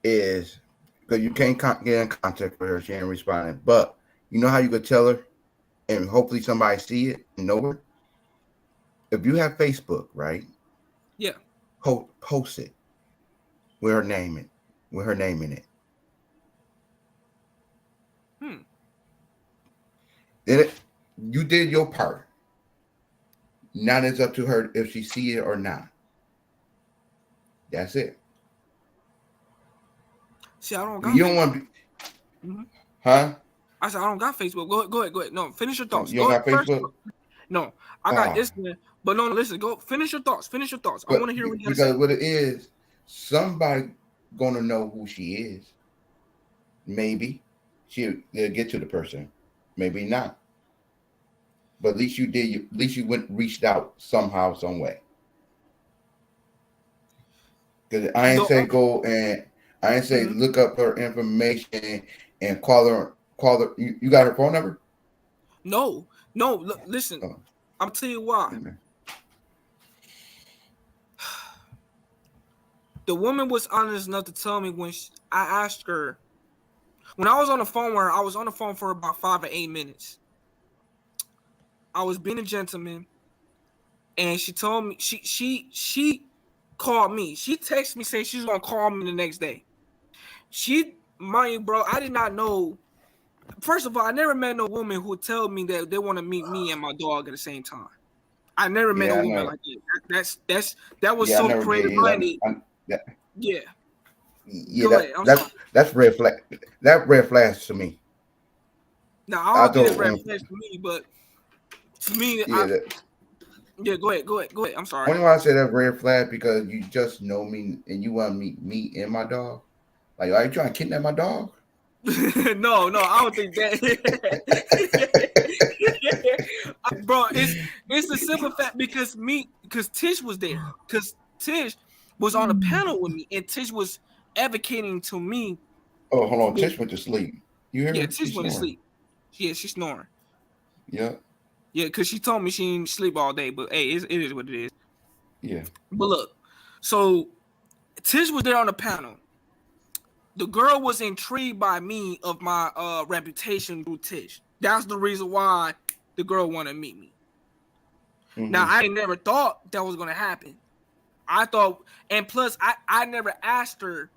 Is because you can't get in contact with her, she ain't responding. But you know how you could tell her, and hopefully somebody see it and know her. If you have Facebook, right? Yeah. Post it with her name in it. Then you did your part. Now it's up to her if she see it or not. That's it. See, I don't got. You don't want to be, huh? I said I don't got Facebook. Go ahead. No, finish your thoughts. You don't got Facebook? No, I got Instagram. But no, listen. Go finish your thoughts. I want to hear what you got to say. Because what it is, somebody gonna know who she is. Maybe they'll get to the person. Maybe not. But at least you did. At least you reached out somehow, some way. Because I ain't say go and I ain't say look up her information and call her. You got her phone number? No. Look, listen. Oh. I'm tell you why. Okay. The woman was honest enough to tell me when I asked her. When I was on the phone with her, I was on the phone for about 5 or 8 minutes. I was being a gentleman, and she told me she called me. She texted me saying she's gonna call me the next day. Mind you, bro, I did not know. First of all, I never met no woman who would tell me that they want to meet me and my dog at the same time. I never met a woman like that. That was so creative minded. Yeah. Yeah, that's red flag. That red flags to me. Now I don't think it's red flags to me, but to me, go ahead. I'm sorry. Only why I say that red flag because you just know me and you want to meet me and my dog. Like, are you trying to kidnap my dog? No, I don't think that. Bro, it's a simple fact because Tish was there. Because Tish was on the panel with me, and Tish was advocating to me. Oh, hold on. Tish went to sleep. You hear me? Yeah, Tish went to sleep. Yeah, she's snoring. Yeah. Yeah, because she told me she didn't sleep all day, but hey, it is what it is. Yeah. But look, so Tish was there on the panel. The girl was intrigued by me of my reputation through Tish. That's the reason why the girl wanted to meet me. Mm-hmm. Now, I never thought that was going to happen. I thought, and plus, I never asked her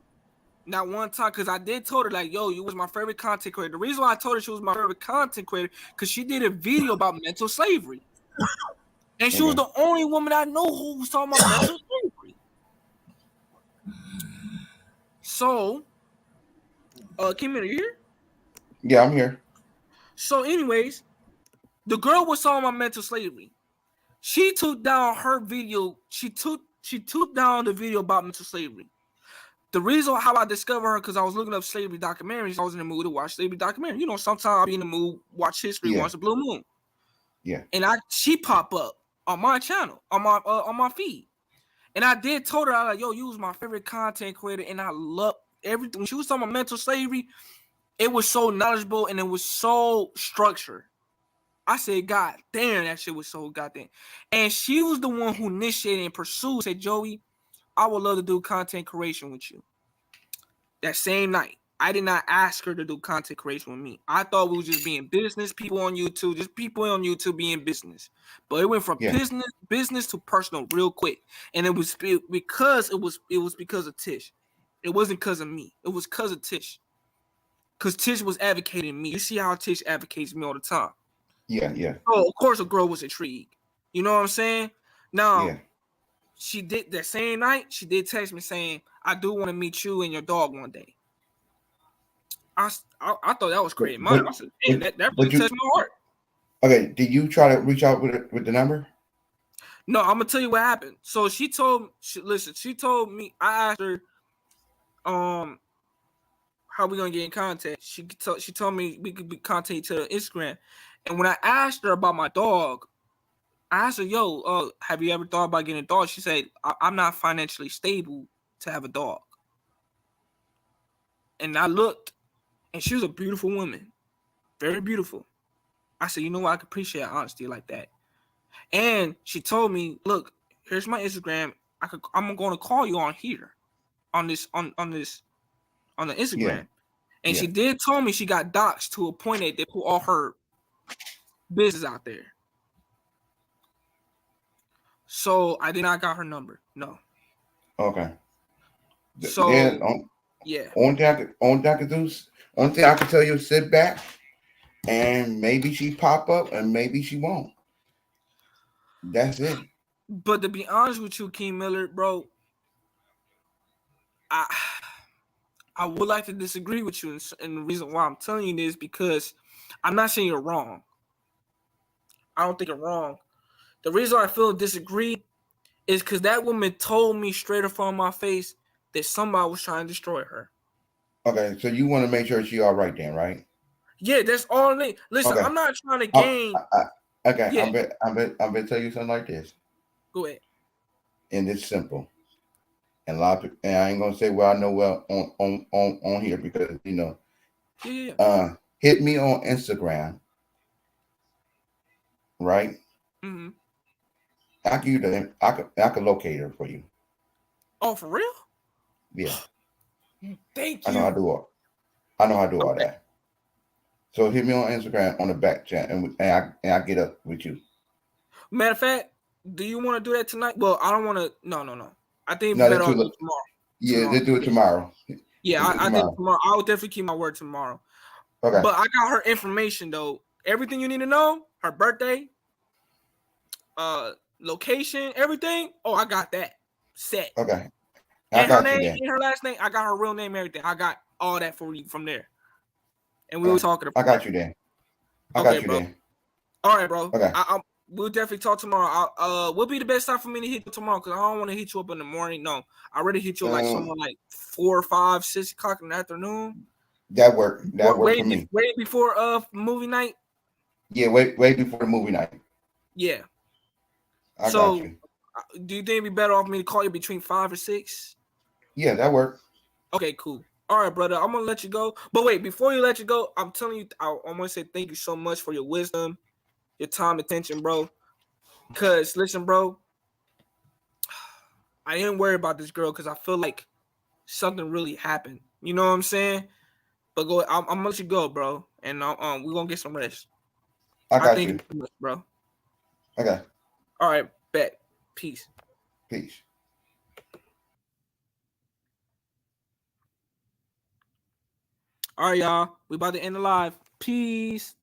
Not one time, because I did told her, like, yo, you was my favorite content creator. The reason why I told her she was my favorite content creator, because she did a video about mental slavery. And she was the only woman I know who was talking about mental slavery. So, Kim, are you here? Yeah, I'm here. So, anyways, the girl was talking about mental slavery. She took down her video. She took down the video about mental slavery. The reason how I discovered her, because I was looking up slavery documentaries. I was in the mood to watch slavery documentary. You know, sometimes I'll be in the mood, watch history once a blue moon. Yeah. And she pop up on my channel, on my feed. And I did told her, I was like, yo, you was my favorite content creator, and I love everything. When she was talking about mental slavery, it was so knowledgeable and it was so structured. I said, God damn, that shit was so goddamn. And she was the one who initiated and pursued, said, Joey, I would love to do content creation with you. That same night, I did not ask her to do content creation with me. I thought we was just being business people on YouTube, just people on YouTube being business. But it went from business to personal real quick. And it was because it was because of Tish. It wasn't because of me. It was because of Tish. Because Tish was advocating me. You see how Tish advocates me all the time. Yeah. So of course a girl was intrigued. You know what I'm saying? Now, she did that same night, she did text me saying, I do want to meet you and your dog one day. I thought that was crazy. I said, damn, that really touched my heart. Okay, did you try to reach out with the number? No, I'm gonna tell you what happened. So she told me, I asked her, how we gonna get in contact? She told me we could be contact to Instagram. And when I asked her about my dog, I asked her, yo, have you ever thought about getting a dog? She said, I'm not financially stable to have a dog. And I looked, and she was a beautiful woman. Very beautiful. I said, you know what? I could appreciate honesty like that. And she told me, look, here's my Instagram. I'm going to call you on here, on the Instagram. Yeah. And she did tell me she got doxxed to a point that they put all her business out there. So I did not got her number. No. Okay. So Only thing I can tell you is sit back, and maybe she pop up, and maybe she won't. That's it. But to be honest with you, King Miller, bro, I would like to disagree with you, and the reason why I'm telling you this because I'm not saying you're wrong. I don't think you're wrong. The reason I feel disagree is because that woman told me straight up on my face that somebody was trying to destroy her. Okay, so you want to make sure she all right then, right? Yeah, that's all I need. Listen, Okay. I'm not trying to gain. Okay, Yeah. I'm gonna tell you something like this, Go ahead. and it's simple. And a lot of people, and I ain't gonna say well I know well on here because you know. Yeah. Hit me on Instagram, right? Mm-hmm. I can locate her for you. Oh, for real? Yeah. Thank you. I know how to do all that. So hit me on Instagram on the back chat, and I get up with you. Matter of fact, do you want to do that tonight? Well, I don't want to. No. I think it's better off tomorrow. Yeah, let's do it tomorrow. Yeah, I think tomorrow. I will definitely keep my word tomorrow. Okay. But I got her information though. Everything you need to know. Her birthday, location, everything. Oh, I got that set. Okay. And her name, and her last name. I got her real name, everything. I got all that for you from there. And we were talking about. I got you then. I got you then. All right, bro. Okay. We'll definitely talk tomorrow. Will be the best time for me to hit you tomorrow because I don't want to hit you up in the morning. No, I already hit you like somewhere like 4 or 5, 6 o'clock in the afternoon. That worked. That worked for me. Way before movie night. Yeah, way before the movie night. Yeah. I got you. Do you think it'd be better off me to call you between 5 or 6? Yeah, that worked. Okay, cool. All right, brother. I'm gonna let you go. But wait, before you let you go, I'm telling you, I want to say thank you so much for your wisdom, your time, attention, bro. Cause listen, bro, I ain't worried about this girl because I feel like something really happened. You know what I'm saying? But go, I'm gonna let you go, bro, and we're gonna get some rest. I got you, bro. Okay. All right, bet. Peace. Peace. All right, y'all. We about to end the live. Peace.